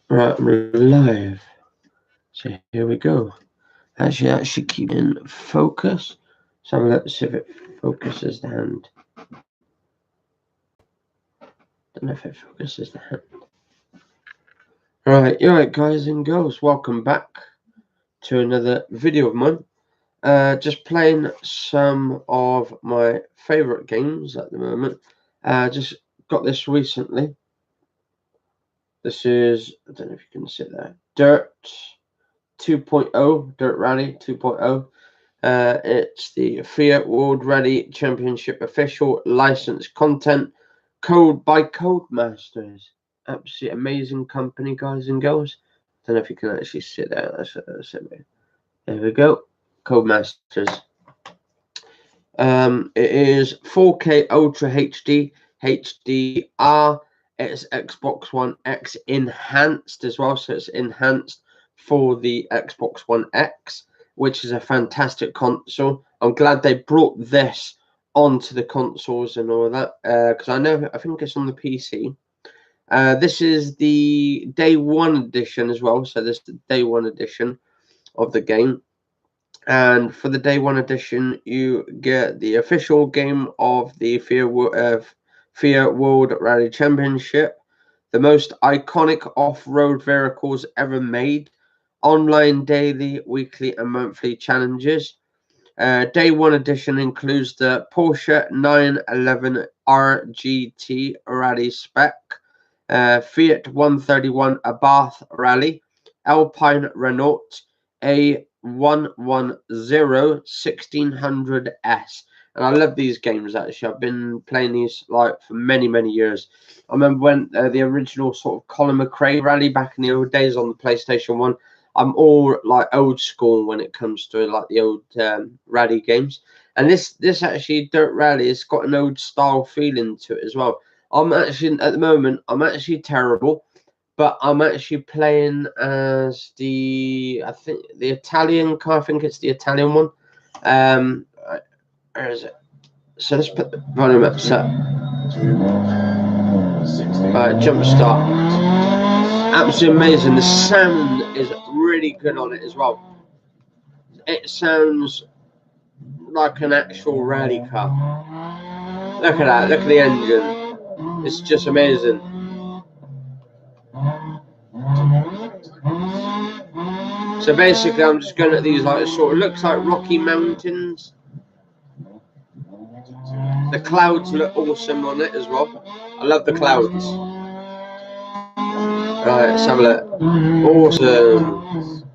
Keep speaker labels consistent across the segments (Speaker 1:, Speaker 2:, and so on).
Speaker 1: Right, I'm live. So here we go. Actually keep in focus. So let's see if it focuses the hand. Don't know if it focuses the hand. Right, alright guys and girls, welcome back to another video of mine. Just playing some of my favourite games at the moment. Just got this recently. This is, I don't know if you can see there, Dirt 2.0, Dirt Rally 2.0. It's the FIA World Rally Championship official licensed content, code by Codemasters. Absolutely amazing company, guys and girls. Don't know if you can actually see there. There we go, Codemasters. It is 4K Ultra HD, HDR. It's Xbox One X enhanced as well, so it's enhanced for the Xbox One X, which is a fantastic console. I'm glad they brought this onto the consoles and all of that, because I think it's on the PC. This is the day one edition as well, so this is the day one edition of the game. And for the day one edition, you get the official game of the FIA World Rally Championship, the most iconic off-road vehicles ever made, online daily, weekly, and monthly challenges. Day one edition includes the Porsche 911 RGT Rally Spec, Fiat 131 Abarth Rally, Alpine Renault A110 1600S. And I love these games, actually. I've been playing these like for many years. I remember when the original sort of Colin McRae rally back in the old days on the PlayStation 1. I'm all like old school when it comes to like the old rally games. And this actually Dirt Rally has got an old style feeling to it as well. I'm actually at the moment I'm actually terrible, but I'm actually playing as the Italian car. I think it's the Italian one. Where is it? So let's put the volume up. So jump start. Absolutely amazing. The sound is really good on it as well. It sounds like an actual rally car. Look at that. Look at the engine. It's just amazing. So basically, I'm just going at these like sort of looks like Rocky Mountains. The clouds look awesome on it as well. I love the clouds. Right, let's have a look. Awesome.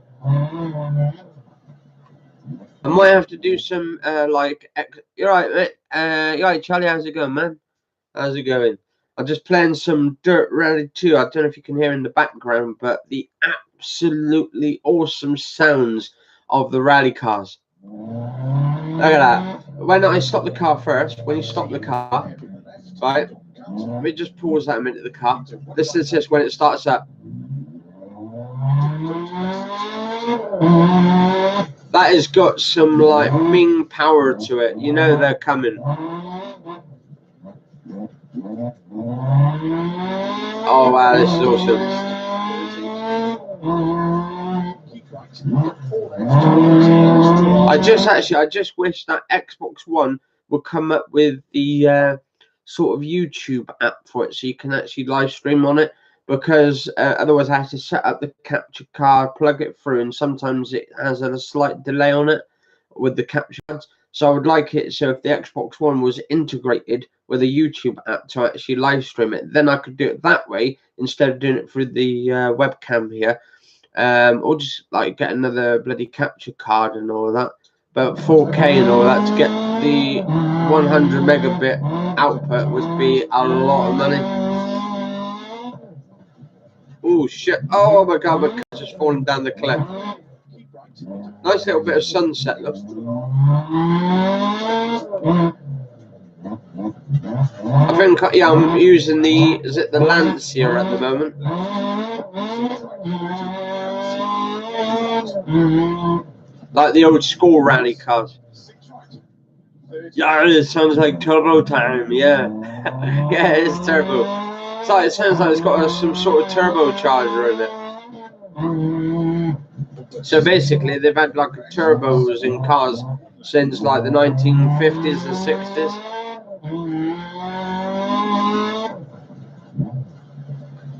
Speaker 1: I might have to do some you're right, mate. You're right, Charlie. How's it going, man? How's it going? I'm just playing some Dirt Rally 2. I don't know if you can hear in the background, but the absolutely awesome sounds of the rally cars. Look at that. When I stop the car first, when you stop the car, right? Let me just pause that a minute. The car. Listen to this when it starts up. That has got some like Ming power to it. You know they're coming. Oh wow, this is awesome. I just wish that Xbox One would come up with the sort of YouTube app for it, so you can actually live stream on it. Because otherwise I have to set up the capture card, plug it through, and sometimes it has a slight delay on it with the capture cards. So I would like it so if the Xbox One was integrated with a YouTube app to actually live stream it, then I could do it that way instead of doing it through the webcam here. Or just like get another bloody capture card and all of that. But 4K and all that to get the 100 megabit output would be a lot of money. Oh shit! Oh my god, my car's just falling down the cliff. Nice little bit of sunset, look. I think, yeah, I'm using the Lancia at the moment. Like the old school rally cars. Yeah, it sounds like turbo time. Yeah, yeah, it's turbo. It sounds like it's got some sort of turbocharger in it. So basically, they've had like turbos in cars since like the 1950s and 60s.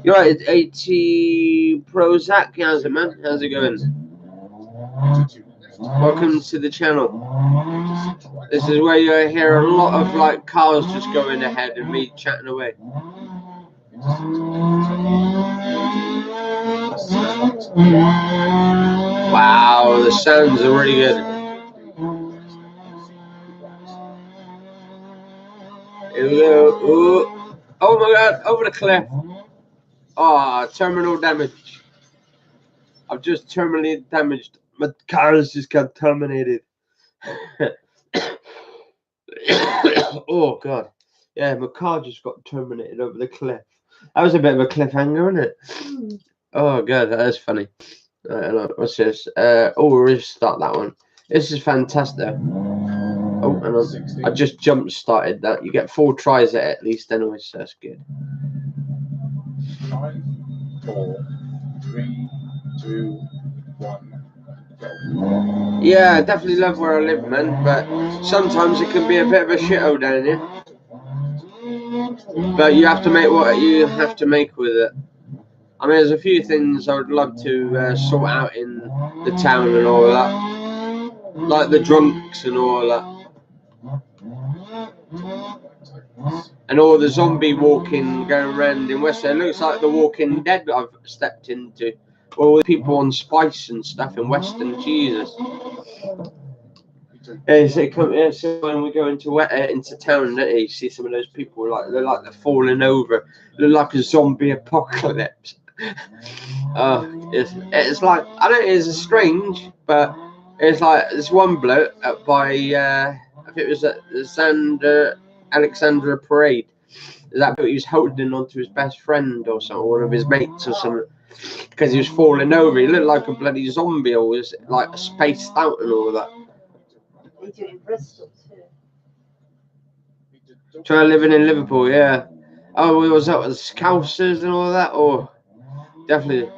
Speaker 1: You're right, it's 80 Prozac. How's it, man? How's it going? Welcome to the channel. This is where you hear a lot of like cars just going ahead and me chatting away. Wow, the sounds are really good. Here we go. Ooh. Oh my god, over the cliff. Ah, terminal damage. I've just terminally damaged. My car has just got terminated. Oh god. Yeah, my car just got terminated over the cliff. That was a bit of a cliffhanger, wasn't it? Oh god, that is funny. What's this? We'll restart that one. This is fantastic. Oh, hang on. I just jump started that. You get 4 tries at least anyway, so that's good.
Speaker 2: 5, 4, 3, 2, 1.
Speaker 1: Yeah, I definitely love where I live, man, but sometimes it can be a bit of a shithole down here. But you have to make what you have to make with it. I mean, there's a few things I would love to sort out in the town and all that, like the drunks and all that, and all the zombie walking going around in West. It looks like the Walking Dead that I've stepped into. All the people on spice and stuff in Western. Jesus. Yeah, so when we go into town, you see some of those people they're falling over, look like a zombie apocalypse. It's like, I don't know, it's strange, but it's like this one bloke up by I think it was at the Alexandra Parade. That bloke, he was holding on to his best friend or something, one of his mates or something, because he was falling over. He looked like a bloody zombie, or was like spaced out and all that.
Speaker 3: They do in Bristol too.
Speaker 1: Try living in Liverpool, yeah. Oh, was that with Scousers and all that? Oh, definitely.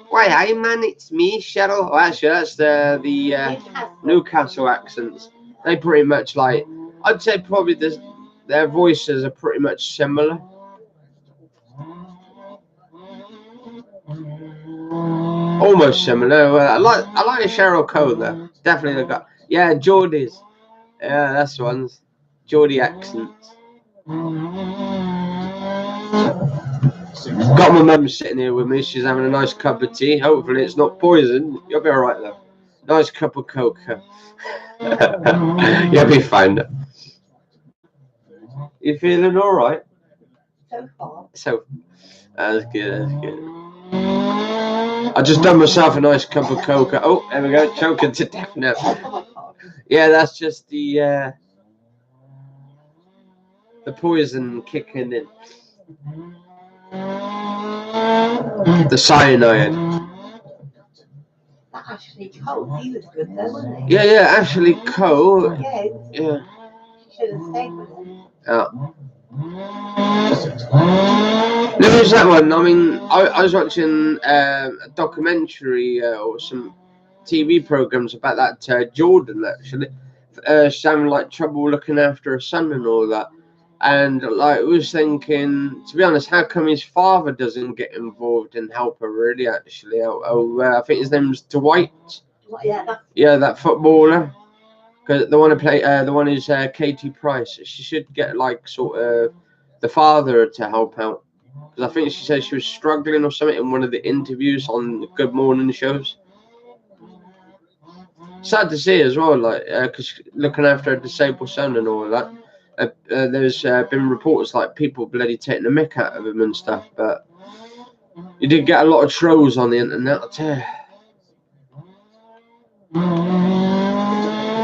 Speaker 1: Why, hi man, it's me, Cheryl. Oh, actually, that's the Newcastle accents. They pretty much I'd say probably their voices are pretty much similar. Almost similar. I like Cheryl Cole though. Definitely got. Yeah, Geordie's. Yeah, that's the ones. Geordie accents. Got my mum sitting here with me. She's having a nice cup of tea. Hopefully it's not poison. You'll be alright though. Nice cup of cocoa. You'll be fine. You feeling alright?
Speaker 3: So far.
Speaker 1: So, that's good, that's good. I just done myself a nice cup of cocoa. Oh, there we go, choking to death now. Yeah, that's just the poison kicking in. The cyanide.
Speaker 3: That Ashley Cole, he was good though, wasn't he?
Speaker 1: Yeah, Ashley Cole.
Speaker 3: Yeah. She should have stayed with him.
Speaker 1: Yeah. There was that one. I mean, I was watching a documentary or some TV programs about that Jordan actually. She's having like trouble looking after her son and all that. And like, I was thinking, to be honest, how come his father doesn't get involved and help her really? Actually, I think his name's Dwight. Yeah, that footballer. Because the one who the one who's Katie Price. She should get like sort of the father to help out. Because I think she said she was struggling or something in one of the interviews on the Good Morning shows. Sad to see as well, like, because looking after a disabled son and all that. There's been reports like people bloody taking the mick out of him and stuff, but you did get a lot of trolls on the internet, I tell you.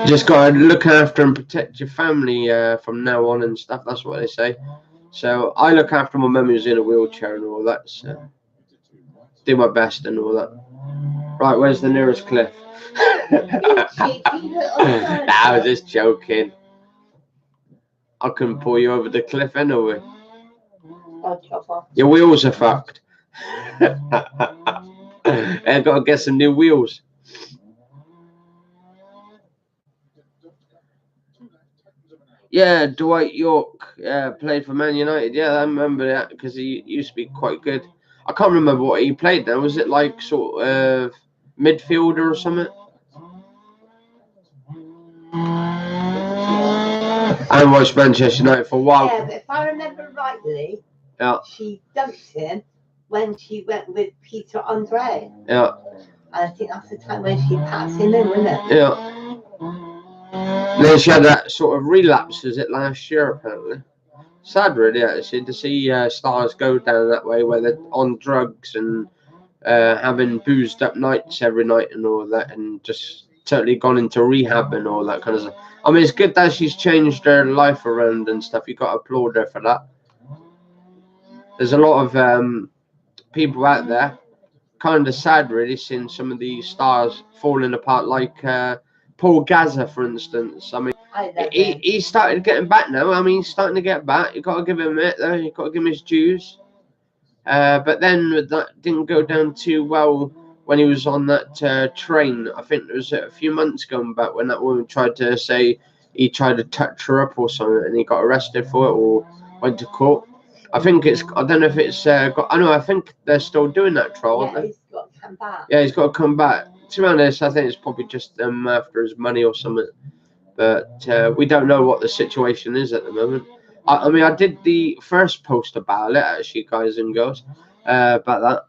Speaker 1: Just gotta look after and protect your family from now on and stuff. That's what they say. So I look after my mum who's in a wheelchair and all that. So do my best and all that. Right, where's the nearest cliff? I was just joking. I couldn't pull you over the cliff anyway.
Speaker 3: I'll chop off.
Speaker 1: Your wheels are fucked. I gotta get some new wheels. Yeah, Dwight York played for Man United. Yeah, I remember that because he used to be quite good. I can't remember what he played now. Was it like sort of midfielder or something? I watched Manchester United for a while.
Speaker 3: Yeah, but if I remember rightly,
Speaker 1: Yeah.
Speaker 3: she dumped him when she went with Peter Andre.
Speaker 1: Yeah.
Speaker 3: And I think that's the time when she packed him in, wasn't it?
Speaker 1: Yeah. Then she had that sort of relapse, was it last year apparently? Sad really actually to see stars go down that way where they're on drugs and having boozed up nights every night and all that and just totally gone into rehab and all that kind of stuff. I mean, it's good that she's changed her life around and stuff. You got to applaud her for that. There's a lot of people out there kind of sad really seeing some of these stars falling apart like Paul Gaza, for instance. I mean, he started getting back now. I mean, he's starting to get back. You've got to give him it, though. You've got to give him his dues. But then that didn't go down too well when he was on that train. I think it was a few months going back when that woman tried to say he tried to touch her up or something and he got arrested for it or went to court. I think it's, I don't know if it's got, I know, I think they're still doing that trial, aren't they?
Speaker 3: He's got to come back.
Speaker 1: Yeah, he's got to come back. To be honest, I think it's probably just after his money or something. But we don't know what the situation is at the moment. I mean, I did the first post about it, actually, guys and girls, about that.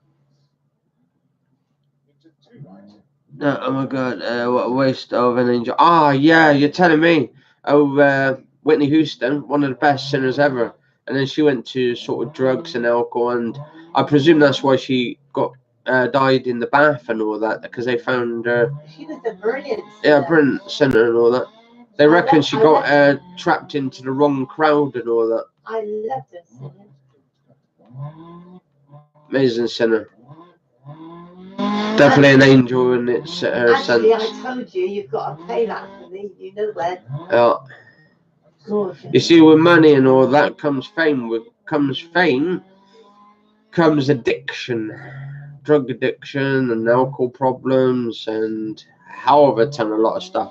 Speaker 1: Oh my God, what a waste of an angel. Ah, yeah, you're telling me. Oh, Whitney Houston, one of the best singers ever. And then she went to sort of drugs and alcohol, and I presume that's why she got died in the bath and all that, because they found her.
Speaker 3: She was a brilliant singer.
Speaker 1: Yeah, brilliant singer and all that. They reckon she got trapped into the wrong crowd and all that.
Speaker 3: I loved her singing.
Speaker 1: Amazing singer. Definitely an angel in its her
Speaker 3: Actually,
Speaker 1: sense.
Speaker 3: I told you, you've got to pay that for me. You know when.
Speaker 1: Yeah.
Speaker 3: Gorgeous.
Speaker 1: You see, with money and all that comes fame. Comes addiction, drug addiction and alcohol problems and however ton a lot of stuff.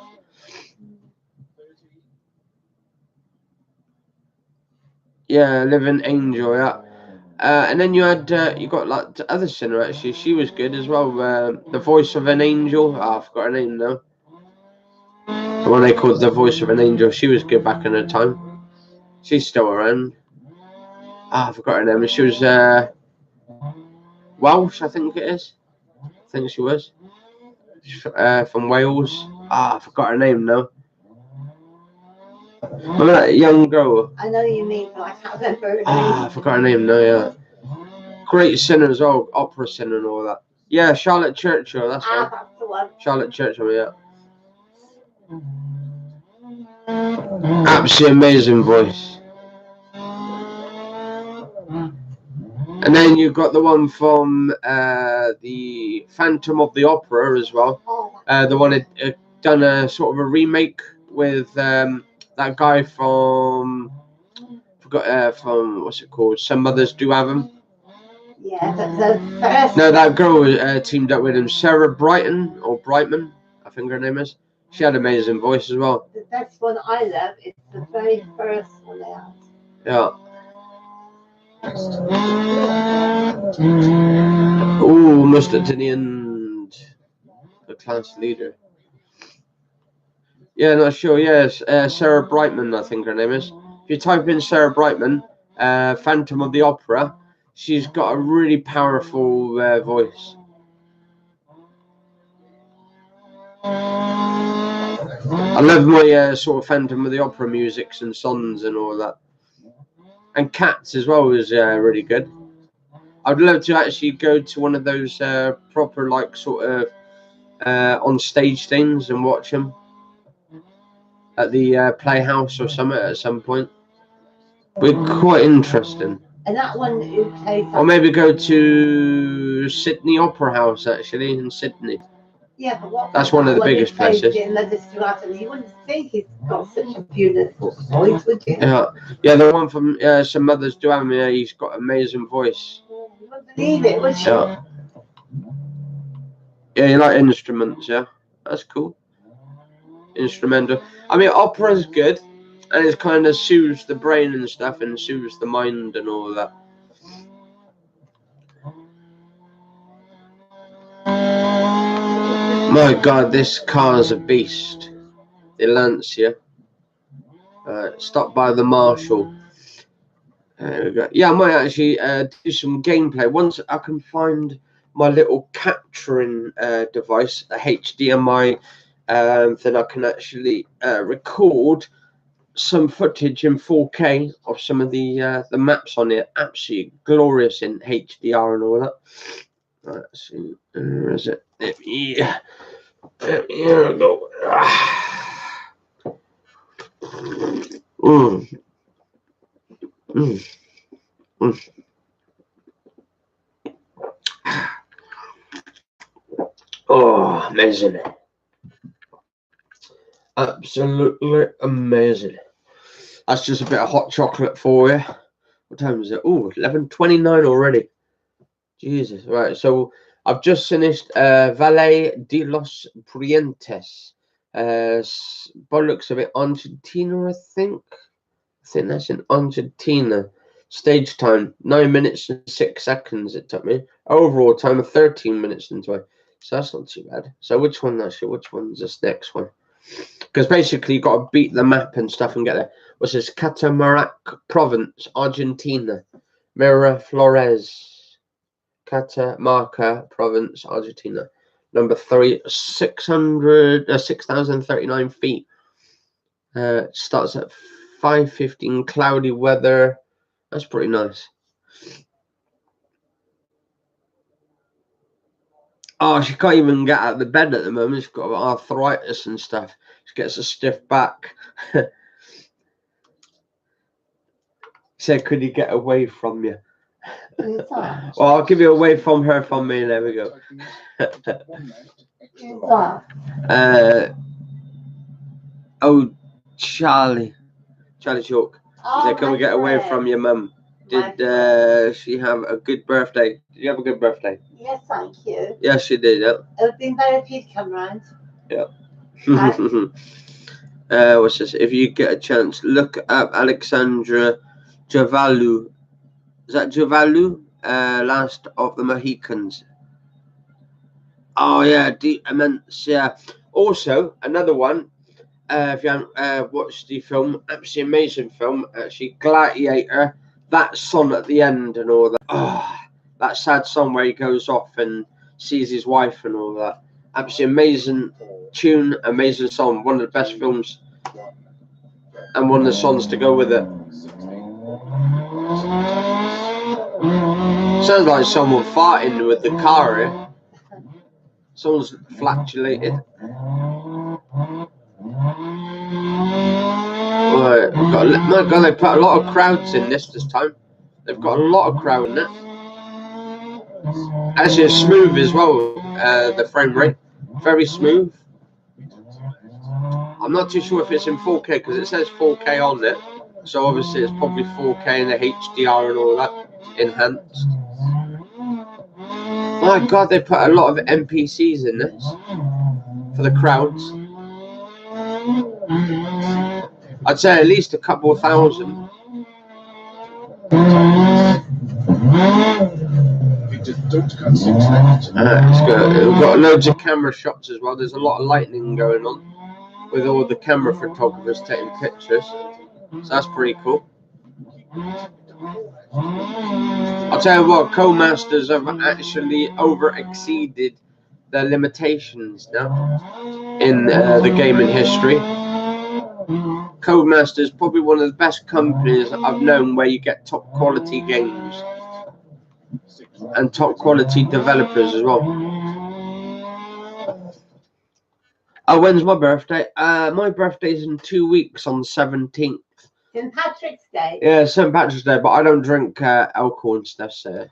Speaker 1: Yeah, Living Angel, yeah. And then you had you got like the other singer actually. She was good as well. The Voice of an Angel. Oh, I forgot her name now. The one they called The Voice of an Angel. She was good back in her time. She's still around. Ah, I forgot her name. She was Welsh, I think it is. I think she was from Wales. Ah, I forgot her name now. Remember that young girl?
Speaker 3: I know you mean, but I can't remember her name.
Speaker 1: Ah, I forgot her name now, yeah. Great singer as well, opera singer and all that. Yeah, Charlotte Churchill, that's right.
Speaker 3: That's the one.
Speaker 1: Charlotte Churchill, yeah. Absolutely amazing voice. And then you've got the one from the Phantom of the Opera as well. The one that done a sort of a remake with that guy from what's it called? Some Mothers Do Have 'Em.
Speaker 3: Yeah, but the first.
Speaker 1: No, that girl teamed up with him, Sarah Brightman or Brightman, I think her name is. She had an amazing voice as well.
Speaker 3: The best one I love is the very first one they had.
Speaker 1: Yeah. Oh, almost at the end. The class leader. Yeah, not sure. Yes, Sarah Brightman, I think her name is. If you type in Sarah Brightman, Phantom of the Opera, she's got a really powerful voice. I love my sort of Phantom of the Opera musics and songs and all that. And Cats as well is really good. I'd love to actually go to one of those proper like sort of on stage things and watch them at the Playhouse or something at some point. We're quite interesting.
Speaker 3: And that one who played.
Speaker 1: Or maybe go to Sydney Opera House actually in Sydney.
Speaker 3: Yeah, but what
Speaker 1: That's one of the
Speaker 3: when he
Speaker 1: biggest
Speaker 3: plays
Speaker 1: places.
Speaker 3: it in Leather Stratton, you wouldn't think he's got such a beautiful voice, would you?
Speaker 1: Yeah, the one from Some Mothers Do Have Me. Yeah, he's got amazing voice.
Speaker 3: You wouldn't believe it, would you?
Speaker 1: Yeah. Yeah, you like instruments, yeah? That's cool. Instrumental. I mean, opera's good, and it kind of soothes the brain and stuff, and soothes the mind and all that. My God, this car's a beast. The Lancia. Stopped by the Marshall. There we go. Yeah, I might actually do some gameplay once I can find my little capturing device, a HDMI. Then I can actually record some footage in 4K of some of the maps on it. Absolutely glorious in HDR and all that. Let's see, where is it? Yeah, here we go. Mm. Mm. Mm. Oh, amazing. Absolutely amazing. That's just a bit of hot chocolate for you. What time is it? Oh, 11:29 already. Jesus. Right, so I've just finished Valle de los Prientes. By the looks of it, Argentina, I think. I think that's in Argentina. Stage time, 9 minutes and 6 seconds it took me. Overall time of 13 minutes and 20. So that's not too bad. So which one's this next one? Because basically you've got to beat the map and stuff and get there. What's this? Catamarca Province, Argentina. Miraflores. Catamarca Province, Argentina. Number 3, 6,039 feet. Starts at 5:15, cloudy weather. That's pretty nice. Oh, she can't even get out of the bed at the moment. She's got arthritis and stuff. She gets a stiff back. Said, could you get away from you? Well, I'll give you away from her, from me. There we go. Oh, Charlie Chalk. He said, can we get away from your mum? Did she have a good birthday? Did you have a good birthday?
Speaker 3: Yes, thank you.
Speaker 1: Yes, she did, yeah.
Speaker 3: It would have been better if you'd come round.
Speaker 1: Yeah. What's this? If you get a chance, look up Alexandra Javalu. Is that Javalu? Last of the Mohicans. Oh, yeah. Deep Immense, yeah. Also, another one. If you haven't watched the film, absolutely amazing film. Actually, Gladiator. That song at the end and all that. Oh, that sad song where he goes off and sees his wife and all that. Absolutely amazing tune, amazing song. One of the best films, and one of the songs to go with it. Sounds like someone farting with the car here. Someone's flatulated. Right, my God, they put a lot of crowds in this time. They've got a lot of crowd in it. Actually, it's smooth as well, the frame rate. Very smooth. I'm not too sure if it's in 4K because it says 4K on it. So obviously it's probably 4K and the HDR and all that enhanced. My God, they put a lot of NPCs in this for the crowds. I'd say at least a couple of thousand.
Speaker 2: Don't cut 6 seconds.
Speaker 1: We've got loads of camera shots as well. There's a lot of lightning going on with all the camera photographers taking pictures. So that's pretty cool. I'll tell you what, Codemasters have actually over-exceeded their limitations now in the gaming history. Codemasters probably one of the best companies I've known where you get top quality games and top quality developers as well. Oh, when's my birthday? My birthday's in 2 weeks on the 17th.
Speaker 3: St. Patrick's Day.
Speaker 1: Yeah, St. Patrick's Day, but I don't drink alcohol and stuff, so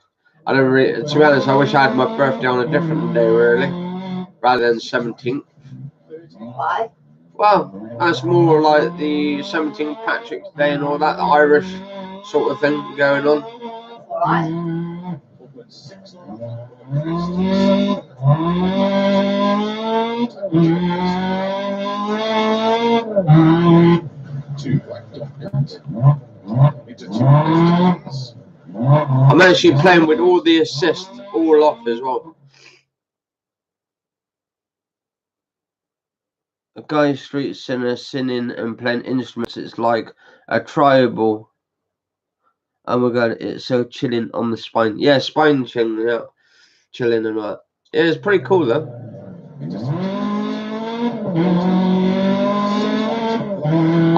Speaker 1: I don't really. To be honest, I wish I had my birthday on a different day, really. rather than 17th.
Speaker 3: Why?
Speaker 1: Well, that's more like the 17th Patrick's Day and all that, the Irish sort of thing going on.
Speaker 3: Alright.
Speaker 2: 2 black dot guns. Into 2 guns.
Speaker 1: I'm actually playing with all the assists all off as well. A guy street singer singing and playing instruments. It's like a tribal. Oh my god, it's so chilling on the spine. Yeah, spine chilling, yeah. Chilling and all that. Yeah, it's pretty cool though.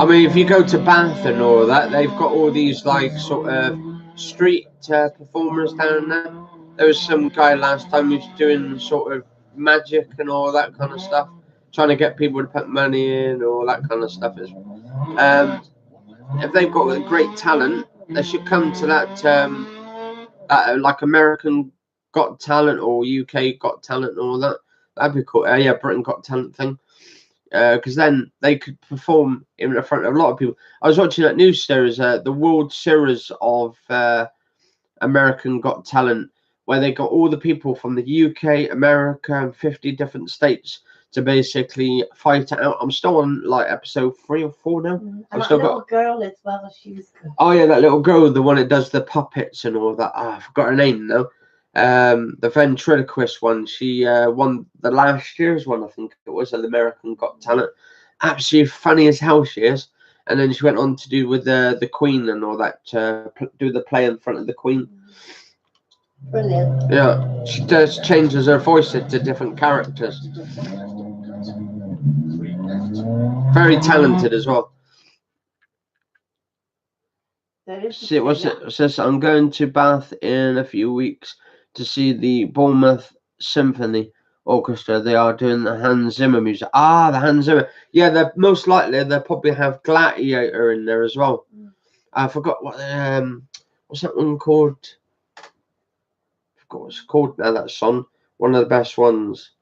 Speaker 1: I mean, if you go to Bath and all that, they've got all these like sort of street performers down there. There was some guy last time who's doing sort of magic and all that kind of stuff, trying to get people to put money in, all that kind of stuff. If they've got great talent, they should come to that like American Got Talent or UK Got Talent and all that. That'd be cool. Yeah, Britain Got Talent thing. Because then they could perform in front of a lot of people. I was watching that news series, the World Series of American Got Talent, where they got all the people from the UK, America, and 50 different states to basically fight it out. I'm still on like episode 3 or 4 now.
Speaker 3: And
Speaker 1: I've
Speaker 3: that
Speaker 1: still
Speaker 3: little
Speaker 1: got.
Speaker 3: girl as well, she was good.
Speaker 1: Oh yeah, that little girl, the one that does the puppets and all that. I forgot her name now. The ventriloquist one. She won the last year's one, I think it was, the American Got Talent. Absolutely funny as hell she is. And then she went on to do with the Queen and all that. Do the play in front of the Queen.
Speaker 3: Brilliant.
Speaker 1: Yeah, she does changes her voice to different characters. Very talented as well. See, what's it? It says I'm going to Bath in a few weeks to see the Bournemouth Symphony Orchestra. They are doing the Hans Zimmer music. Ah, the Hans Zimmer. Yeah, they're most likely they'll probably have Gladiator in there as well. I forgot what what's that one called? I forgot what it's called now. That song, one of the best ones.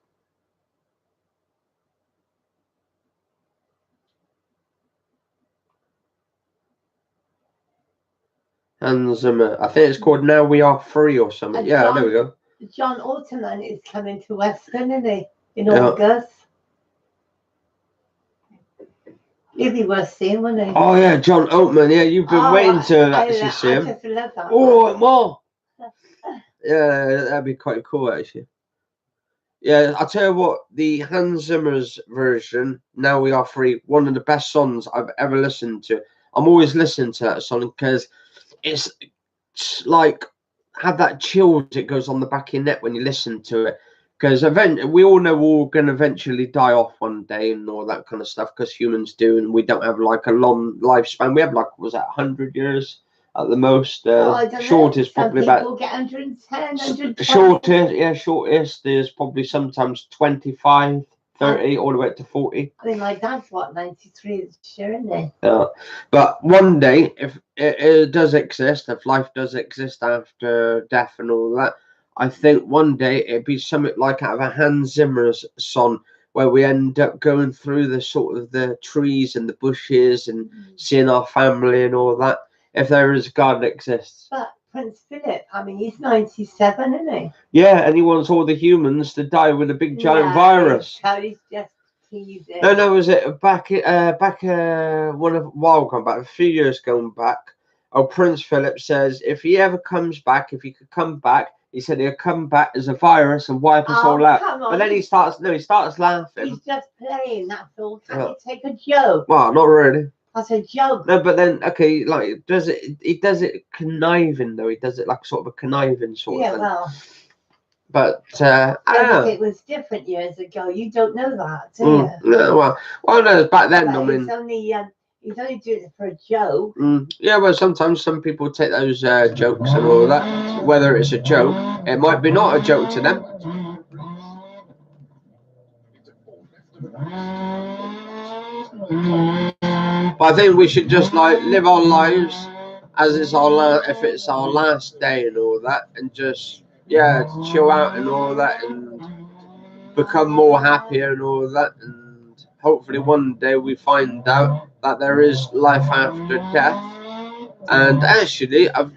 Speaker 1: Hans Zimmer. I think it's called Now We Are Free or something.
Speaker 3: And
Speaker 1: Yeah, there we go.
Speaker 3: John Alderman is coming to Western, isn't he? In August. He'd be worth seeing, wouldn't he?
Speaker 1: Oh yeah, John Oatman. Yeah, you've been waiting to actually see him.
Speaker 3: I just love that.
Speaker 1: Oh, more. Yeah, that'd be quite cool actually. Yeah, I'll tell you what, the Hans Zimmer's version, Now We Are Free, one of the best songs I've ever listened to. I'm always listening to that song because it's like have that chill that goes on the back of your neck when you listen to it. Because we all know we're going to eventually die off one day and all that kind of stuff, because humans do, and we don't have like a long lifespan. We have like, was that 100 years at the most? Shortest probably about.
Speaker 3: People get 110, 120.
Speaker 1: Shortest is probably sometimes 25, 30, all the way up to 40.
Speaker 3: I mean, my dad's what, 93 this year, isn't he?
Speaker 1: Yeah, but one day, if it does exist, if life does exist after death and all that, I think one day it'd be something like out of a Hans Zimmer's song, where we end up going through the sort of the trees and the bushes and seeing our family and all that. If there is God that exists.
Speaker 3: But Prince Philip, I mean, he's 97, isn't he?
Speaker 1: Yeah, and he wants all the humans to die with a big giant virus.
Speaker 3: He's just teasing.
Speaker 1: No, was it back one of a while gone back, a few years going back? Oh, Prince Philip says if he ever comes back, if he could come back, he said he'll come back as a virus and wipe us all out. But then he starts laughing.
Speaker 3: He's just playing, that's all. Can you take a joke?
Speaker 1: Well, not really.
Speaker 3: That's a joke.
Speaker 1: No, but then okay, like he does it conniving though. He does it like sort of a conniving sort of thing. Yeah, well. But I don't know.
Speaker 3: It was different years ago. You don't know that, do you?
Speaker 1: No, well, no, back then. But I mean,
Speaker 3: he's only doing it for a joke.
Speaker 1: Yeah, well, sometimes some people take those jokes and all that. Whether it's a joke, it might be not a joke to them. But I think we should just like live our lives as it's if it's our last day and all that, and just chill out and all that, and become more happier and all of that. And hopefully one day we find out that there is life after death. And actually, I've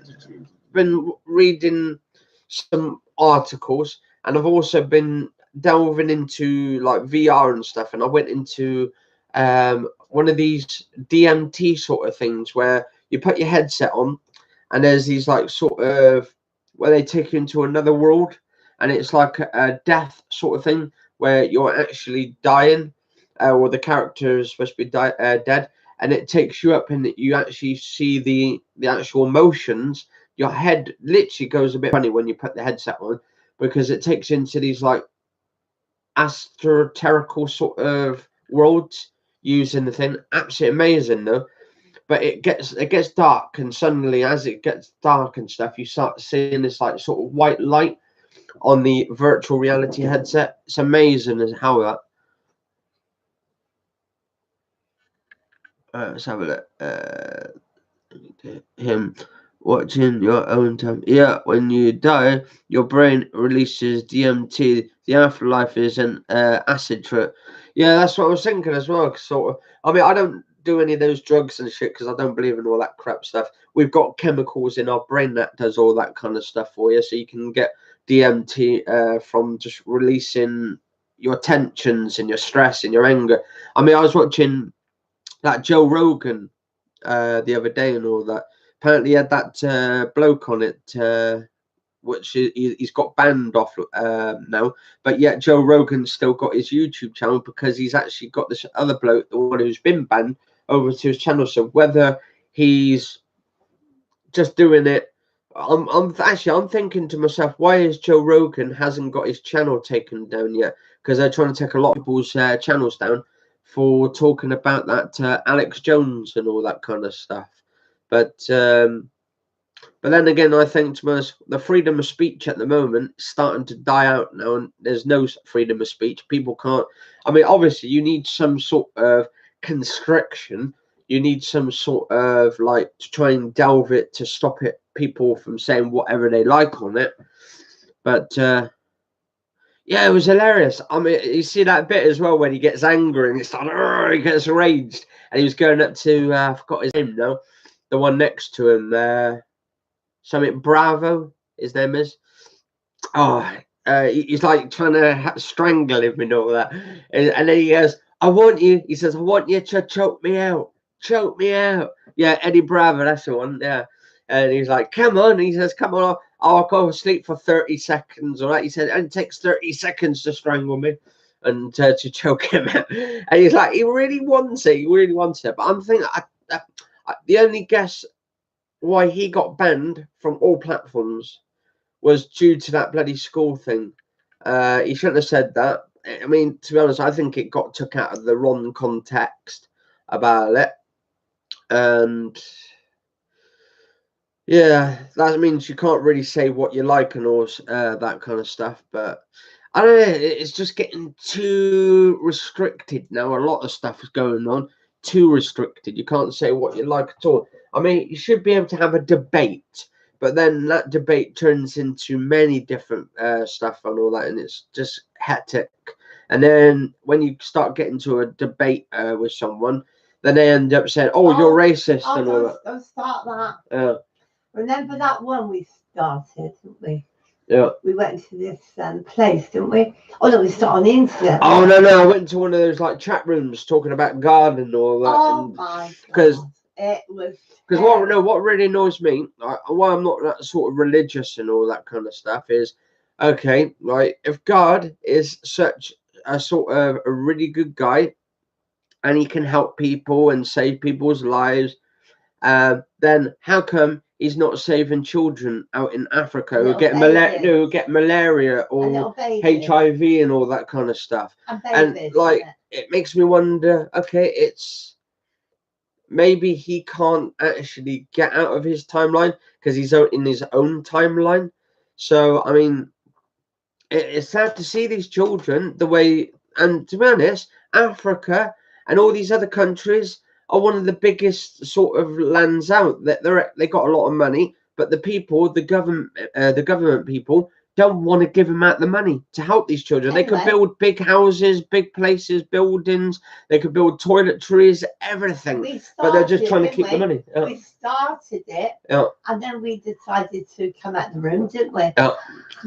Speaker 1: been reading some articles, and I've also been delving into like VR and stuff. And I went into one of these DMT sort of things where you put your headset on, and there's these like sort of where they take you into another world, and it's like a death sort of thing where you're actually dying, or the character is supposed to be dead, and it takes you up, and you actually see the actual emotions. Your head literally goes a bit funny when you put the headset on, because it takes you into these like astroterical sort of worlds using the thing. Absolutely amazing though. But it gets dark, and suddenly as it gets dark and stuff, you start seeing this like sort of white light on the virtual reality headset. It's amazing as how that. Let's have a look. Him watching your own time. Yeah, when you die, your brain releases DMT. The afterlife is an acid trip. Yeah, that's what I was thinking as well. Sort of. I mean, I don't do any of those drugs and shit because I don't believe in all that crap stuff. We've got chemicals in our brain that does all that kind of stuff for you, so you can get DMT from just releasing your tensions and your stress and your anger. I mean, I was watching that Joe Rogan the other day and all that. Apparently, he had that bloke on it, which he's got banned off now. But yet, Joe Rogan's still got his YouTube channel because he's actually got this other bloke, the one who's been banned, over to his channel. So whether he's just doing it, I'm thinking to myself, why is Joe Rogan hasn't got his channel taken down yet? Because they're trying to take a lot of people's channels down for talking about that Alex Jones and all that kind of stuff. But then again, I think to myself, the freedom of speech at the moment is starting to die out now, and there's no freedom of speech. People can't. I mean, obviously, you need some sort of constriction. You need some sort of like to try and delve it to stop it, people from saying whatever they like on it. But yeah, it was hilarious. I mean, you see that bit as well when he gets angry and it's like, he gets raged, and he was going up to I forgot his name now, the one next to him. Something Bravo, his name is. Oh, he's like trying to strangle him and all that. And then he goes, I want you, he says, I want you to choke me out. Choke me out. Yeah, Eddie Bravo, that's the one. Yeah. And he's like, come on. He says, come on. I'll go to sleep for 30 seconds. All right. He said, it takes 30 seconds to strangle me and to choke him out. And he's like, he really wants it. He really wants it. But I'm thinking, the only guess why he got banned from all platforms was due to that bloody school thing. He shouldn't have said that. I mean, to be honest, I think it got took out of the wrong context about it. And yeah, that means you can't really say what you like and all that kind of stuff. But I don't know, it's just getting too restricted now. A lot of stuff is going on. Too restricted. You can't say what you like at all. I mean, you should be able to have a debate, but then that debate turns into many different stuff and all that, and it's just hectic. And then when you start getting to a debate with someone, then they end up saying, "Oh, you're racist," and all that.
Speaker 3: Don't start that. Remember that one we started, didn't we?
Speaker 1: Yeah.
Speaker 3: We went to this place, didn't we? Oh no, we started on the internet.
Speaker 1: Oh no, I went to one of those like chat rooms talking about garden and all that.
Speaker 3: Oh my god.
Speaker 1: Because
Speaker 3: it was.
Speaker 1: Because what really annoys me, why I'm not that sort of religious and all that kind of stuff is, okay, right, if God is such a sort of a really good guy and he can help people and save people's lives, then how come he's not saving children out in Africa who get malaria or HIV and all that kind of stuff? And like, it makes me wonder, okay, it's maybe he can't actually get out of his timeline because he's in his own timeline. So, I mean, it's sad to see these children the way, and to be honest, Africa and all these other countries are one of the biggest sort of lands out. That they got a lot of money, but the people, the government people don't want to give them out the money to help these children. They could
Speaker 3: Anyway.
Speaker 1: build big houses, big places, buildings. They could build toiletries, everything.
Speaker 3: We
Speaker 1: But they're just
Speaker 3: started,
Speaker 1: trying to
Speaker 3: didn't
Speaker 1: keep the
Speaker 3: we?
Speaker 1: money. Yeah.
Speaker 3: We started it,
Speaker 1: Yeah.
Speaker 3: and then we decided to come out the room, didn't we?
Speaker 1: Yeah.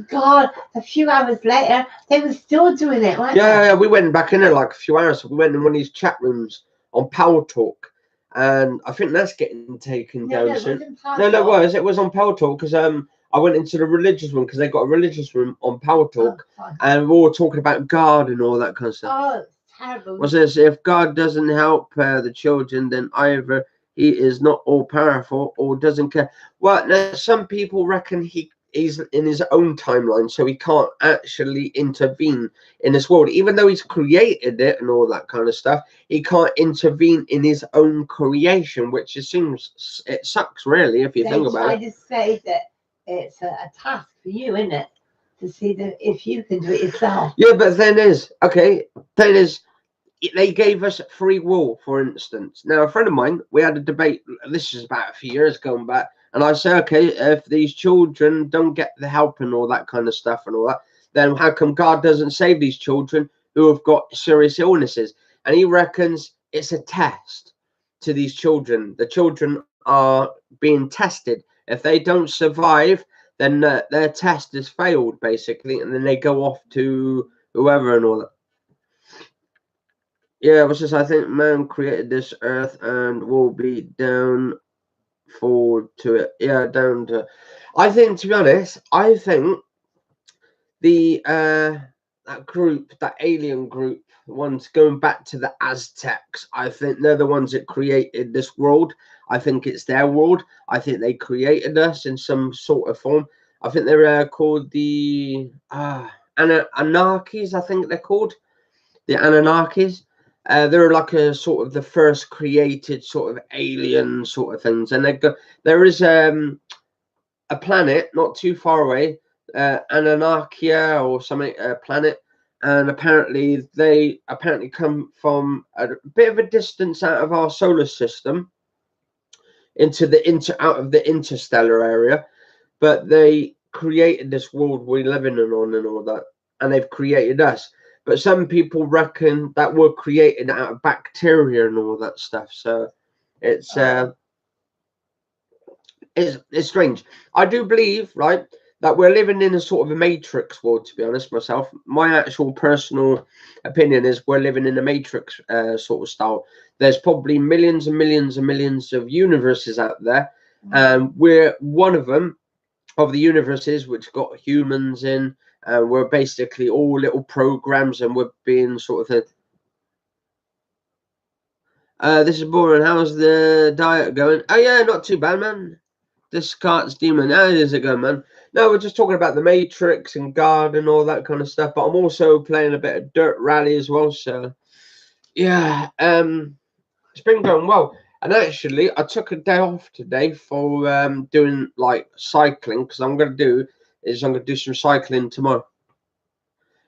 Speaker 3: God, a few hours later, they were still doing it, weren't
Speaker 1: Yeah, we went back in there like a few hours. We went in one of these chat rooms on Power Talk, and I think that's getting taken
Speaker 3: they?
Speaker 1: down
Speaker 3: No, it
Speaker 1: soon.
Speaker 3: wasn't part
Speaker 1: No,
Speaker 3: of
Speaker 1: it was on Power Talk because I went into the religious room because they got a religious room on Power
Speaker 3: Oh,
Speaker 1: Talk,
Speaker 3: fine.
Speaker 1: and we were all talking about God and all that kind of stuff.
Speaker 3: Oh, it's terrible.
Speaker 1: Was this if God doesn't help the children, then either he is not all powerful or doesn't care. Well, now, some people reckon he's in his own timeline, so he can't actually intervene in this world, even though he's created it and all that kind of stuff. He can't intervene in his own creation, which it seems it sucks, really, if you
Speaker 3: They
Speaker 1: think about
Speaker 3: try
Speaker 1: it.
Speaker 3: to say that it's a task for you, isn't it? To see that if you can do it yourself.
Speaker 1: Yeah, but they gave us free will, for instance. Now, a friend of mine, we had a debate. This is about a few years going back, and I said, okay, if these children don't get the help and all that kind of stuff and all that, then how come God doesn't save these children who have got serious illnesses? And he reckons it's a test to these children. The children are being tested. If they don't survive, then their test has failed, basically, and then they go off to whoever and all that. Yeah, it was just I think man created this earth and will be down forward to it. Yeah, down to. I think, to be honest, I think the that group, that alien group, ones going back to the Aztecs. I think they're the ones that created this world. I think it's their world. I think they created us in some sort of form. I think they're called the Anarchies. I think they're called the Anunnakis. They're like a sort of the first created sort of alien sort of things, and there is a planet not too far away, Anunnakia or something, planet, and apparently they come from a bit of a distance out of our solar system into out of the interstellar area, but they created this world we're living on and all that, and they've created us. But some people reckon that we're created out of bacteria and all that stuff. So it's strange. I do believe, right, that we're living in a sort of a matrix world, to be honest myself. My actual personal opinion is we're living in a matrix sort of style. There's probably millions and millions and millions of universes out there, and we're one of them, of the universes which got humans in. We're basically all little programs, and we're being sort of this is boring. How's the diet going? Oh yeah, not too bad, man. Descartes demon. How is it going, man? No, we're just talking about the Matrix and God and all that kind of stuff. But I'm also playing a bit of Dirt Rally as well. So yeah, it's been going well. And actually, I took a day off today for doing like cycling, because I'm gonna do some cycling tomorrow.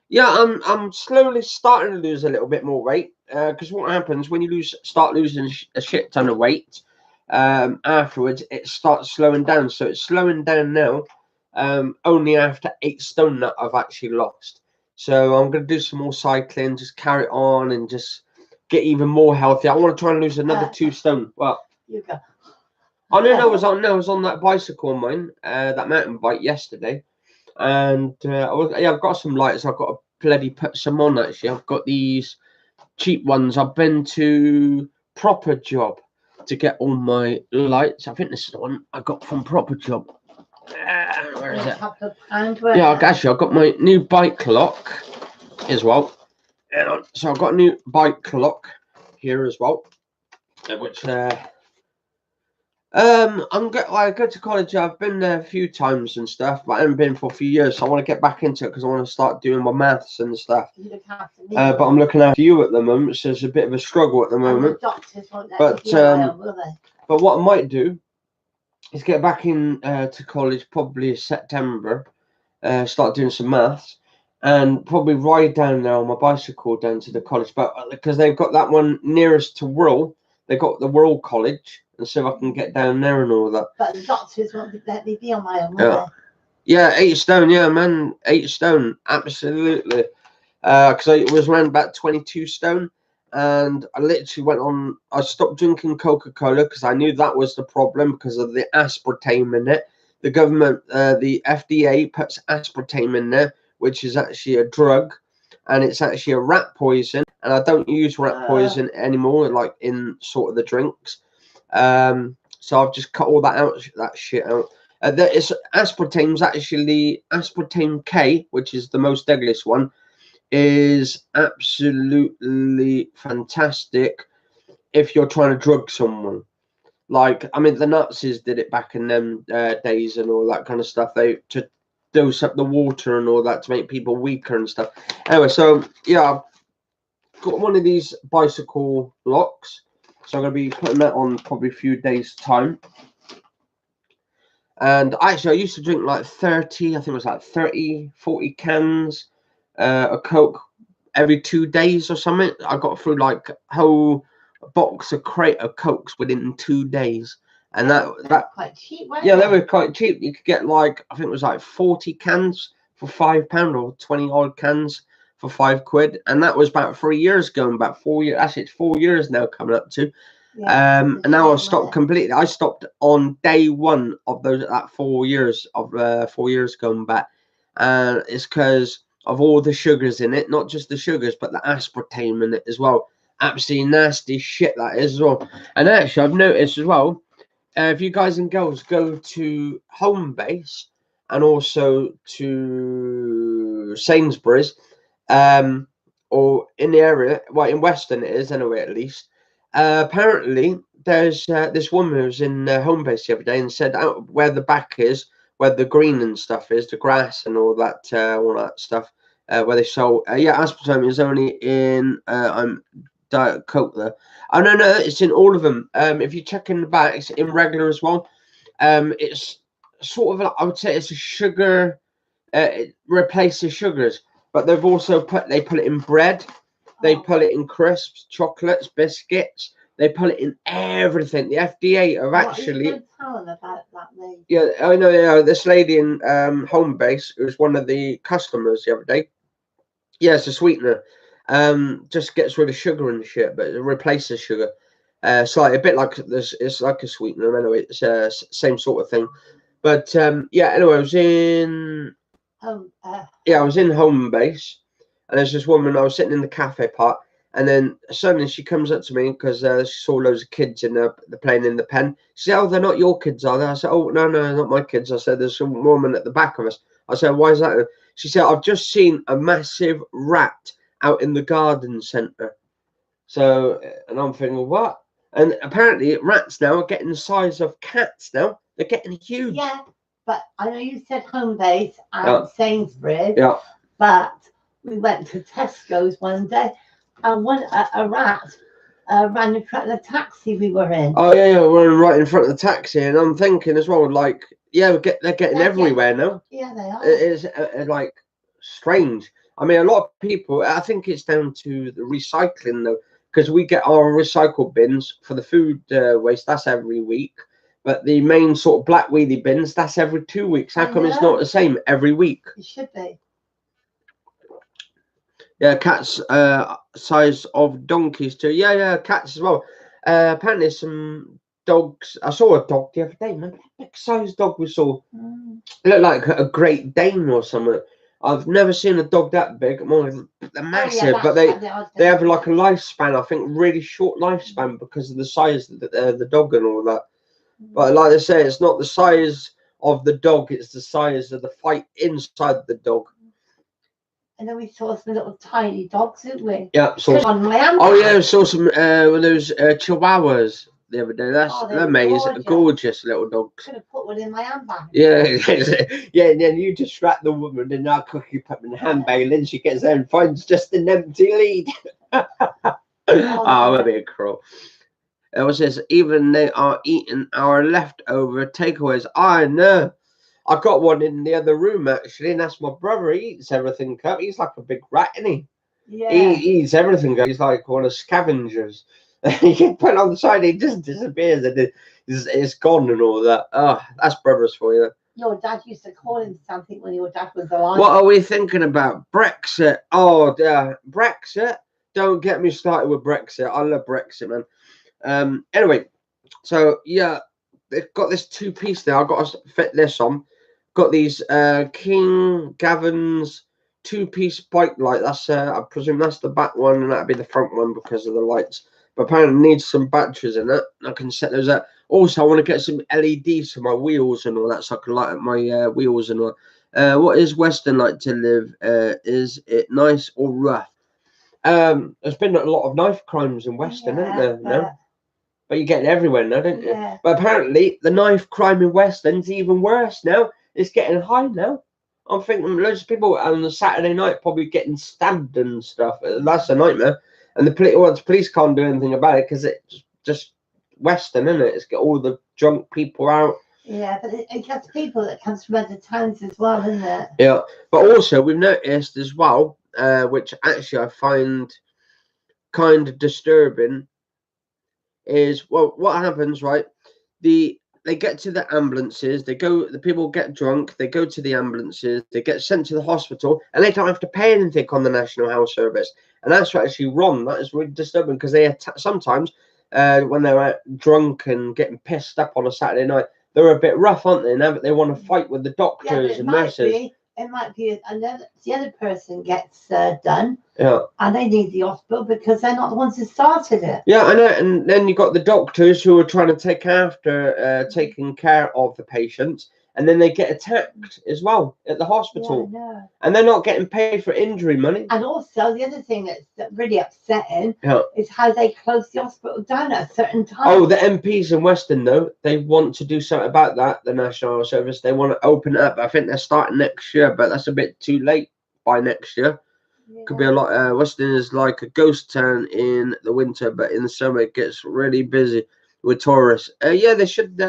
Speaker 1: Yeah, I'm slowly starting to lose a little bit more weight. Because what happens when you start losing a shit ton of weight, afterwards it starts slowing down. So it's slowing down now, only after 8 stone that I've actually lost. So I'm gonna do some more cycling, just carry on and just get even more healthy. I want to try and lose another 2 stone. Well,
Speaker 3: You go.
Speaker 1: I know I was on that bicycle of mine, that mountain bike yesterday, and I've got some lights. I've got to bloody put some on. Actually, I've got these cheap ones. I've been to Proper Job to get all my lights. I think this is the one I got from Proper Job. Where is it? Yeah, actually, I've got my new bike lock as well. So I've got a new bike lock here as well, which I go to college. I've been there a few times and stuff, but I haven't been for a few years. So I want to get back into it because I want to start doing my maths and stuff. But I'm looking after you at the moment, so it's a bit of a struggle at the moment. But what I might do is get back in to college probably September, start doing some maths, and probably ride down there on my bicycle down to the college. But because they've got that one nearest to Wirral, they've got the Wirral College, and so I can get down there and all that.
Speaker 3: But the doctors won't let me be on my own, will they?
Speaker 1: Yeah, 8 stone. Yeah, man, 8 stone. Absolutely. Because I was around about 22 stone, and I literally went on. I stopped drinking Coca-Cola because I knew that was the problem because of the aspartame in it. The government, the FDA, puts aspartame in there, which is actually a drug, and it's actually a rat poison. And I don't use rat poison anymore, like in sort of the drinks. So I've just cut all that shit out. It's aspartame's actually aspartame K, which is the most deadliest one, is absolutely fantastic if you're trying to drug someone. Like, I mean, the Nazis did it back in them days and all that kind of stuff. They to dose up the water and all that to make people weaker and stuff. Anyway, so yeah, I've got one of these bicycle locks, so I'm going to be putting that on probably a few days' time. And actually, I used to drink like 30, I think it was like 30, 40 cans of Coke every 2 days or something. I got through like a whole box of crate of Cokes within 2 days. And that
Speaker 3: quite cheap,
Speaker 1: yeah, they were quite cheap. You could get like, I think it was like 40 cans for £5 or 20 odd cans for £5. And that was about 3 years ago, about 4 years. Actually, it's 4 years now coming up to. And now I've stopped completely. I stopped on day one of that 4 years of 4 years going back, and it's because of all the sugars in it, not just the sugars, but the aspartame in it as well. Absolutely nasty shit that is as well. And actually, I've noticed as well, if you guys and girls go to Homebase and also to Sainsbury's, or in the area, well, in Weston it is anyway, at least. Apparently, there's this woman who was in Homebase the other day and said out where the back is, where the green and stuff is, the grass and all that stuff, where they sell. Aspartame is only in Diet Coke there. Oh no, it's in all of them. If you check in the back, it's in regular as well. It's sort of, I would say, it's a sugar. It replaces sugars, but they've also put it in bread. They put it in crisps, chocolates, biscuits. They put it in everything. The FDA have actually.
Speaker 3: About that,
Speaker 1: yeah, I know. Yeah, this lady in Homebase, who was one of the customers the other day. Yeah, it's a sweetener. Just gets rid of sugar and shit, but it replaces sugar. It's like a bit like this. It's like a sweetener anyway. It's same sort of thing. But anyway, I was in. I was in Homebase. And there's this woman, I was sitting in the cafe part, and then suddenly she comes up to me because she saw loads of kids in the playing in the pen. She said, "Oh, they're not your kids, are they?" I said, "Oh, no, not my kids." I said, "There's some woman at the back of us." I said, "Why is that?" She said, "I've just seen a massive rat out in the garden centre." So, and I'm thinking, what? And apparently rats now are getting the size of cats now. They're getting huge.
Speaker 3: Yeah, but I know you said Homebase and Sainsbury's.
Speaker 1: Yeah.
Speaker 3: But we went to Tesco's one day, and a rat ran in front of the taxi we were in.
Speaker 1: Oh yeah, we're right in front of the taxi, and I'm thinking as well, like, yeah, they're getting everywhere now.
Speaker 3: Yeah, they are.
Speaker 1: It is like strange. I mean, a lot of people. I think it's down to the recycling though, because we get our recycle bins for the food waste. That's every week, but the main sort of black wheelie bins, that's every 2 weeks. How come it's not the same every week?
Speaker 3: It should be.
Speaker 1: Yeah, cats size of donkeys too. Yeah, cats as well. Apparently some dogs. I saw a dog the other day, man. Big size dog we saw. It looked like a Great Dane or something. I've never seen a dog that big. More, they're massive, but they have like a lifespan. I think really short lifespan because of the size of the dog and all that. But like I say, it's not the size of the dog; it's the size of the fight inside the dog.
Speaker 3: And then we saw some little tiny dogs, didn't we?
Speaker 1: Yeah, saw some. Saw some of those chihuahuas the other day. They're amazing, gorgeous little dogs.
Speaker 3: Could have put one in my handbag.
Speaker 1: Yeah, and then you distract the woman, and now Cookie put in the handbag, and then she gets there and finds just an empty lead. That'd be a crow. It says even they are eating our leftover takeaways. I know. I got one in the other room actually, and that's my brother. He eats everything up. He's like a big rat, isn't he?
Speaker 3: Yeah.
Speaker 1: He eats everything. He's like one of scavengers. You put it on the side, he just disappears, and it's gone and all that. Oh, that's brothers for you.
Speaker 3: Your dad used to call him something when your dad was alive.
Speaker 1: What are we thinking about? Brexit. Oh, Brexit. Don't get me started with Brexit. I love Brexit, man. Anyway, so yeah, they've got this two-piece there. I've got to fit this on. Got these King Gavin's two-piece bike light. That's I presume that's the back one, and that'd be the front one because of the lights. But apparently it needs some batteries in it. I can set those up. Also, I want to get some LEDs for my wheels and all that, so I can light up my wheels and all. What is Western like to live? Is it nice or rough? There's been a lot of knife crimes in Western, isn't there? No? But you get it everywhere now, don't you?
Speaker 3: Yeah.
Speaker 1: But apparently, the knife crime in Western's even worse now. It's getting high now. I'm thinking loads of people on a Saturday night probably getting stabbed and stuff. That's a nightmare. And the police can't do anything about it because it's just Western, isn't it? It's got all the drunk people out.
Speaker 3: Yeah, but it gets people that comes from other towns as well, isn't it?
Speaker 1: Yeah, but also we've noticed as well, which actually I find kind of disturbing, is well, what happens, right? They get to the ambulances, the people get drunk, they go to the ambulances, they get sent to the hospital, and they don't have to pay anything on the National Health Service. And that's actually wrong. That is really disturbing because they sometimes, when they're drunk and getting pissed up on a Saturday night, they're a bit rough, aren't they? Now, but they want to fight with the doctors and nurses.
Speaker 3: It might be the other person gets done,
Speaker 1: Yeah,
Speaker 3: and they need the hospital because they're not the ones who started it.
Speaker 1: yeah, I know. And then you got the doctors who are trying to taking care of the patients, and then they get attacked as well at the hospital,
Speaker 3: Yeah,
Speaker 1: and they're not getting paid for injury money.
Speaker 3: And also, the other thing that's really upsetting
Speaker 1: Yeah.
Speaker 3: is how they close the hospital down at a certain time.
Speaker 1: Oh, the MPs in Western, though, they want to do something about that, the National Health Service. They want to open it up. I think they're starting next year, but that's a bit too late by next year.
Speaker 3: Yeah.
Speaker 1: Could be a lot. Western is like a ghost town in the winter, but in the summer it gets really busy with tourists. Yeah, they should.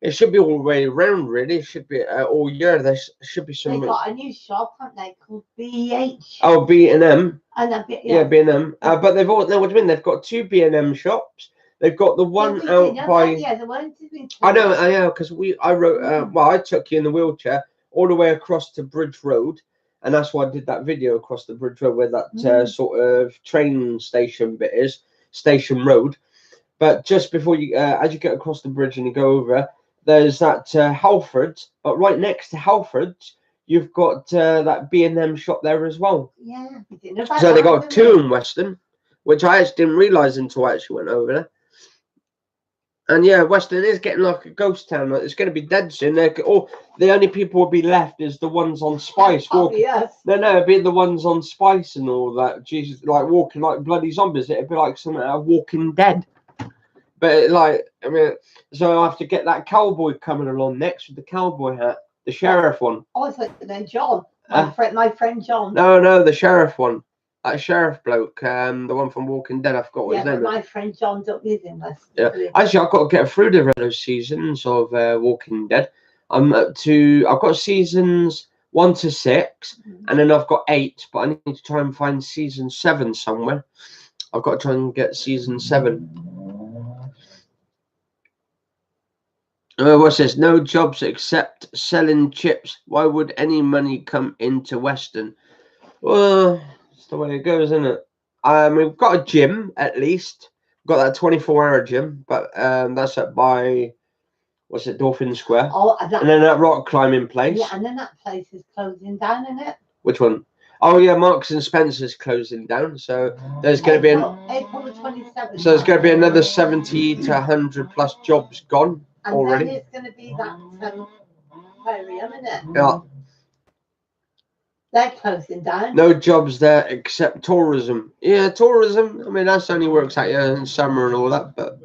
Speaker 1: It should be all the way around, really. It should be all year. There should be some.
Speaker 3: They got a new shop, haven't they, called BH?
Speaker 1: Oh, B&M.
Speaker 3: Yeah,
Speaker 1: B&M. But they've all. No, what do you mean? They've got two B&M shops. They've got the one out by.
Speaker 3: Yeah, the one.
Speaker 1: I know, because I wrote. Well, I took you in the wheelchair all the way across to Bridge Road, and that's why I did that video across the Bridge Road where that sort of train station bit is, Station Road. But just before you, as you get across the bridge and you go over, there's that Halfords, but right next to Halfords, you've got that B&M shop there as well.
Speaker 3: Yeah.
Speaker 1: So they got two in Western, which I actually didn't realise until I actually went over there. And yeah, Western is getting like a ghost town. Like, it's going to be dead soon. The only people will be left is the ones on Spice.
Speaker 3: Yes.
Speaker 1: No, it'd be the ones on Spice and all that. Jesus, like walking like bloody zombies. It'd be like something out of Walking Dead. But like, I mean, so I have to get that cowboy coming along next with the cowboy hat, the sheriff one.
Speaker 3: Oh, I thought then John, my friend John.
Speaker 1: No, the sheriff one, that sheriff bloke, the one from Walking Dead. I forgot what his name is.
Speaker 3: My friend John don't live in West.
Speaker 1: Yeah, actually, I've got to get through the those seasons of Walking Dead. I've got seasons 1 to 6, and then I've got 8, but I need to try and find season 7 somewhere. I've got to try and get season 7. What's this? No jobs except selling chips. Why would any money come into Western? Well, it's the way it goes, isn't it? We've got a gym at least. We've got that 24-hour gym, but that's up by Dolphin Square.
Speaker 3: Oh,
Speaker 1: and then that rock climbing place.
Speaker 3: Yeah, and then that place is closing down, isn't it?
Speaker 1: Which one? Oh yeah, Marks and Spencer's closing down. So there's going to be
Speaker 3: April the 27th.
Speaker 1: So there's going to be another 70 to 100 plus jobs gone.
Speaker 3: And
Speaker 1: already.
Speaker 3: then it's going to be that aquarium, isn't it?
Speaker 1: Yeah.
Speaker 3: They're closing down.
Speaker 1: No jobs there except tourism. Yeah, tourism. I mean, that's only works out in summer and all that, but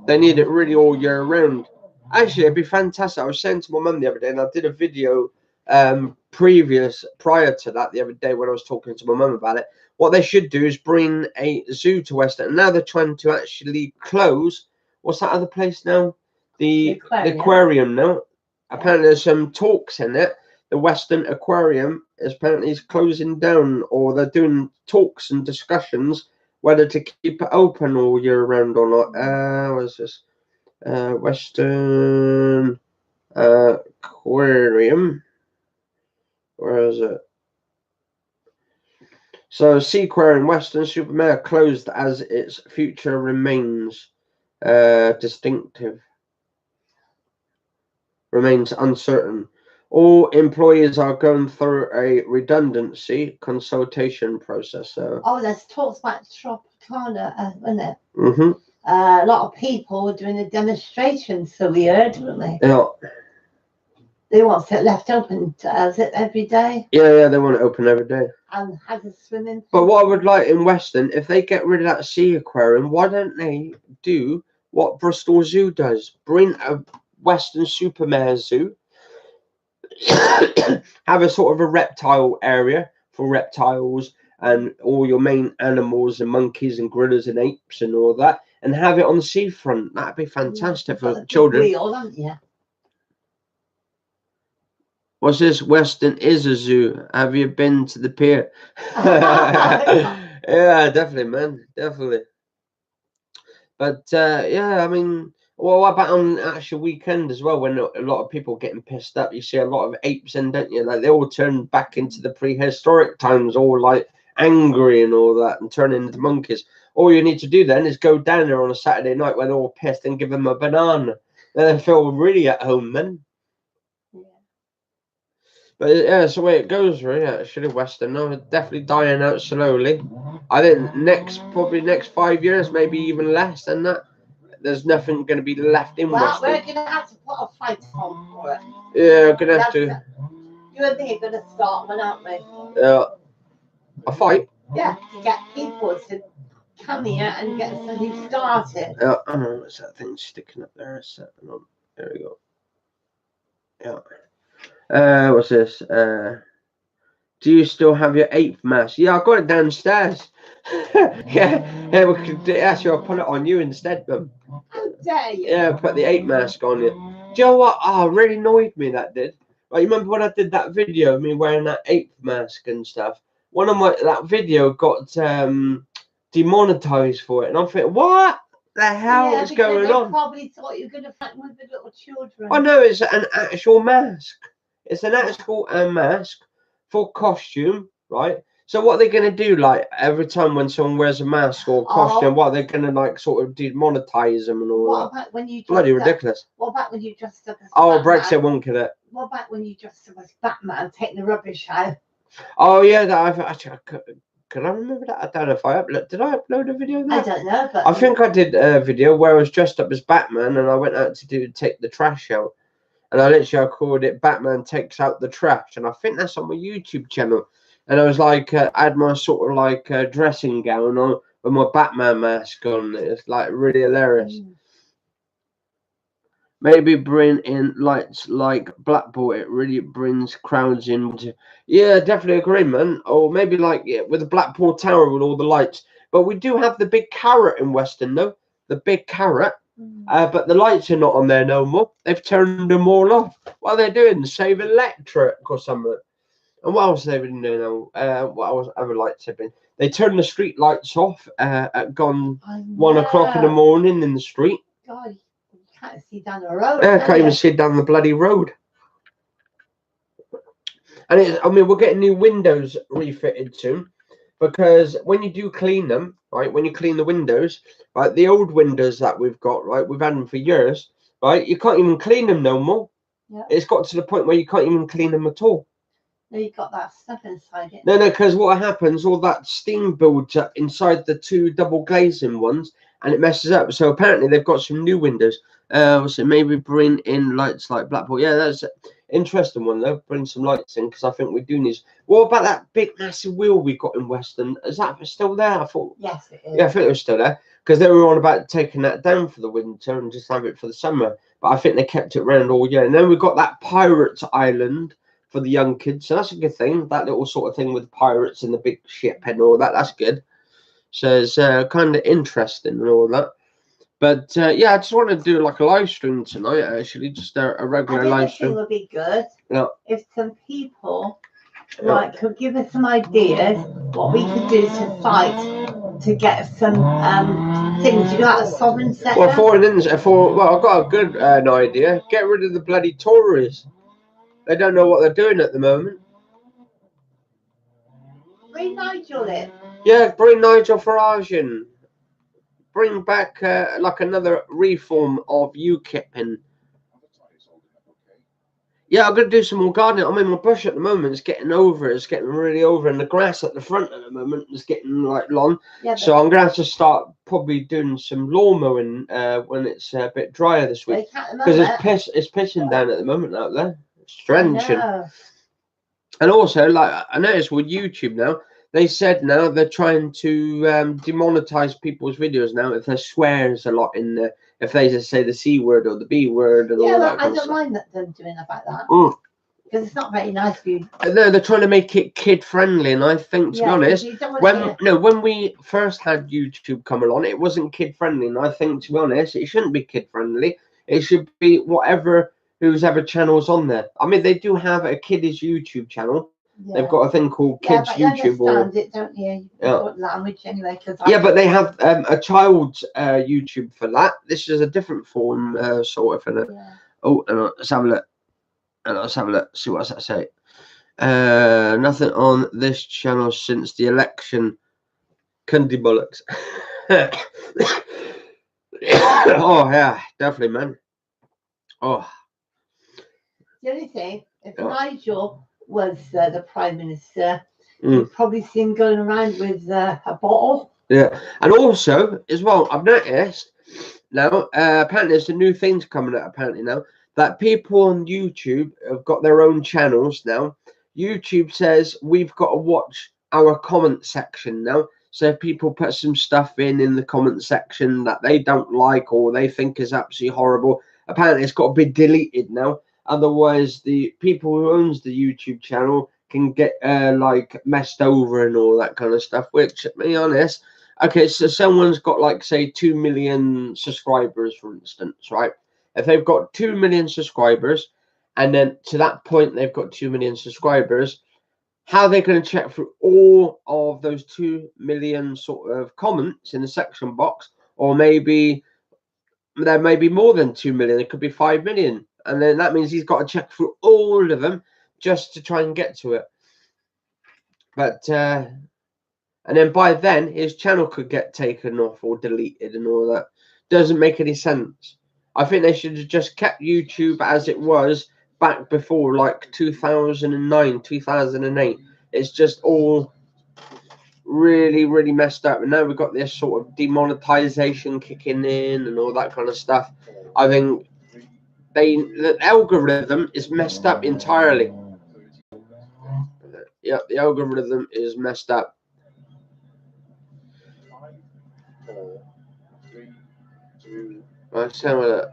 Speaker 1: they need it really all year round. Actually, it'd be fantastic. I was saying to my mum the other day, and I did a video prior to that the other day when I was talking to my mum about it. What they should do is bring a zoo to Western. And now they're trying to actually close. What's that other place now? The aquarium now. Apparently there's some talks in it. The Western Aquarium is closing down, or they're doing talks and discussions whether to keep it open all year round or not. What's this? Western Seaquarium. Where is it? So Seaquarium Weston-super-Mare closed as its future remains distinctive. Remains uncertain. All employees are going through a redundancy consultation process. So.
Speaker 3: Oh, there's talks about Tropicana, isn't it?
Speaker 1: Mm-hmm.
Speaker 3: A lot of people were doing a demonstration, so we heard, weren't they?
Speaker 1: Yeah.
Speaker 3: They want it left open as it every day.
Speaker 1: Yeah, they want it open every day.
Speaker 3: And has a swimming.
Speaker 1: But what I would like in Weston, if they get rid of that sea aquarium, why don't they do what Bristol Zoo does? Bring a Weston-super-Mare zoo, have a sort of a reptile area for reptiles and all your main animals and monkeys and gorillas and apes and all that, and have it on the seafront. That'd be fantastic for children.
Speaker 3: Wheel, haven't you?
Speaker 1: What's this? Weston is a zoo. Have you been to the pier? Yeah, definitely, man. Definitely. But yeah, I mean, well, what about on actual weekend as well, when a lot of people are getting pissed up? You see a lot of apes in, don't you? Like they all turn back into the prehistoric times, all like angry and all that, and turn into monkeys. All you need to do then is go down there on a Saturday night when they're all pissed and give them a banana. Then they feel really at home then. But yeah, it's the way it goes, really. Actually, Weston, no, definitely dying out slowly. I think probably next 5 years, maybe even less than that. There's nothing going to be left in Weston.
Speaker 3: We're going to have to put a fight on for it.
Speaker 1: Yeah, we're going to have to.
Speaker 3: You and me are going to start one, aren't we?
Speaker 1: Yeah. A fight?
Speaker 3: Yeah, to get people to come here and get something started.
Speaker 1: Yeah, I know. What's that thing sticking up there? There we go. Yeah. What's this? Do you still have your 8th mask? Yeah, I got it downstairs. yeah, we could actually I'll put it on you instead, but
Speaker 3: how dare you?
Speaker 1: Yeah, put the 8 mask on you. Do you know what? Oh, it really annoyed me, that did. Like, you remember when I did that video of me wearing that 8th mask and stuff? That video got demonetized for it, and I'm thinking, what the hell is going on?
Speaker 3: Probably thought you were going to fight with the little children.
Speaker 1: I know, it's an actual mask. It's an actual mask for costume, right? So what are they going to do, like, every time when someone wears a mask or costume, what are they going to, like, sort of demonetize them and all that?
Speaker 3: What about when you
Speaker 1: bloody ridiculous.
Speaker 3: What about when you dressed up as
Speaker 1: Batman? Brexit won't get it.
Speaker 3: What about when you dressed up as Batman, taking the rubbish out?
Speaker 1: Oh, yeah, that actually, can I remember that? I don't know if I did I upload a video of that?
Speaker 3: I don't know, but
Speaker 1: I think I did a video where I was dressed up as Batman and I went out to take the trash out. And I called it Batman Takes Out the Trash. And I think that's on my YouTube channel. And I was like, I had my sort of like dressing gown on with my Batman mask on. It's like really hilarious. Maybe bring in lights like Blackpool. It really brings crowds in. Yeah, definitely agree, man. Or maybe like with the Blackpool Tower with all the lights. But we do have the big carrot in Weston, though. The big carrot. But the lights are not on there no more. They've turned them all off. What are they doing? Save electric or something. And what else have they been doing now? What else other lights have been? They turned the street lights off at 1 o'clock in the morning in the street.
Speaker 3: God, you can't see down the road.
Speaker 1: I can't even see down the bloody road. And I mean, we're getting new windows refitted soon. Because when you do clean them, right, when you clean the windows, right, the old windows that we've got, right, we've had them for years, right, you can't even clean them no more.
Speaker 3: Yeah.
Speaker 1: It's got to the point where you can't even clean them at all.
Speaker 3: No, you've got that stuff inside it.
Speaker 1: No, because what happens, all that steam builds up inside the 2 double glazing ones, and it messes up. So apparently they've got some new windows. So maybe bring in lights like Blackpool. Yeah, that's an interesting one, though. Bring some lights in, because I think we do need. What about that big, massive wheel we got in Weston? Is that still there? I thought.
Speaker 3: Yes, it is.
Speaker 1: Yeah, I think it was still there, because they were on about taking that down for the winter and just have it for the summer. But I think they kept it around all year. And then we've got that Pirates Island for the young kids. So that's a good thing. That little sort of thing with pirates and the big ship and all that. That's good. So it's kind of interesting and all that. But yeah, I just want to do like a live stream tonight, actually, just a regular live stream.
Speaker 3: I think it would be good
Speaker 1: if
Speaker 3: some people could give us some ideas what we could do to fight to get some things. You got a sovereign sector?
Speaker 1: Well, I've got a good idea. Get rid of the bloody Tories. They don't know what they're doing at the moment.
Speaker 3: Bring Nigel in.
Speaker 1: Yeah, bring Nigel Farage in. Bring back like another reform of UKIP and yeah, I'm going to do some more gardening. I mean, my bush at the moment is getting over. It's getting really over. And the grass at the front at the moment is getting like long.
Speaker 3: Yeah,
Speaker 1: so I'm going to have to start probably doing some lawn mowing when it's a bit drier this week. Because it's pissing down at the moment out there. It's drenching. And also, like I noticed with YouTube now, they said now they're trying to demonetize people's videos now if there swears a lot in there. If they just say the C word or the B word and all that.
Speaker 3: I don't mind them doing that like that. Because it's not very nice for you.
Speaker 1: No, they're trying to make it kid friendly, and I think, to be honest, when we first had YouTube come along, it wasn't kid friendly, and I think, to be honest, it shouldn't be kid friendly. It should be whatever whose ever channels on there. I mean, they do have a kiddies YouTube channel. Yeah. They've got a thing called Kids YouTube.
Speaker 3: You understand it, don't you? Language anyway.
Speaker 1: Yeah, but they have a child's YouTube for that. This is a different form, sort of. Yeah. Oh, let's have a look. Let's have a look. See what that say. Nothing on this channel since the election. Cundy bollocks. Oh yeah, definitely, man. Oh.
Speaker 3: The only thing, if Nigel was the Prime Minister, you'd probably see him going around with a bottle.
Speaker 1: Yeah, and also, as well, I've noticed now, apparently there's some new things coming out, apparently now, that people on YouTube have got their own channels now. YouTube says we've got to watch our comment section now. So if people put some stuff in the comment section that they don't like or they think is absolutely horrible, apparently it's got to be deleted now. Otherwise, the people who owns the YouTube channel can get like messed over and all that kind of stuff. Which, to be honest, okay, so someone's got like say 2 million subscribers, for instance, right? If they've got 2 million subscribers, and then to that point they've got 2 million subscribers, how are they going to check through all of those 2 million sort of comments in the section box? Or maybe there may be more than 2 million. It could be 5 million. And then that means he's got to check through all of them just to try and get to it. But, and then by then, his channel could get taken off or deleted and all that. Doesn't make any sense. I think they should have just kept YouTube as it was back before, like 2009, 2008. It's just all really, really messed up. And now we've got this sort of demonetization kicking in and all that kind of stuff. I think the algorithm is messed up entirely. Yeah, the algorithm is messed up.
Speaker 2: 5, 4, 3, 2.
Speaker 1: Let's have a look.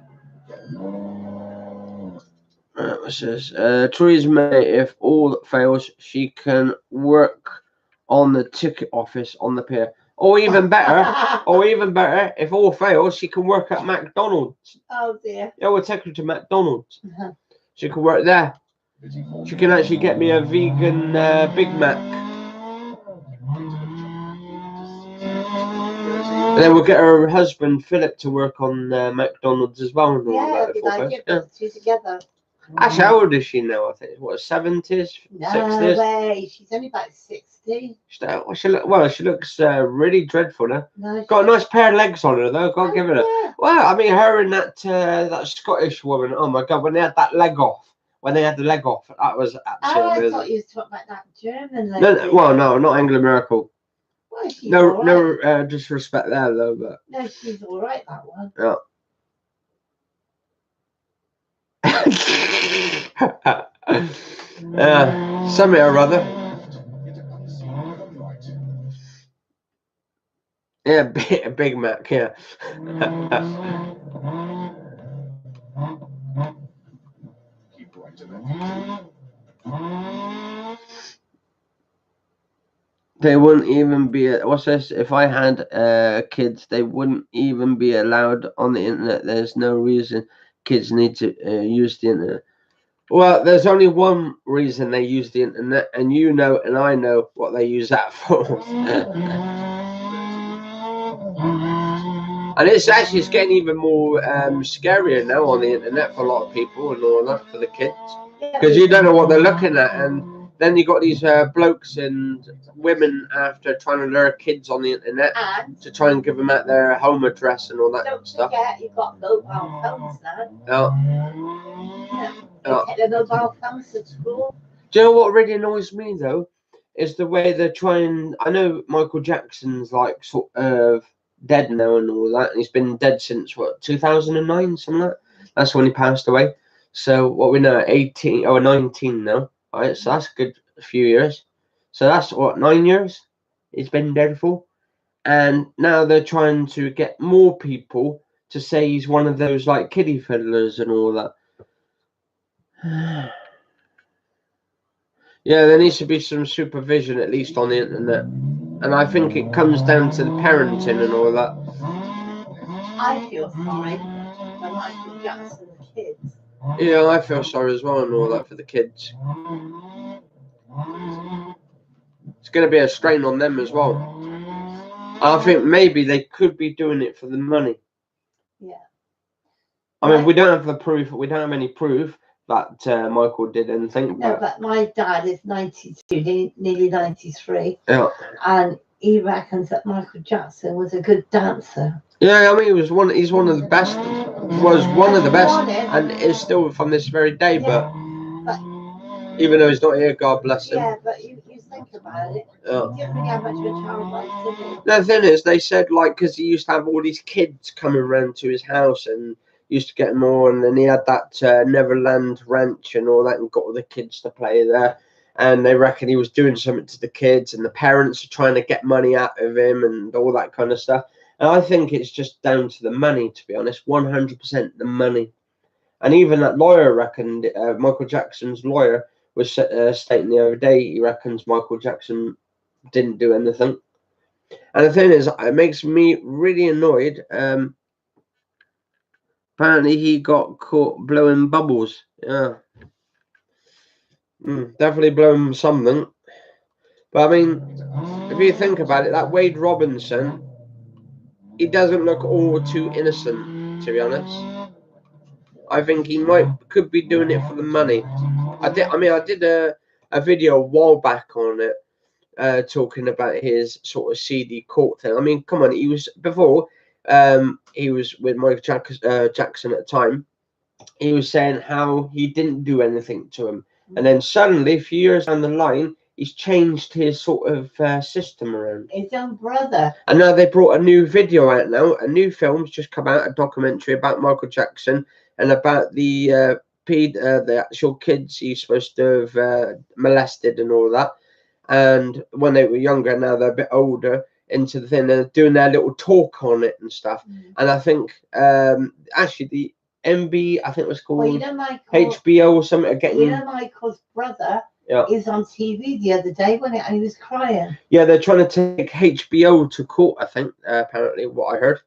Speaker 1: It says Theresa May, if all fails, she can work on the ticket office on the pier. Or even better, if all fails, she can work at McDonald's.
Speaker 3: Oh dear.
Speaker 1: Yeah, we'll take her to McDonald's. She can work there. She can actually get me a vegan Big Mac. And then we'll get her husband Philip to work on McDonald's as well. And all that,
Speaker 3: two together.
Speaker 1: Actually, how old is she now? I think what, 70s, 60s?
Speaker 3: No way, she's only about 60.
Speaker 1: She looks really dreadful now. No, got a nice pair of legs on her though. Gotta give it a. Well, I mean, her and that Scottish woman. Oh my God, when they had that leg off. When they had the leg off, that was absolutely.
Speaker 3: I thought you were talking about that German lady.
Speaker 1: No, well, no, not Angela Merkel. Well, no disrespect there though, but.
Speaker 3: No, she's all right. That one.
Speaker 1: Yeah. Something or other. Yeah, Big Mac, yeah. They wouldn't even be. What's this? If I had kids, they wouldn't even be allowed on the internet. There's no reason kids need to use the internet. Well, there's only one reason they use the internet, and you know, and I know what they use that for. And it's getting even more scarier now on the internet for a lot of people and all that for the kids. because you don't know what they're looking at, and then you got these blokes and women after trying to lure kids on the internet
Speaker 3: And
Speaker 1: to try and give them out their home address and all that
Speaker 3: don't
Speaker 1: stuff.
Speaker 3: forget, you've got mobile phones now.
Speaker 1: Yeah.
Speaker 3: They take the mobile phones to school.
Speaker 1: Do you know what really annoys me though? Is the way they're trying. I know Michael Jackson's like sort of dead now and all that, and he's been dead since what 2009, something like that. That's when he passed away. So what we know, 18 or 19 now, right? So that's a good few years. So that's what 9 years he's been dead for, and now they're trying to get more people to say he's one of those like kiddie fiddlers and all that. Yeah, there needs to be some supervision at least on the internet, and I think it comes down to the parenting and all that.
Speaker 3: I feel sorry for Michael Jackson's kids.
Speaker 1: Yeah, I feel sorry as well and all that for the kids. It's going to be a strain on them as well. I think maybe they could be doing it for the money.
Speaker 3: Yeah.
Speaker 1: I mean, we don't have the proof. We don't have any proof that Michael did anything.
Speaker 3: No, but my dad is 92, nearly 93.
Speaker 1: Yeah.
Speaker 3: And he reckons that Michael Jackson was a good dancer.
Speaker 1: Yeah, I mean, he's one of the best. Was one of the best, and is still from this very day.
Speaker 3: Yeah,
Speaker 1: but even though he's not here, God bless him.
Speaker 3: Yeah, but you think about it.
Speaker 1: Yeah.
Speaker 3: He didn't really have much of a child life, did he?
Speaker 1: The thing is, they said like because he used to have all these kids coming around to his house and used to get more, and then he had that Neverland Ranch and all that, and got all the kids to play there. And they reckon he was doing something to the kids, and the parents are trying to get money out of him and all that kind of stuff. And I think it's just down to the money, to be honest, 100% the money. And even that lawyer reckoned, Michael Jackson's lawyer was stating the other day, he reckons Michael Jackson didn't do anything. And the thing is, it makes me really annoyed. Apparently, he got caught blowing bubbles. Yeah. Definitely blowing something. But I mean, if you think about it, that Wade Robinson, he doesn't look all too innocent, to be honest. I think he could be doing it for the money. I did a video a while back on it, talking about his sort of seedy court thing. I mean, come on, he was before he was with Michael Jackson at the time. He was saying how he didn't do anything to him, and then suddenly, a few years down the line, he's changed his sort of system around.
Speaker 3: His own brother.
Speaker 1: And now they brought a new video out now. A new film's just come out, a documentary about Michael Jackson and about the actual kids he's supposed to have molested and all that. And when they were younger, now they're a bit older into the thing. They're doing their little talk on it and stuff. And I think actually the MB, I think it was called HBO or something.
Speaker 3: Michael's brother is on TV the other day and he was crying.
Speaker 1: Yeah, they're trying to take HBO to court, I think, apparently, what I heard.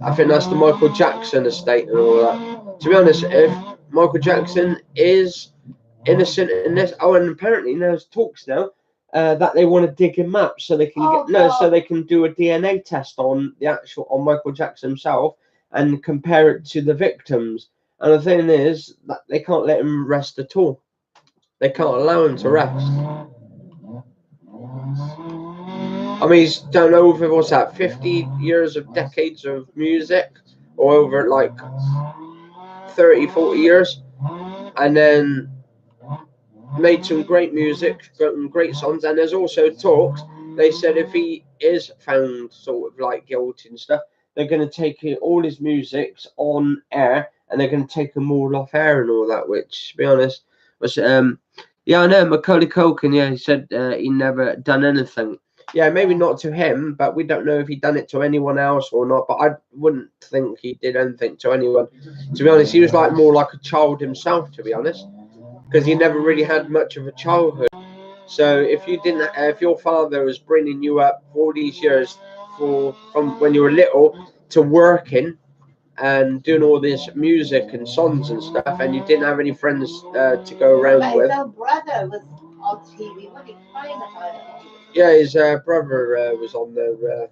Speaker 1: I think that's the Michael Jackson estate and all that. To be honest, if Michael Jackson is innocent in this, and apparently there's talks now that they want to dig him up so they can so they can do a DNA test on Michael Jackson himself and compare it to the victims. And the thing is that they can't let him rest at all. They can't allow him to rest. I mean, he's done over, 50 years of decades of music, or over like 30, 40 years, and then made some great music, some great songs. And there's also talks, they said if he is found sort of like guilty and stuff, they're going to take all his musics on air, and they're going to take them all off air and all that, which, to be honest, was, yeah, I know, Macaulay Culkin, yeah, he said he never done anything. Yeah, maybe not to him, but we don't know if he done it to anyone else or not. But I wouldn't think he did anything to anyone. To be honest, he was like more like a child himself, to be honest, because he never really had much of a childhood. So if you didn't, if your father was bringing you up all these years from when you were little to working and doing all this music and songs and stuff, and you didn't have any friends to go around with.
Speaker 3: His own brother was on TV. What are you crying about it?
Speaker 1: Yeah, his brother was on there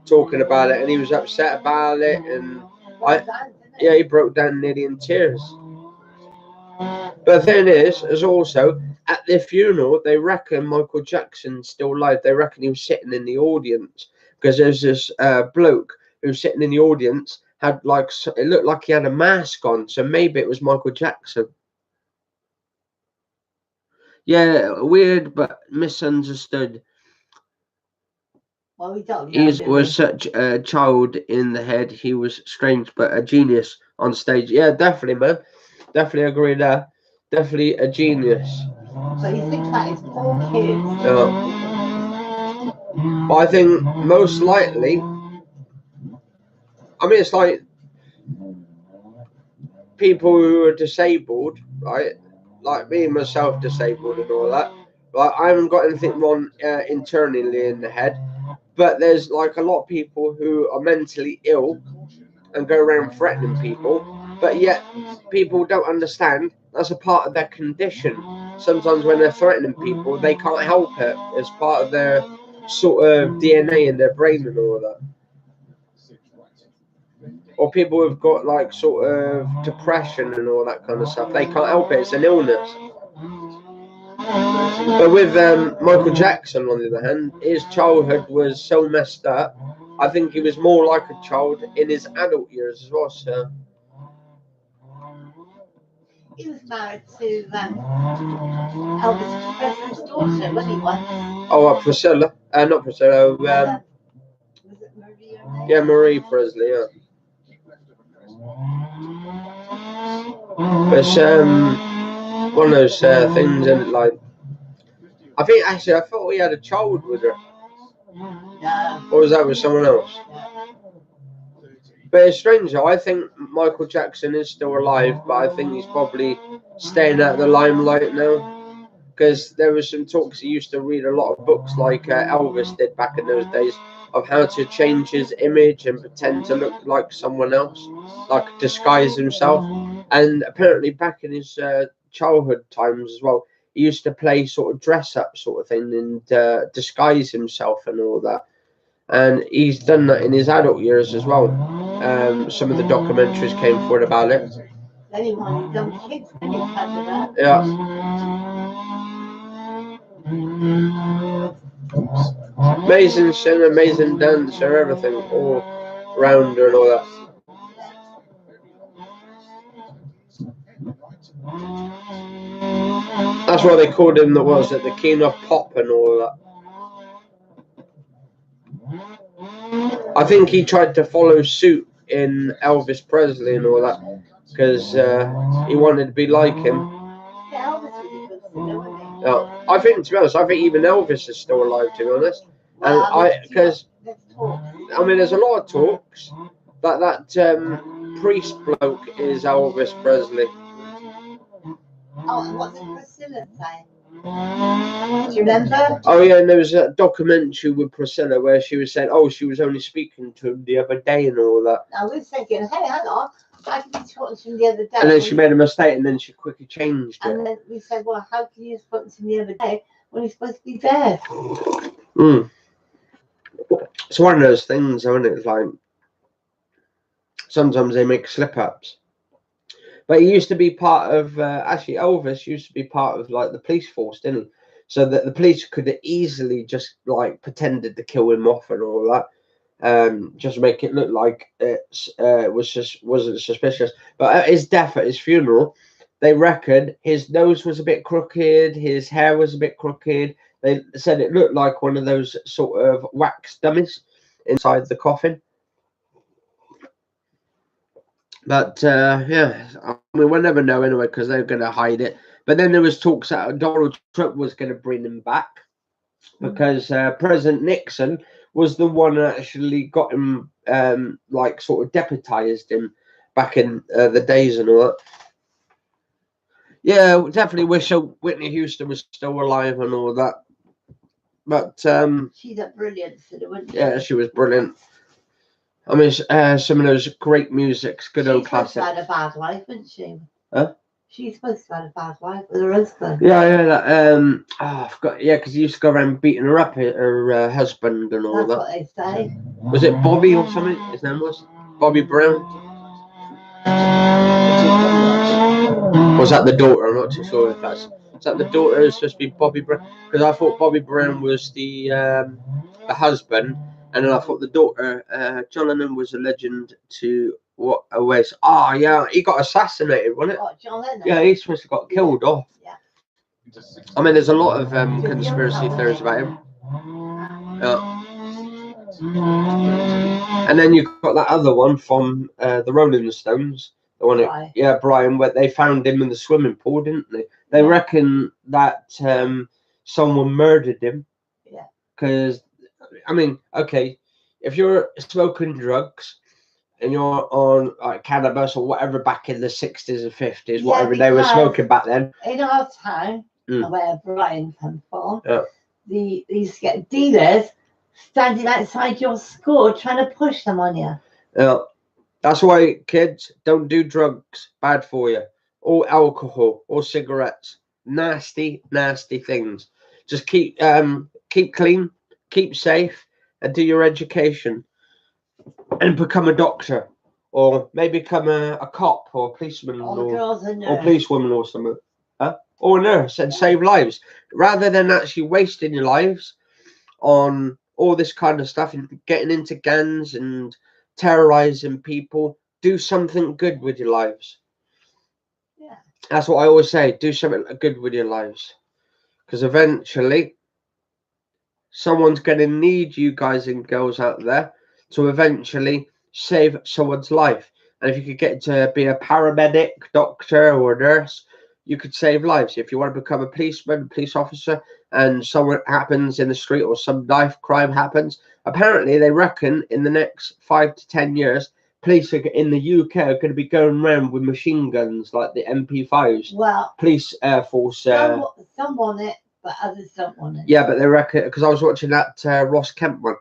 Speaker 1: talking about it, and he was upset about it, and he broke down nearly in tears. But the thing is also at their funeral, they reckon Michael Jackson's still alive. They reckon he was sitting in the audience because there's this bloke who was sitting in the audience, had like, it looked like he had a mask on, so maybe it was Michael Jackson. Yeah, weird but misunderstood.
Speaker 3: Well, we don't know.
Speaker 1: He was such a child in the head. He was strange but a genius on stage. Yeah, definitely, man. Definitely agree there. Definitely a genius.
Speaker 3: So you think that is poor kids?
Speaker 1: Yeah. But I think most likely, I mean, it's like people who are disabled, right? Like me, myself, disabled and all that. Like, I haven't got anything wrong internally in the head, but there's like a lot of people who are mentally ill and go around threatening people, but yet people don't understand that's a part of their condition. Sometimes when they're threatening people, they can't help it. It's part of their sort of DNA in their brain and all that. Or people who've got like sort of depression and all that kind of stuff, they can't help it. It's an illness. But with Michael Jackson, on the other hand, his childhood was so messed up. I think he was more like a child in his adult years as well. So
Speaker 3: he was married to Elvis Presley's daughter, wasn't he? Once.
Speaker 1: Oh, Priscilla. Not Priscilla.
Speaker 3: Was it Marie?
Speaker 1: Yeah, Marie Presley. Yeah. But it's one of those things, and like, I think actually I thought we had a child with her.
Speaker 3: No.
Speaker 1: Or was that with someone else? But it's strange though. I think Michael Jackson is still alive, but I think he's probably staying out of the limelight now. Because there was some talks, he used to read a lot of books like Elvis did back in those days, of how to change his image and pretend to look like someone else, like disguise himself. And apparently back in his childhood times as well, he used to play sort of dress up sort of thing and disguise himself and all that. And he's done that in his adult years as well. Some of the documentaries came forward about it.
Speaker 3: Anyone young kids can you cut it up?
Speaker 1: Yeah. Amazing singer, amazing dancer, everything, all rounder and all that. That's why they called him the king of pop and all that. I think he tried to follow suit in Elvis Presley and all that because he wanted to be like him.
Speaker 3: Yeah, Elvis was a good singer, wasn't he?
Speaker 1: Yeah, I think, to be honest, I think even Elvis is still alive, to be honest.
Speaker 3: Well,
Speaker 1: And because
Speaker 3: let's talk.
Speaker 1: I mean, there's a lot of talks that priest bloke is Elvis Presley.
Speaker 3: Oh, and what's Priscilla saying? Do you remember?
Speaker 1: Oh yeah, and there was a documentary with Priscilla where she was saying, oh, she was only speaking to him the other day and all that.
Speaker 3: I was thinking, hey, hang on, I could be talking to him the other day.
Speaker 1: And then she made a mistake and then she quickly changed it.
Speaker 3: And then we said, well, how can you have spoken to him the other day when he's supposed to be dead?
Speaker 1: It's one of those things, isn't it? It's like sometimes they make slip-ups. But he used to be part of, actually Elvis used to be part of like the police force, didn't he? So that the police could easily just like pretended to kill him off and all that. Just make it look like it wasn't suspicious. But at his death, at his funeral, they reckon his nose was a bit crooked, his hair was a bit crooked. They said it looked like one of those sort of wax dummies inside the coffin. But yeah, I mean, we'll never know anyway because they're going to hide it. But then there was talks that Donald Trump was going to bring him back because President Nixon was the one that actually got him, like sort of deputized him back in the days and all that. Yeah, definitely wish Whitney Houston was still alive and all that. But
Speaker 3: she's a brilliant singer, wasn't she?
Speaker 1: Yeah, she was brilliant. I mean, some of those great musics, good old classics.
Speaker 3: She's had a bad life, isn't she?
Speaker 1: Huh?
Speaker 3: She's supposed to have had a bad life with her husband.
Speaker 1: Yeah, yeah, that. I forgot. Yeah, because he used to go around beating her up, her husband and all that.
Speaker 3: That's what they say.
Speaker 1: Was it Bobby or something? His name was Bobby Brown. Or was that the daughter? I'm not too sure if that's. Is that the daughter? It's supposed to be Bobby Brown? Because I thought Bobby Brown was the husband, and then I thought the daughter, John Lennon, was a legend to what Oasis. Oh yeah, he got assassinated, wasn't it?
Speaker 3: What, John Lennon?
Speaker 1: Yeah, he's supposed to got killed off.
Speaker 3: Yeah.
Speaker 1: I mean, there's a lot of conspiracy theories about him. And then you've got that other one from the Rolling Stones. The one,
Speaker 3: Right.
Speaker 1: yeah, Brian, where they found him in the swimming pool, didn't they? They reckon that someone murdered him.
Speaker 3: Yeah.
Speaker 1: Because, I mean, okay, if you're smoking drugs and you're on like cannabis or whatever back in the 60s and 50s, whatever they were smoking back then.
Speaker 3: In our town, where Brian comes from,
Speaker 1: Yeah.
Speaker 3: they used to get dealers standing outside your school trying to push them on you.
Speaker 1: Yeah. That's why, kids, don't do drugs. Bad for you. Or alcohol or cigarettes. Nasty, nasty things. Just keep clean, keep safe, and do your education. And become a doctor. Or maybe become a cop or a policeman or policewoman or something. Or a nurse and save lives. Rather than actually wasting your lives on all this kind of stuff and getting into gangs and terrorizing people, do something good with your lives.
Speaker 3: Yeah.
Speaker 1: That's what I always say, do something good with your lives, because eventually someone's going to need you guys and girls out there to eventually save someone's life. And if you could get to be a paramedic, doctor or a nurse, you could save lives. If you want to become a policeman, police officer, and something happens in the street or some knife crime happens, apparently they reckon in the next 5 to 10 years, police in the UK are going to be going around with machine guns like the MP5s.
Speaker 3: Well,
Speaker 1: police air force.
Speaker 3: some want it, but others don't want it.
Speaker 1: Yeah, but they reckon, because I was watching that Ross Kemp one.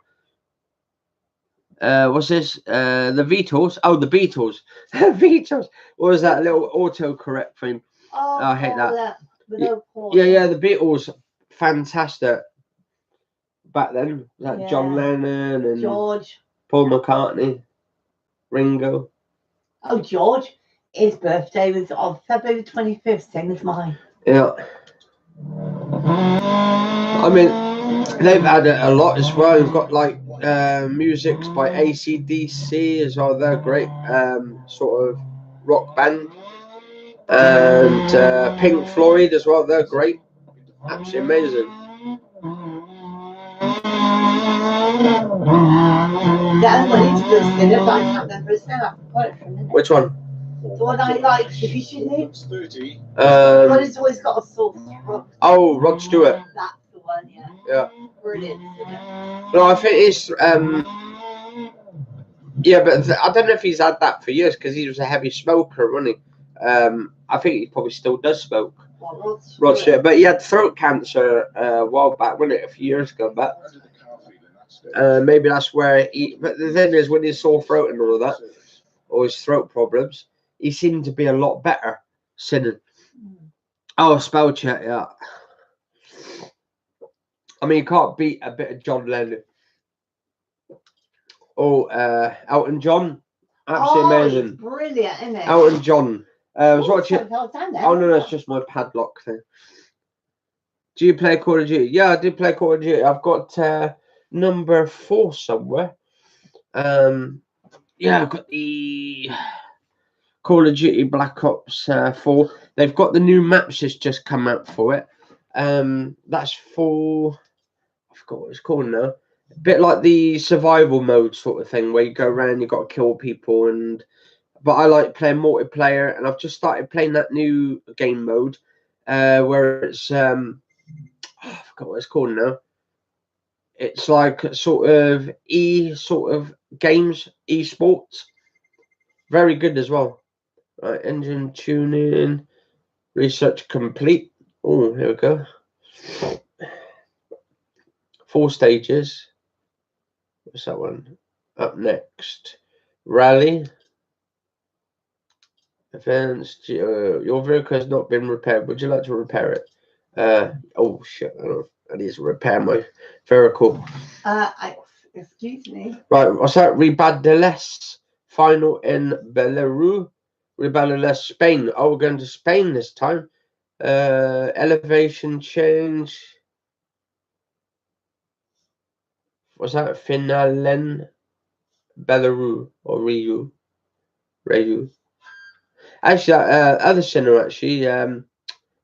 Speaker 1: What's this? The Beatles. Oh, the Beatles. Beatles. What was that little autocorrect thing?
Speaker 3: Oh,
Speaker 1: I hate that.
Speaker 3: Yeah,
Speaker 1: the Beatles, fantastic. Back then, like John Lennon and
Speaker 3: George,
Speaker 1: Paul McCartney, Ringo.
Speaker 3: Oh, George, his birthday was on February 25th, same as mine.
Speaker 1: Yeah. I mean, they've had a lot as well. You've got like musics by AC/DC as well. They're great, sort of rock band. And Pink Floyd as well. They're great. Absolutely amazing.
Speaker 3: That one is good, but I can't remember his name. I forgot it for a minute.
Speaker 1: Which one?
Speaker 3: The one I like. Have you seen it?
Speaker 2: 30.
Speaker 3: One who's always got a sore throat.
Speaker 1: Oh, Rod Stewart.
Speaker 3: That's the one, yeah.
Speaker 1: Yeah.
Speaker 3: Brilliant.
Speaker 1: No, I think it's yeah, but I don't know if he's had that for years because he was a heavy smoker, wasn't he? I think he probably still does smoke.
Speaker 3: Well,
Speaker 1: Rod Stewart, but he had throat cancer a while back, wasn't it? A few years ago back. Maybe that's where he. But the thing is, when he's sore throat and all of that, or his throat problems, he seemed to be a lot better singing. Oh, spell check, yeah. I mean, you can't beat a bit of John Lennon. Oh, Elton John, absolutely amazing.
Speaker 3: It's brilliant, isn't it?
Speaker 1: Elton John. I was watching.
Speaker 3: Oh
Speaker 1: No, it's just my padlock thing. Do you play Call of Duty? Yeah, I did play Call of Duty. I've got number 4 somewhere. Yeah, I've got the Call of Duty Black Ops 4. They've got the new maps that's just come out for it. That's for, I forgot what it's called now. A bit like the survival mode sort of thing where you go around, you got to kill people, and but I like playing multiplayer, and I've just started playing that new game mode where it's I forgot what it's called now. It's like sort of games, esports. Very good as well. Right, engine tuning, research complete. Oh, here we go. 4 stages. What's that one? Up next. Rally. Advanced. Your vehicle has not been repaired. Would you like to repair it? Oh shit! I need to repair my vehicle.
Speaker 3: Excuse me.
Speaker 1: Right, what's that? Rebaddeles. Final in Belarus. We're about Spain. Oh, we're going to Spain this time. Elevation change. What's that? Finalen Belarus or Ryu? Actually, other singer actually.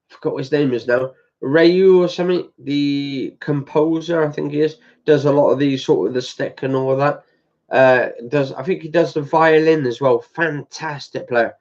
Speaker 1: Forgot what his name is now. Ryu or something. The composer, I think he is. Does a lot of these sort of the stick and all that. I think he does the violin as well. Fantastic player.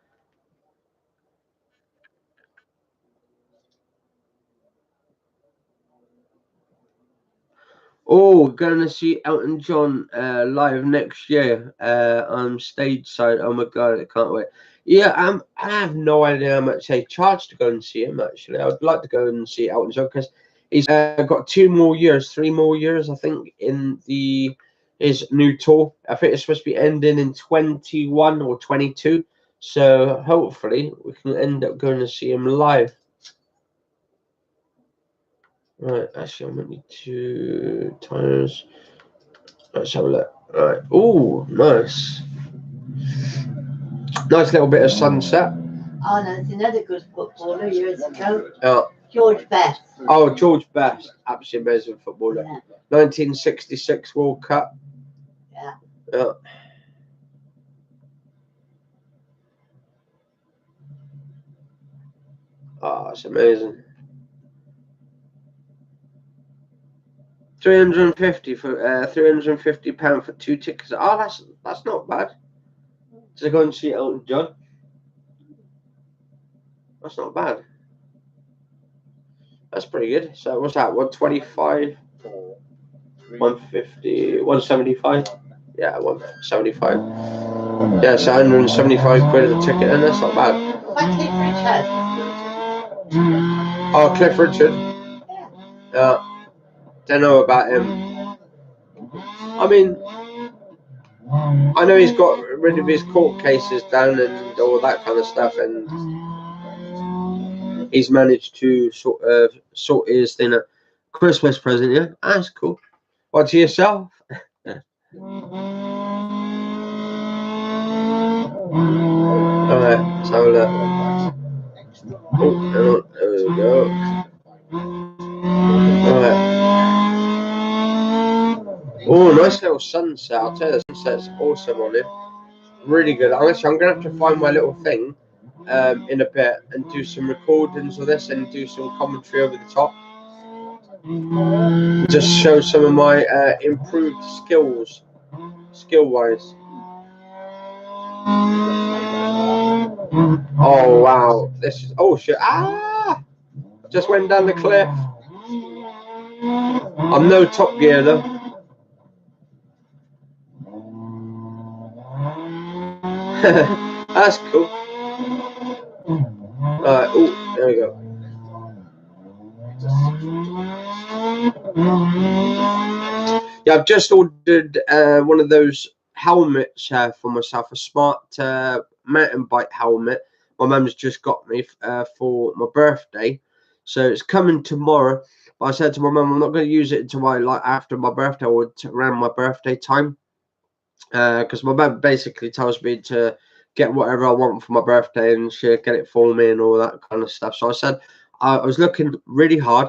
Speaker 1: Oh, going to see Elton John live next year on stage side. Oh my god, I can't wait. Yeah, I have no idea how much they charge to go and see him. Actually, I would like to go and see Elton John because he's got 3 more years, I think, in his new tour. I think it's supposed to be ending in 21 or 22. So hopefully we can end up going to see him live. Right, actually, I'm going to need 2 times. Let's have a look. Right. Oh, nice. Nice little bit of sunset.
Speaker 3: Oh, no, there's another good footballer years ago.
Speaker 1: Yeah.
Speaker 3: George Best.
Speaker 1: Oh, George Best. Absolutely amazing footballer.
Speaker 3: Yeah.
Speaker 1: 1966 World Cup.
Speaker 3: Yeah.
Speaker 1: Yeah. Oh, it's amazing. 350 for £350 for 2 tickets. Oh, that's not bad. To go and see Elton John. That's not bad. That's pretty good. So what's that? 125, 150, 175. Yeah, 175. Yeah, so 175 quid a ticket, and that's not bad.
Speaker 3: What Cliff Richard?
Speaker 1: Oh, Cliff Richard. Yeah. Don't know about him. I mean, I know he's got rid of his court cases down and all that kind of stuff, and he's managed to sort his thing a Christmas present. Yeah, that's cool. What, to yourself? Alright, let's have a look. Oh, there we go. Alright. Oh, nice little sunset. I'll tell you, the sunset's awesome on it. Really good. Honestly, I'm going to have to find my little thing in a bit and do some recordings of this and do some commentary over the top. Just show some of my improved skills, skill-wise. Oh wow, this is, oh shit, just went down the cliff. I'm no Top Gear though. That's cool. Alright, oh, there we go. Yeah, I've just ordered one of those helmets for myself, a smart mountain bike helmet. My mum's just got me for my birthday, so it's coming tomorrow. But I said to my mum, I'm not going to use it until after my birthday or around my birthday time, because my mum basically tells me to get whatever I want for my birthday, and she'll get it for me and all that kind of stuff. So I said I was looking really hard,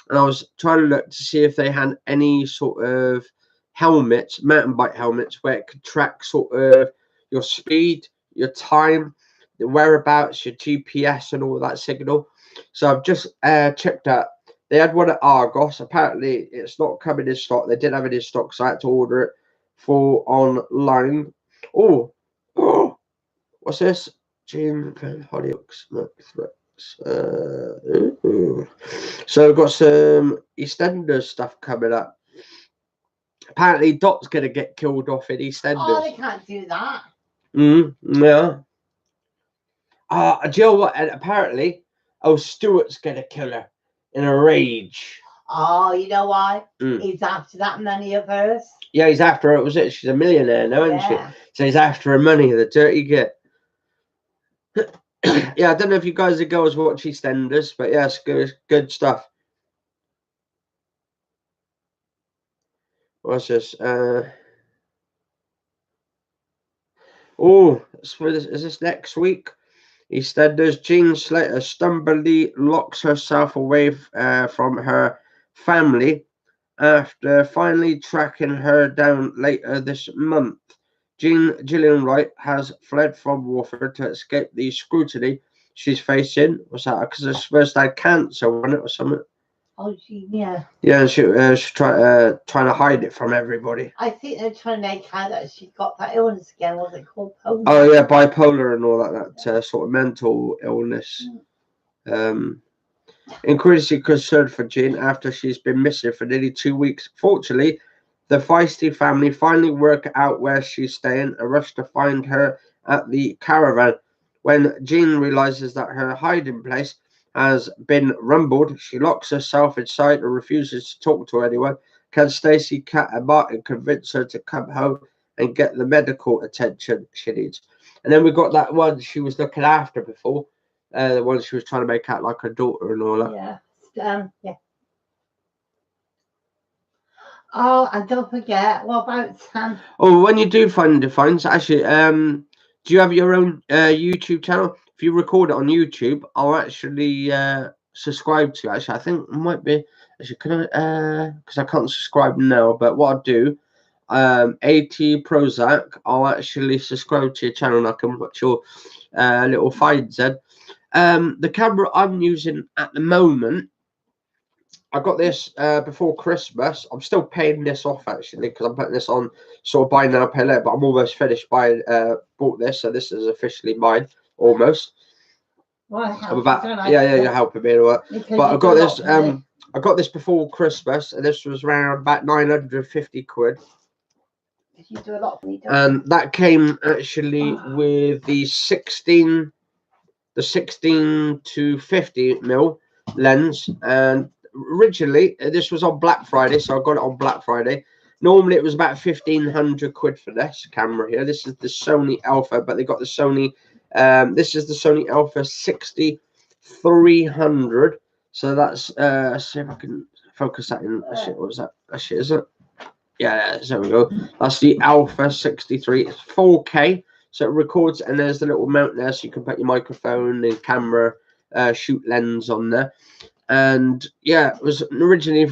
Speaker 1: and I was trying to look to see if they had any sort of helmets, mountain bike helmets, where it could track sort of your speed, your time, the whereabouts, your GPS, and all that signal. So I've just checked out. They had one at Argos. Apparently, it's not coming in stock. They didn't have it in stock, so I had to order it for online. Oh, what's this? Jim Van Hollyoaks Mark III. So we've got some EastEnders stuff coming up. Apparently, Dot's going to get killed off in EastEnders.
Speaker 3: Oh, they can't do that.
Speaker 1: Yeah. Do you know what? And apparently, Stuart's going to kill her in a rage.
Speaker 3: Oh, you know why? He's after that money of hers. Yeah,
Speaker 1: he's after her. Was it? She's a millionaire now, isn't she? So he's after her money, the dirty git. Yeah, I don't know if you guys and girls watch EastEnders, but yeah, it's good stuff. What's this? Oh, is this next week? EastEnders. Jean Slater stubbornly locks herself away from her family after finally tracking her down later this month. Gillian Wright has fled from Watford to escape the scrutiny she's facing. Was that because her first had cancer, wasn't it, or something?
Speaker 3: Oh, yeah.
Speaker 1: Yeah, she's trying to hide it from everybody.
Speaker 3: I think they're trying to make out that she got that illness again. What's it called?
Speaker 1: Oh yeah, bipolar and all that sort of mental illness. Increasingly concerned for Jean after she's been missing for nearly 2 weeks. Fortunately, the feisty family finally work out where she's staying and rush to find her at the caravan. When Jean realizes that her hiding place has been rumbled, she locks herself inside and refuses to talk to anyone. Can Stacey, Kat and Martin convince her to come home and get the medical attention she needs? And then we got that one she was looking after before. The one she was trying to make out like her daughter and all that.
Speaker 3: Yeah. Yeah. Oh, and don't forget, what about Sam?
Speaker 1: Oh, when you do find the finds, actually, do you have your own YouTube channel? If you record it on YouTube, I'll actually subscribe to it. Actually, I think it might be. Actually, can I? Because I can't subscribe now. But what I'll do, AT Prozac, I'll actually subscribe to your channel and I can watch your little finds then. The camera I'm using at the moment, I got this before Christmas. I'm still paying this off actually because I'm putting this on sort of buy now, pay later. But I'm almost finished buying. Bought this, so this is officially mine almost.
Speaker 3: Well,
Speaker 1: I'm about, yeah, you're helping me. But I got this. I got this before Christmas, and this was around about 950 quid.
Speaker 3: You do a lot for me,
Speaker 1: and that came actually with the 16 to 50 mil lens, and originally this was on Black Friday, so I got it on Black Friday. Normally it was about 1,500 quid for this camera here. This is the Sony Alpha, but they got the Sony this is the Sony Alpha 6300. So that's see if I can focus that in. What was that? Shit, is it? Yeah, there we go. That's the Alpha 63. It's 4K, so it records, and there's the little mount there, so you can put your microphone and camera, shoot lens on there. And yeah, it was originally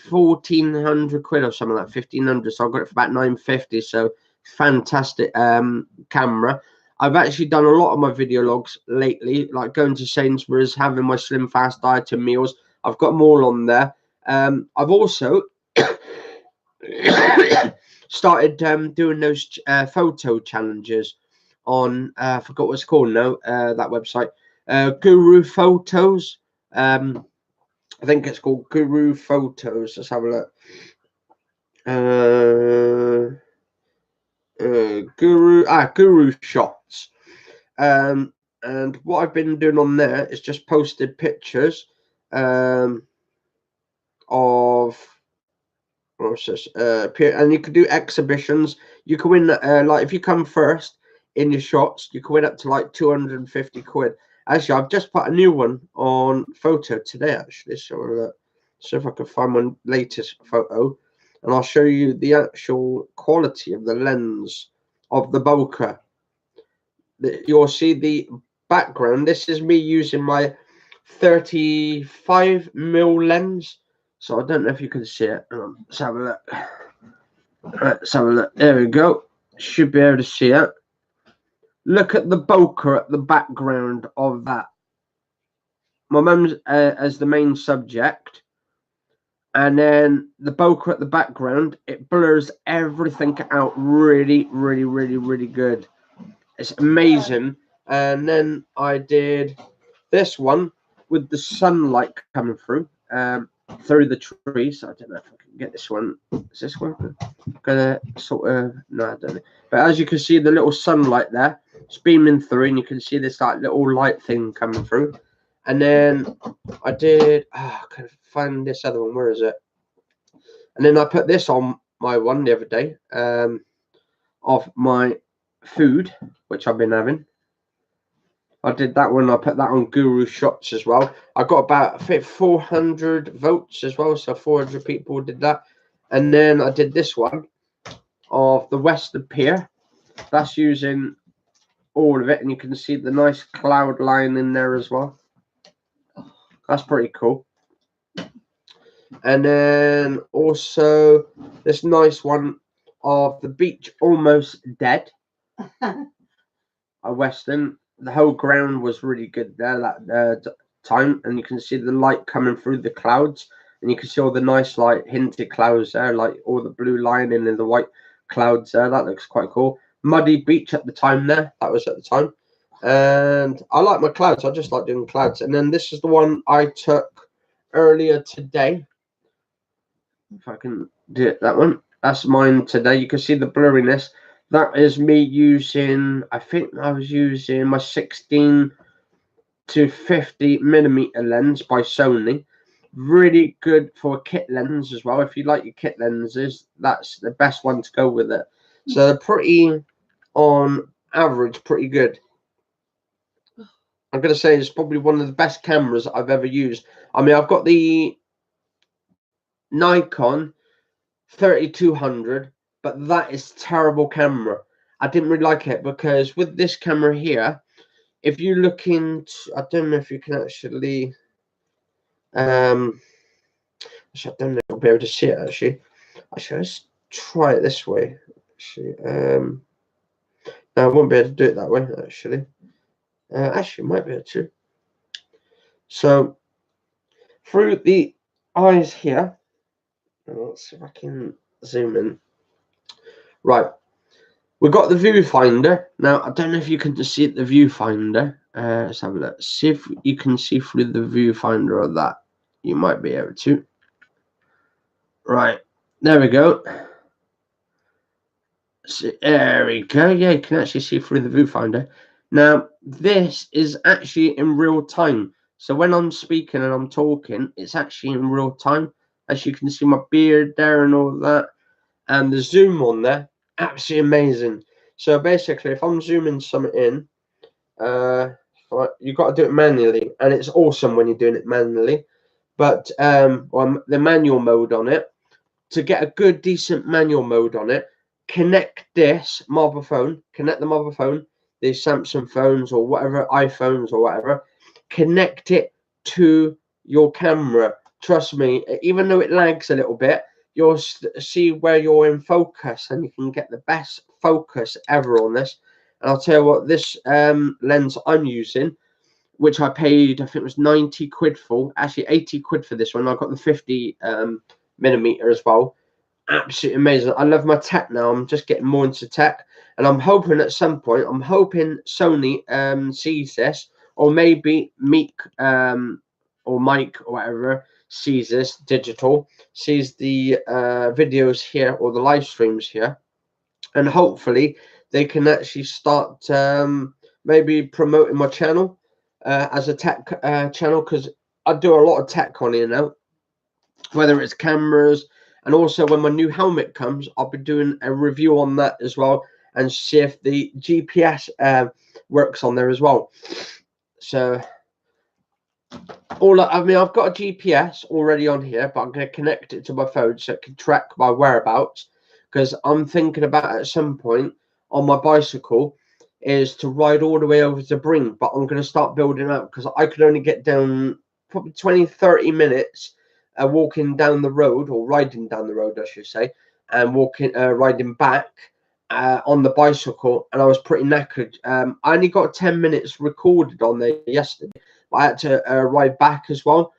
Speaker 1: 1,400 quid or something like 1,500. So I got it for about 950. So fantastic camera. I've actually done a lot of my video logs lately, like going to Sainsbury's, having my Slim Fast diet and meals. I've got them all on there. I've also started doing those photo challenges on I forgot what it's called now, that website, Guru Photos. I think it's called Guru Photos. Let's have a look. Guru Shots. And what I've been doing on there is just posted pictures of what's this, and you can do exhibitions. You can win like if you come first in your shots, you can win up to like 250 quid. Actually, I've just put a new one on photo today actually, so see if I can find my latest photo, and I'll show you the actual quality of the lens of the bokeh. You'll see the background. This is me using my 35mm lens. So I don't know if you can see it. Let's have a look. Right, let's have a look. There we go. Should be able to see it. Look at the bokeh at the background of that. My mum's as the main subject. And then the bokeh at the background, it blurs everything out really, really, really, really good. It's amazing. And then I did this one with the sunlight coming through the trees. I don't know if I can get this one. Is this one gonna sort of? No, I don't know. But as you can see, the little sunlight there, it's beaming through, and you can see this like little light thing coming through. And then I did. I can find this other one. Where is it? And then I put this on my one the other day of my food, which I've been having. I did that one. I put that on Guru Shots as well. I got about 400 votes as well, so 400 people did that. And then I did this one of the Western Pier. That's using all of it, and you can see the nice cloud line in there as well. That's pretty cool. And then also this nice one of the beach almost dead. A Western. The whole ground was really good there that time, and you can see the light coming through the clouds, and you can see all the nice like hinted clouds there, like all the blue lining and the white clouds there. That looks quite cool. Muddy beach at the time there. That was at the time. And I like my clouds. I just like doing clouds. And then this is the one I took earlier today. If I can do it, that one. That's mine today. You can see the blurriness. That is me using, I think I was using my 16 to 50 millimeter lens by Sony. Really good for a kit lens as well. If you like your kit lenses, that's the best one to go with it. So they're pretty, on average, pretty good. I'm going to say it's probably one of the best cameras I've ever used. I mean, I've got the Nikon 3200, but that is terrible camera. I didn't really like it because with this camera here, if you look into, I don't know if you can actually, I don't know if I'll be able to see it actually. Actually, let's try it this way. Actually, no, I won't be able to do it that way. Actually, actually, might be able to. So through the eyes here, let's see if I can zoom in. Right, we've got the viewfinder. Now, I don't know if you can just see the viewfinder. Let's have a look. See if you can see through the viewfinder of that. You might be able to. Right, there we go. So, there we go. Yeah, you can actually see through the viewfinder. Now, this is actually in real time. So when I'm speaking and I'm talking, it's actually in real time. As you can see my beard there and all that. And the zoom on there, absolutely amazing. So basically, if I'm zooming something in, you've got to do it manually, and it's awesome when you're doing it manually. But on the manual mode on it, to get a good, decent manual mode on it, connect this mobile phone, connect the mobile phone, the Samsung phones or whatever, iPhones or whatever, connect it to your camera. Trust me, even though it lags a little bit, you'll see where you're in focus, and you can get the best focus ever on this. And I'll tell you what, this lens I'm using, which I paid, I think it was 90 quid for, actually 80 quid for this one. I got the 50 millimeter as well. Absolutely amazing. I love my tech now. I'm just getting more into tech, and I'm hoping at some point, I'm hoping Sony sees this, or maybe Meek or Mike or whatever sees this digital, sees the videos here or the live streams here, and hopefully they can actually start maybe promoting my channel as a tech channel, because I do a lot of tech on here now, whether it's cameras, and also when my new helmet comes, I'll be doing a review on that as well, and see if the GPS works on there as well. So I mean, I've got a GPS already on here, but I'm going to connect it to my phone so it can track my whereabouts, because I'm thinking about at some point on my bicycle is to ride all the way over to Bring, but I'm going to start building out, because I could only get down probably 20-30 minutes walking down the road, or riding down the road I should say, and riding back on the bicycle, and I was pretty knackered. I only got 10 minutes recorded on there yesterday. I had to ride back as well,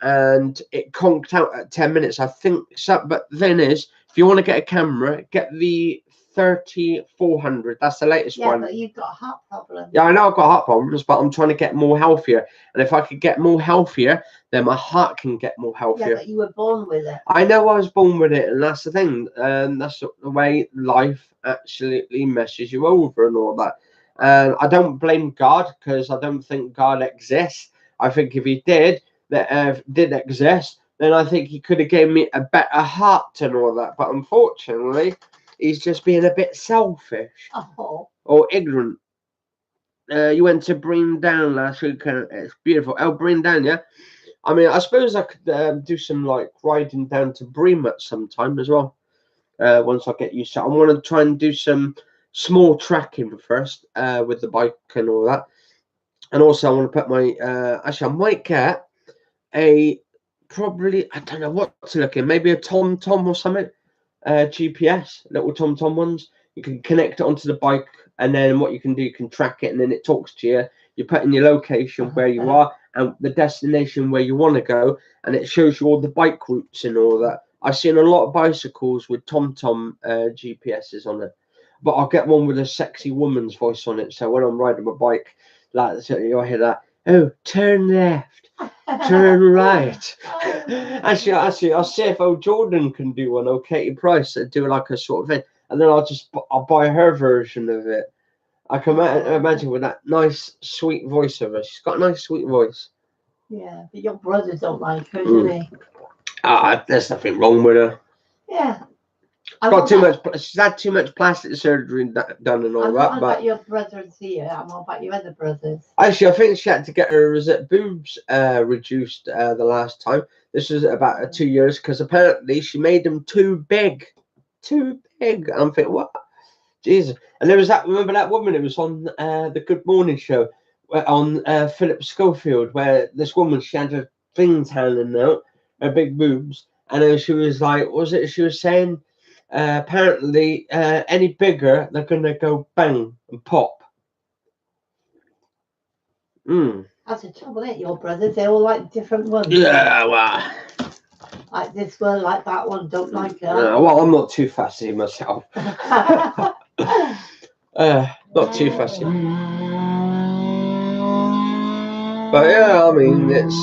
Speaker 1: and it conked out at 10 minutes, I think. So, but the thing is, if you want to get a camera, get the 3400. That's the latest one.
Speaker 3: Yeah, but you've got heart problems.
Speaker 1: Yeah, I know I've got heart problems, but I'm trying to get more healthier. And if I could get more healthier, then my heart can get more healthier.
Speaker 3: Yeah, but you were born with it.
Speaker 1: I know I was born with it, and that's the thing. That's the way life absolutely messes you over and all that. And I don't blame God, because I don't think God exists. I think if he did exist, then I think he could have given me a better heart and all that. But unfortunately, he's just being a bit selfish or ignorant. You went to Bream Down last week. It's beautiful. Oh, Bream Down, yeah. I mean, I suppose I could do some like riding down to Bream at some time as well. Once I get used to it, I want to try and do some small tracking first with the bike and all that. And also I want to put my actually I might get a probably, I don't know what to look in, maybe a TomTom or something, GPS, little TomTom ones. You can connect it onto the bike, and then what you can do, you can track it, and then it talks to you. You put in your location where you are and the destination where you want to go, and it shows you all the bike routes and all that. I've seen a lot of bicycles with TomTom GPSs on it, but I'll get one with a sexy woman's voice on it. So when I'm riding my bike, like you'll hear that. Oh, turn left, turn right. Actually, I'll see if old Jordan can do one, or Katie Price, and do like a sort of thing, and then I'll buy her version of it. I can imagine with that nice, sweet voice of her. She's got a nice, sweet voice.
Speaker 3: Yeah, but your brothers don't like her, do they?
Speaker 1: There's nothing wrong with her.
Speaker 3: Yeah.
Speaker 1: Got too much. She's had too much plastic surgery done and all
Speaker 3: I'm
Speaker 1: that.
Speaker 3: not
Speaker 1: But
Speaker 3: about your brothers here. I'm all about your other brothers.
Speaker 1: actually, I think she had to get her boobs reduced the last time. This was about 2 years, because apparently she made them too big. Too big. I'm thinking, what? Jesus. And there was that, remember that woman? It was on the Good Morning Show on Philip Schofield, where this woman, she had her things hanging out, her big boobs. And then she was like, what was it? She was saying, apparently, any bigger, they're going to go bang and pop.
Speaker 3: That's the trouble, ain't your brothers? They all like different ones.
Speaker 1: Yeah, well.
Speaker 3: Like this one, like that one, don't like her.
Speaker 1: Well, I'm not too fussy myself. Not too fussy. But yeah, I mean, it's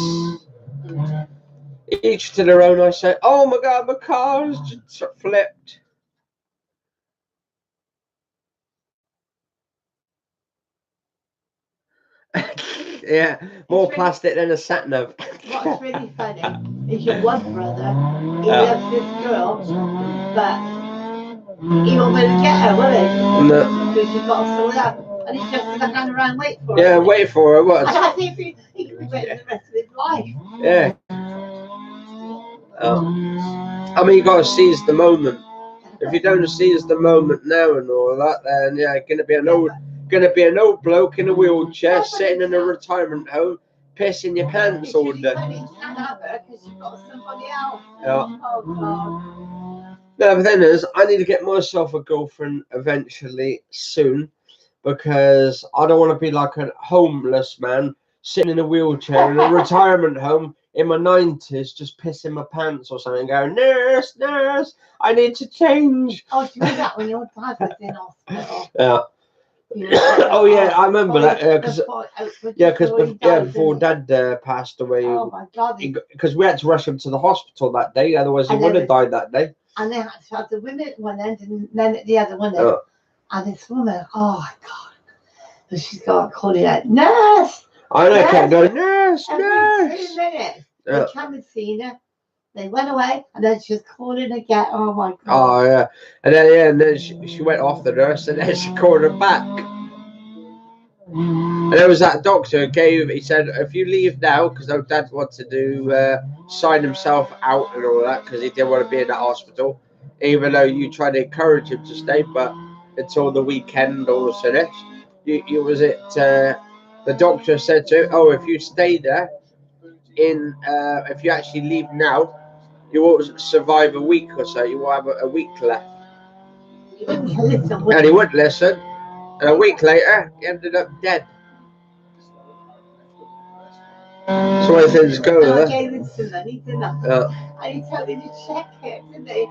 Speaker 1: each to their own. I say, oh my God, my car's just flipped. Yeah, more plastic than a sat nav.
Speaker 3: What's really funny is your one brother, he loves this girl, but he won't be able to get her, will he?
Speaker 1: No.
Speaker 3: Because you've got to sort out. And he's just going to hang around and wait for her.
Speaker 1: Yeah, wait for her. What?
Speaker 3: And I think he could be waiting the rest of his life.
Speaker 1: Yeah. I mean, you got to seize the moment. If you don't seize the moment now and all that, then yeah, gonna be an old bloke in a wheelchair sitting in a retirement home, pissing your pants all day.
Speaker 3: You can't have her because you've got somebody else.
Speaker 1: Yeah.
Speaker 3: Oh God.
Speaker 1: No, the thing is, I need to get myself a girlfriend eventually soon, because I don't want to be like a homeless man sitting in a wheelchair in a retirement home in my 90s, just pissing my pants or something, going, nurse, nurse, I need to change.
Speaker 3: Oh, do you know that when your dad was in hospital?
Speaker 1: Yeah. Oh yeah, I remember that. Before Dad passed away.
Speaker 3: Oh my God!
Speaker 1: Because we had to rush him to the hospital that day, otherwise he would have died that day.
Speaker 3: And they had to have the women at one end and then at the other one end. And this woman, oh my God, and she's got calling out, nurse.
Speaker 1: I know, I kept going, nurse,
Speaker 3: every
Speaker 1: nurse.
Speaker 3: 2 minutes. They came and seen her. They went away, and then she was calling again. Oh my God.
Speaker 1: Oh yeah, and then she went off, the nurse, and then she called her back. And there was that doctor he said, if you leave now, because no Dad wanted to sign himself out and all that, because he didn't want to be in that hospital, even though you tried to encourage him to stay, but until the weekend or so this, the doctor said to him, oh, if you stay there, if you actually leave now, you won't survive a week or so. You will have a week left. And he wouldn't listen. And a week later, he ended up dead. So where things go there.
Speaker 3: I gave him some money, didn't I? And he told me to check it, didn't he?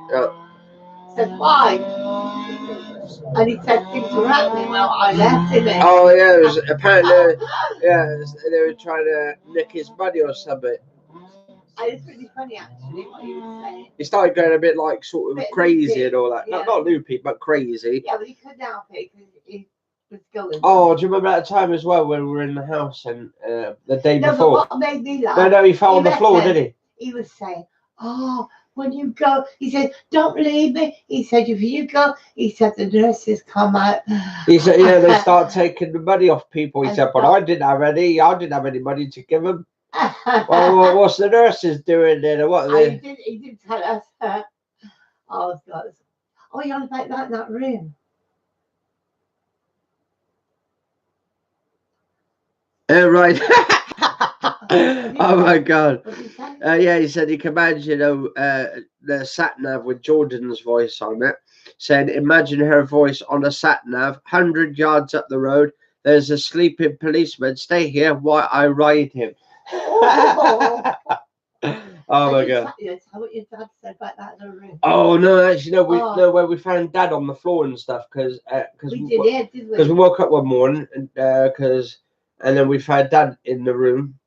Speaker 3: Said, why? And he said things were happening while I left, didn't he?
Speaker 1: Oh yeah, it was apparently they were trying to nick his money or something.
Speaker 3: And it's really funny actually what he was saying.
Speaker 1: He started going a bit like sort of crazy loopy, and all that.
Speaker 3: Yeah.
Speaker 1: Not loopy, but crazy.
Speaker 3: Yeah, but he couldn't help it because he was going.
Speaker 1: Oh, do you remember that time as well when we were in the house and the day before?
Speaker 3: But what made me laugh?
Speaker 1: No, he fell on the floor, didn't he?
Speaker 3: He was saying, oh, when you go, he said, don't leave me. He said, if you go, he said, the nurses come out.
Speaker 1: He said, yeah, they start taking the money off people. He said, but I didn't have any money to give them. Well, what's the nurses doing then? What are they?
Speaker 3: He didn't tell us. Oh, God. Oh, you're on about that in that room.
Speaker 1: Right. Oh my God.
Speaker 3: What did he say?
Speaker 1: Yeah, he said you can imagine the sat nav with Jordan's voice on it. Said, imagine her voice on a sat nav, 100 yards up the road. There's a sleeping policeman. Stay here while I ride him. Oh my God.
Speaker 3: Is that what your dad said about that in the room?
Speaker 1: Oh no, actually no. We
Speaker 3: Oh.
Speaker 1: no, where we found Dad on the floor and stuff because
Speaker 3: We did, yeah, did
Speaker 1: we
Speaker 3: we?
Speaker 1: woke up one morning and then we found Dad in the room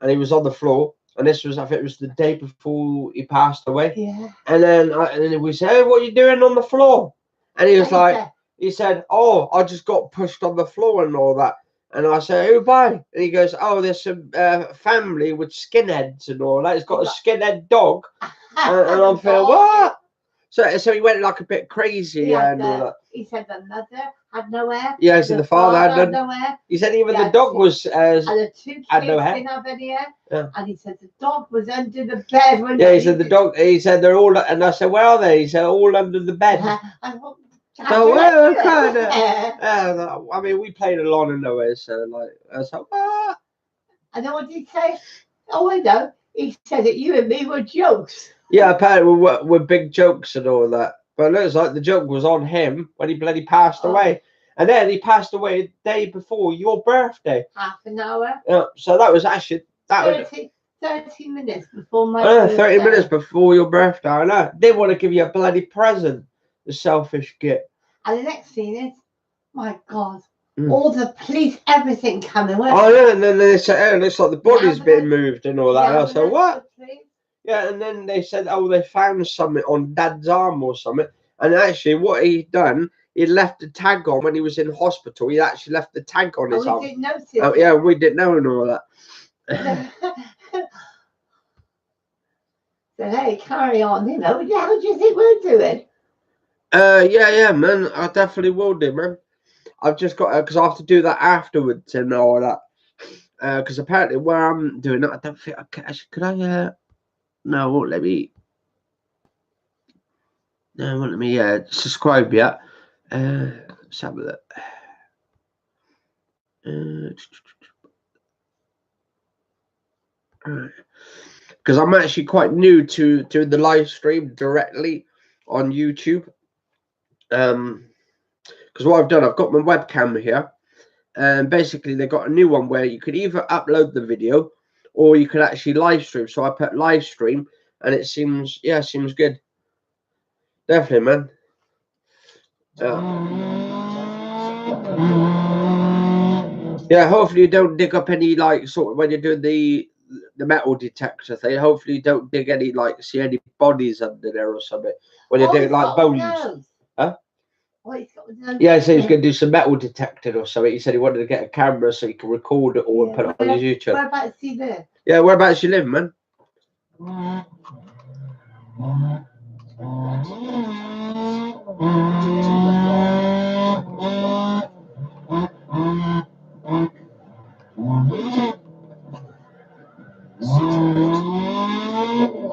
Speaker 1: and he was on the floor and this was, I think it was the day before he passed away.
Speaker 3: Yeah.
Speaker 1: And then we said, hey, what are you doing on the floor? And he was like, he said, oh, I just got pushed on the floor and all that. And I said, who by? And he goes, oh, there's some family with skinheads and all that. He's got a skinhead dog. And I'm feeling, what? So he went like a bit crazy and all that.
Speaker 3: He said the mother had no hair.
Speaker 1: Yeah, he said the father had
Speaker 3: no hair.
Speaker 1: He said even the dog was
Speaker 3: and the two kids
Speaker 1: had no hair.
Speaker 3: didn't have any hair.
Speaker 1: Yeah.
Speaker 3: And he said the dog was under the bed when
Speaker 1: he said the dog, he said they're all, and I said, where are they? He said all under the bed. So well, kind of. I mean, we played along in nowhere, so like, I was like, what?
Speaker 3: And then what did he say? Oh, I know. He said that you and me were jokes.
Speaker 1: Yeah, apparently we're big jokes and all that. But it looks like the joke was on him when he bloody passed away. And then he passed away the day before your birthday.
Speaker 3: Half an hour.
Speaker 1: Yeah, so that was actually
Speaker 3: 30 minutes before my birthday.
Speaker 1: 30 minutes before your birthday. I know. Didn't want to give you a bloody present. The selfish git.
Speaker 3: And the next thing is, my God, all the police, everything coming.
Speaker 1: Oh yeah, and then they said, oh, it looks like the body's being moved and all that. And I said, what? Yeah, and then they said, oh, they found something on Dad's arm or something. And actually, what he'd done, he left the tag on when he was in hospital. He actually left the tag on his arm.
Speaker 3: We didn't notice.
Speaker 1: Oh, yeah, we didn't know and all that.
Speaker 3: So hey, carry on. You know, how do you think we're doing?
Speaker 1: Yeah, man. I definitely will do, man. I've just got because I have to do that afterwards and all that. Because apparently where I'm doing it, I don't think I can. Could I? No, it won't let me. No, it won't let me subscribe yet. Let's have a look. Because I'm actually quite new to the live stream directly on YouTube. Because what I've done, I've got my webcam here, and basically they got a new one where you could either upload the video or you could actually live stream. So I put live stream, and it seems good. Definitely, man. Yeah, hopefully you don't dig up any like sort of when you're doing the metal detector thing. Hopefully you don't dig any see any bodies under there or something when you're doing like bones. Huh? Yeah, he said he's going to do some metal detecting or something. He said he wanted to get a camera so he can record it all and put it on his YouTube.
Speaker 3: Whereabouts do you live?
Speaker 1: Yeah, whereabouts you live, man?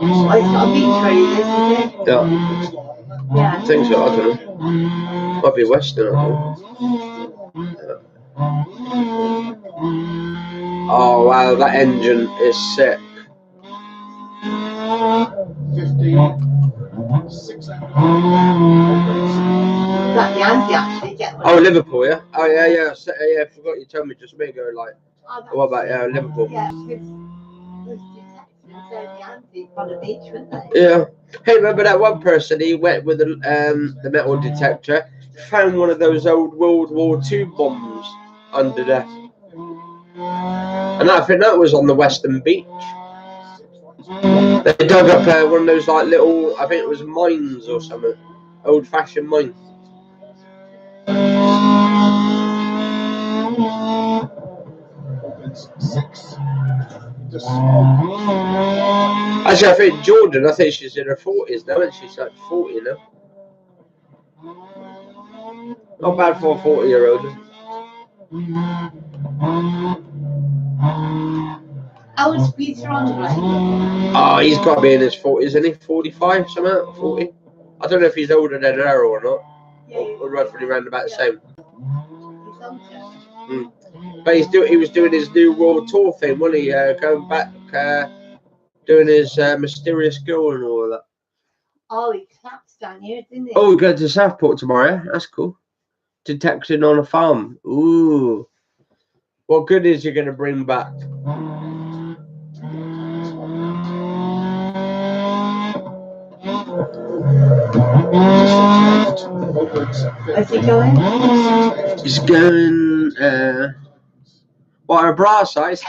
Speaker 3: It's got a beach where you live, isn't it?
Speaker 1: Yeah. I think so, I don't know. Might be Western, I don't know. Oh wow, that engine is sick.
Speaker 3: 6 Like the Andy actually get one.
Speaker 1: Oh, Liverpool, yeah? Oh, yeah. Yeah, I forgot you told me just a minute ago, like, what about, Liverpool?
Speaker 3: Yeah, because the Andy on the beach, weren't they?
Speaker 1: Yeah. Hey, remember that one person, he went with the metal detector, found one of those old World War II bombs under there. And I think that was on the Western Beach. They dug up one of those like little, I think it was mines or something, old-fashioned mines. Actually, I think Jordan, I think she's in her 40s now, and she's like 40 now. Not bad for a 40-year-old.
Speaker 3: How old's Peter Andre?
Speaker 1: Oh, he's got to be in his 40s, isn't he? 45, something, 40. I don't know if he's older than her or not.
Speaker 3: Yeah,
Speaker 1: or roughly around about the same.
Speaker 3: He's older.
Speaker 1: But he was doing his new world tour thing, wasn't he? Going back, doing his Mysterious Girl and all that.
Speaker 3: Oh, he claps down here, didn't he?
Speaker 1: Oh, we're going to Southport tomorrow. That's cool. Detecting on a farm. Ooh. What goodies you're going to bring back?
Speaker 3: Where's he going?
Speaker 1: He's going, what, a bra size?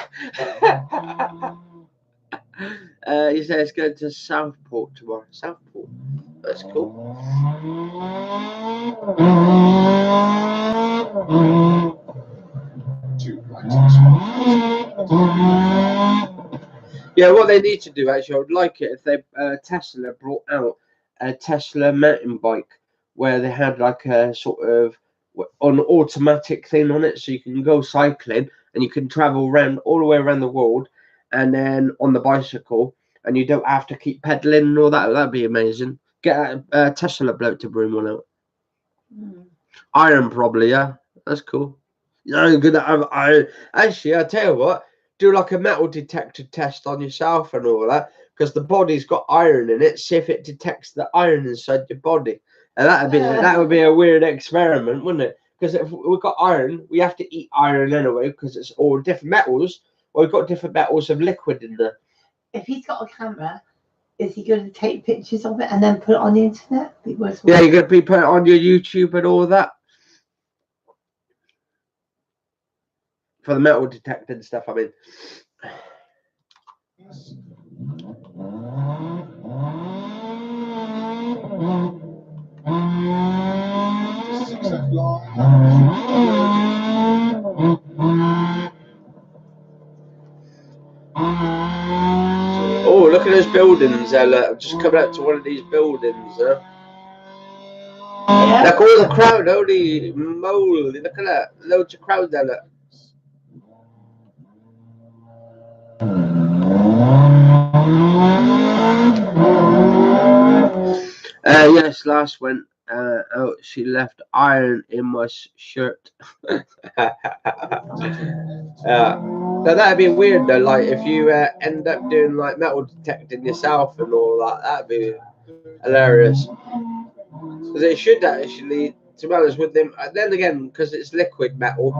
Speaker 1: He says he's going to Southport tomorrow. Southport. That's cool. Yeah, what they need to do, actually, I would like it if they Tesla brought out a Tesla mountain bike where they had like a sort of an automatic thing on it, so you can go cycling and you can travel around all the way around the world, and then on the bicycle, and you don't have to keep pedaling and all that. That'd be amazing. Get a Tesla bloke to bring one out. Iron, probably, yeah. That's cool. You're gonna have iron. Actually, I tell you what, do like a metal detector test on yourself and all that, because the body's got iron in it. See if it detects the iron inside your body, and that would be a weird experiment, wouldn't it? Because if we've got iron, we have to eat iron anyway, because it's all different metals. Well, we've got different metals of liquid in there.
Speaker 3: If he's got a camera, is he going to take pictures of it and then put it on the internet?
Speaker 1: Yeah, you're going to be put it on your YouTube and all that. For the metal detector and stuff, I mean. Oh, look at those buildings, Ella. I'm just coming out to one of these buildings. Yeah. Look, all the crowd, holy moly. Look at that. Loads of crowd, Ella. Yes, last went out. She left iron in my shirt. Now that'd be weird though. Like if you end up doing like metal detecting yourself and all that, that'd be hilarious. Because it should actually, to be honest with them. Then again, because it's liquid metal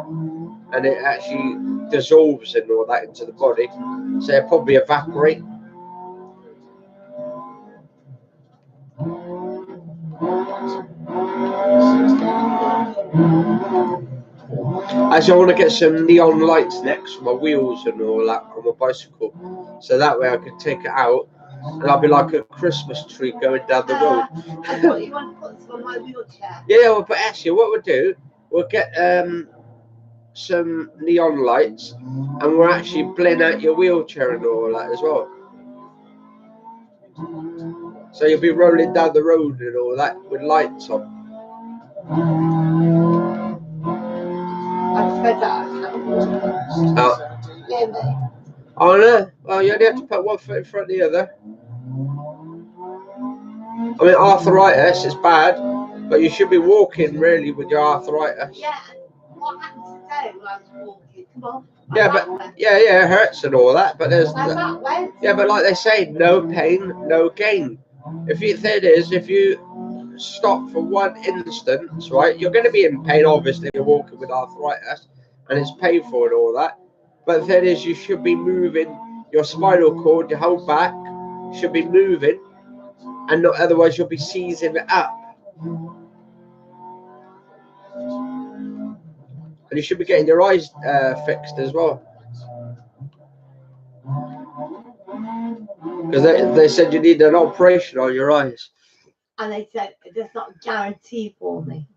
Speaker 1: and it actually dissolves and all that into the body, so it probably evaporate. Actually, I want to get some neon lights next for my wheels and all that on my bicycle, so that way I can take it out and I'll be like a Christmas tree going down the road.
Speaker 3: I thought you wanted to put some on my wheelchair.
Speaker 1: Yeah, well, but actually, what we'll do, we'll get some neon lights, and we'll actually blend out your wheelchair and all that as well. So you'll be rolling down the road and all that with lights on.
Speaker 3: I'm fed up.
Speaker 1: Oh no! Well, you only have to put one foot in front of the other. I mean, arthritis is bad, but you should be walking really with your arthritis.
Speaker 3: Yeah. What happened today when I was walking? Come on.
Speaker 1: Yeah, but it hurts and all that. But there's but like they say, no pain, no gain. If you stop for one instance, right, you're going to be in pain. Obviously, you're walking with arthritis, and it's painful and all that. But the thing is, you should be moving your spinal cord, your whole back should be moving, and not otherwise you'll be seizing it up. And you should be getting your eyes fixed as well. Because they said you need an operation on your eyes.
Speaker 3: And they said, it's not guaranteed for me.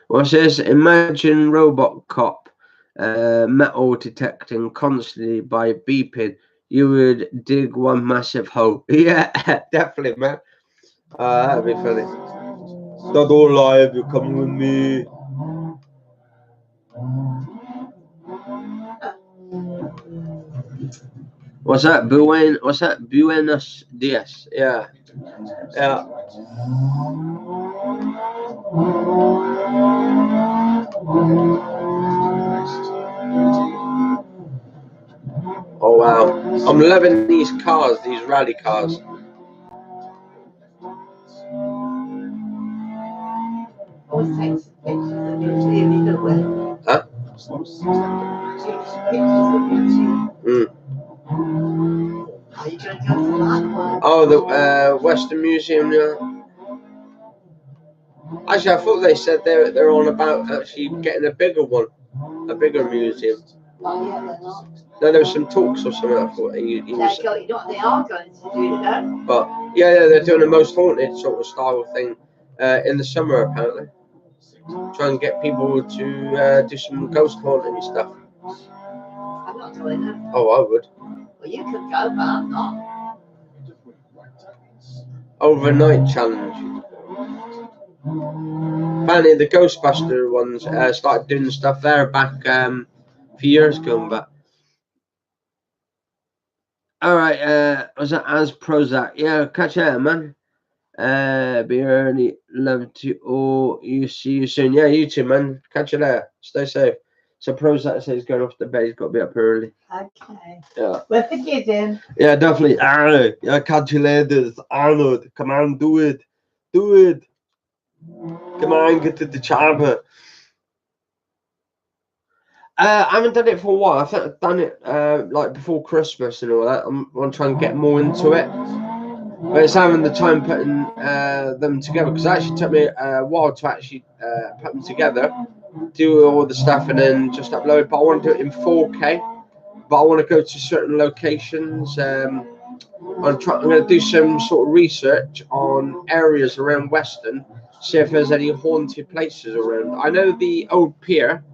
Speaker 1: Well, it says, imagine robot cop metal detecting constantly by beeping. You would dig one massive hole. Yeah, definitely, man. That'd be funny. Not all live, you're coming with me. What's that? Buenos Dias. Yeah. Yeah. Oh wow, I'm loving these cars, these rally cars.
Speaker 3: Always take some pictures of you too, you know where.
Speaker 1: Huh?
Speaker 3: Pictures of you too.
Speaker 1: Mm.
Speaker 3: Are you going to go to that one?
Speaker 1: Oh, the Western Museum, yeah. Actually, I thought they said they're on about actually getting a bigger one, a bigger museum.
Speaker 3: Oh yeah, they're not.
Speaker 1: No, there was some talks or something. I thought he was.
Speaker 3: You know what they are going to do then?
Speaker 1: But yeah, they're doing a most haunted sort of style thing in the summer apparently. Try and get people to do some ghost haunting stuff.
Speaker 3: I'm not doing it.
Speaker 1: Oh, I would.
Speaker 3: Well, you could go, but I'm not.
Speaker 1: Overnight challenge. Apparently, the Ghostbuster ones started doing stuff there back a few years ago, but. All right, was that as Prozac? Yeah, catch you later, man. Be early. Love to all. You see you soon. Yeah, you too, man. Catch you later. Stay safe. So Prozac says he's going off to bed. He's got to be up early.
Speaker 3: Okay.
Speaker 1: Yeah.
Speaker 3: We're forgiven.
Speaker 1: Yeah, definitely. Arnold. Yeah, catch you later. Arnold, come on, do it. Do it. Come on, get to the chopper. I haven't done it for a while. I think I've done it like before Christmas and all that. I want to try and get more into it. But it's having the time putting them together, because it actually took me a while to actually put them together, do all the stuff and then just upload. But I want to do it in 4K. But I want to go to certain locations. I'm going to do some sort of research on areas around Weston, see if there's any haunted places around. I know the old pier,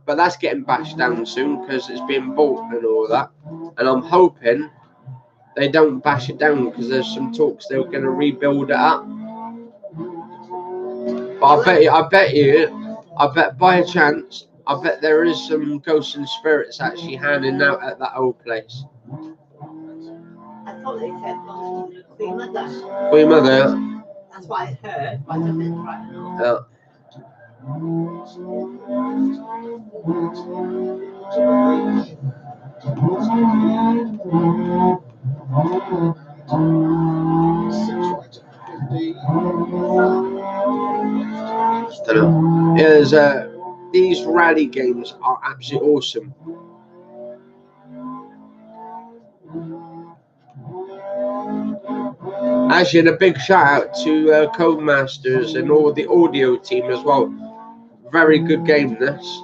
Speaker 1: but that's getting bashed down soon because it's being built and all that. And I'm hoping they don't bash it down, because there's some talks they're going to rebuild it up. But I bet by a chance, I bet there is some ghosts and spirits actually hanging out at that old place.
Speaker 3: I thought they said Queen Mother.
Speaker 1: Queen Mother, yeah.
Speaker 3: That's what I heard, but I don't know right now.
Speaker 1: Yeah. These rally games are absolutely awesome. Actually, and a big shout out to Codemasters and all the audio team as well. Very good game, this.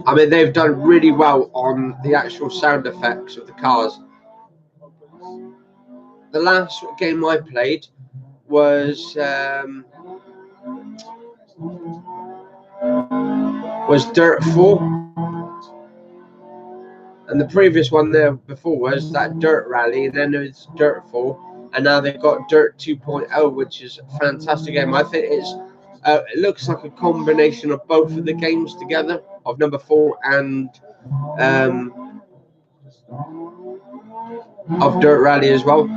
Speaker 1: I mean, they've done really well on the actual sound effects of the cars. The last game I played was Dirt 4, and the previous one there before was that Dirt Rally, and then there was Dirt 4, and now they've got Dirt 2.0, which is a fantastic game. I think it looks like a combination of both of the games together, of number 4 and of Dirt Rally as well.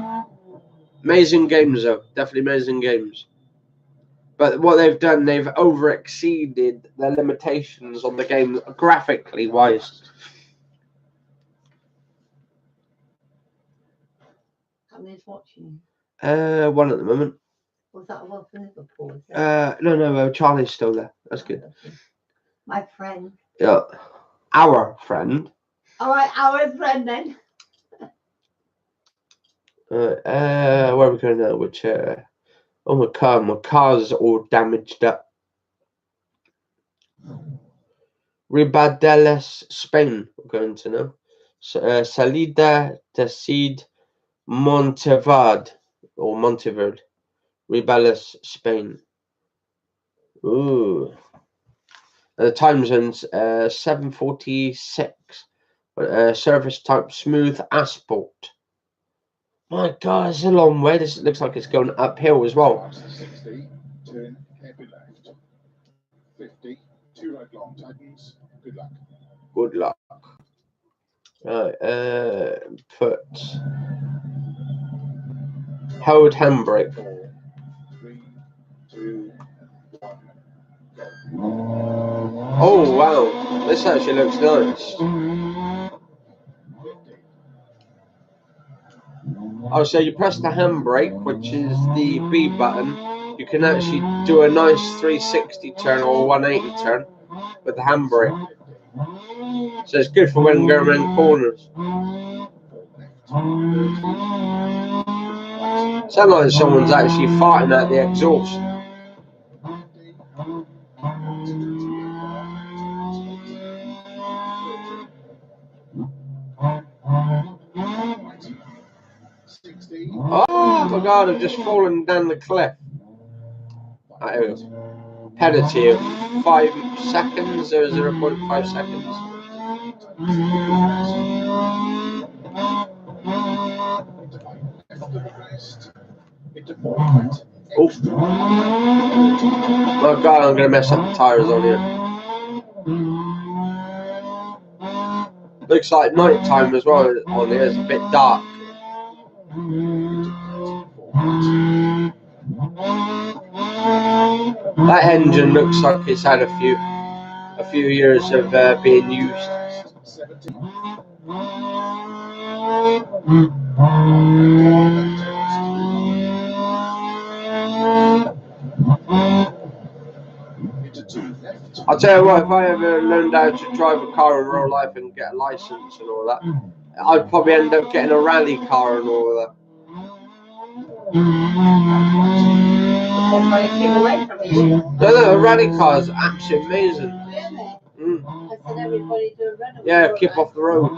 Speaker 1: Amazing games, though. Definitely amazing games. But what they've done, they've over-exceeded their limitations on the game graphically wise.
Speaker 3: How many's watching?
Speaker 1: One at the moment.
Speaker 3: Was that one for Liverpool?
Speaker 1: No, Charlie's still there. That's good.
Speaker 3: My friend.
Speaker 1: Yeah. Our friend.
Speaker 3: All right, our friend then.
Speaker 1: Where are we going now? Which oh, my car's all damaged up. Ribadales, Spain, we're going to know. Salida de Cid Monteverde, or Monteverde. Ribadales, Spain. Ooh. The time zone's 7:46. Surface type smooth asphalt. My God, it's a long way. This looks like it's going uphill as well.
Speaker 2: 60, turn carefully left. 50, 2 right long tightens. Good luck.
Speaker 1: Good luck. Put hold handbrake.
Speaker 2: 4, 2, 1, go.
Speaker 1: Oh wow, this actually looks nice.
Speaker 2: 50.
Speaker 1: Oh, so you press the handbrake, which is the B button. You can actually do a nice 360 turn or 180 turn with the handbrake. So it's good for when going around corners. Sounds like someone's actually farting at the exhaust. Oh my god, I've just fallen down the cliff. Penalty of 5 seconds or 0.5 seconds. Oh my god, I'm gonna mess up the tyres on here. Looks like night time as well on here, it's a bit dark. That engine looks like it's had a few years of being used. I'll tell you what, if I ever learned how to drive a car in real life and get a license and all that, I'd probably end up getting a rally car and all that. No, a rally car is absolutely amazing.
Speaker 3: Really? I said everybody do a run.
Speaker 1: Yeah, keep off the road.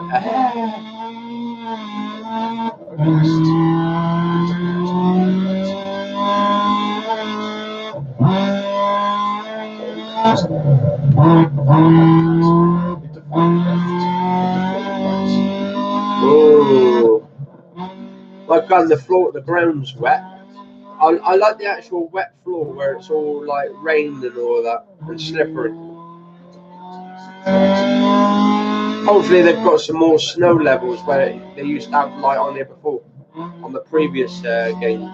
Speaker 1: Oh, like on the floor, the ground's wet. I like the actual wet floor where it's all like rained and all that and slippery. Hopefully they've got some more snow levels where they used to have light on here before on the previous games.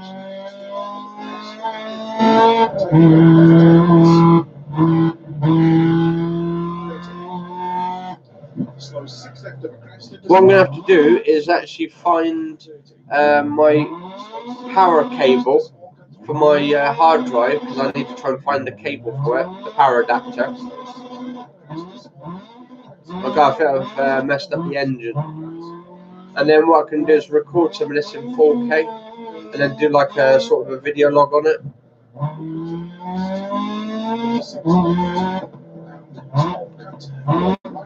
Speaker 1: What I'm going to have to do is actually find my power cable for my hard drive, because I need to try and find the cable for it, the power adapter. Okay, I think I've messed up the engine. And then what I can do is record some of this in 4K and then do like a sort of a video log on it.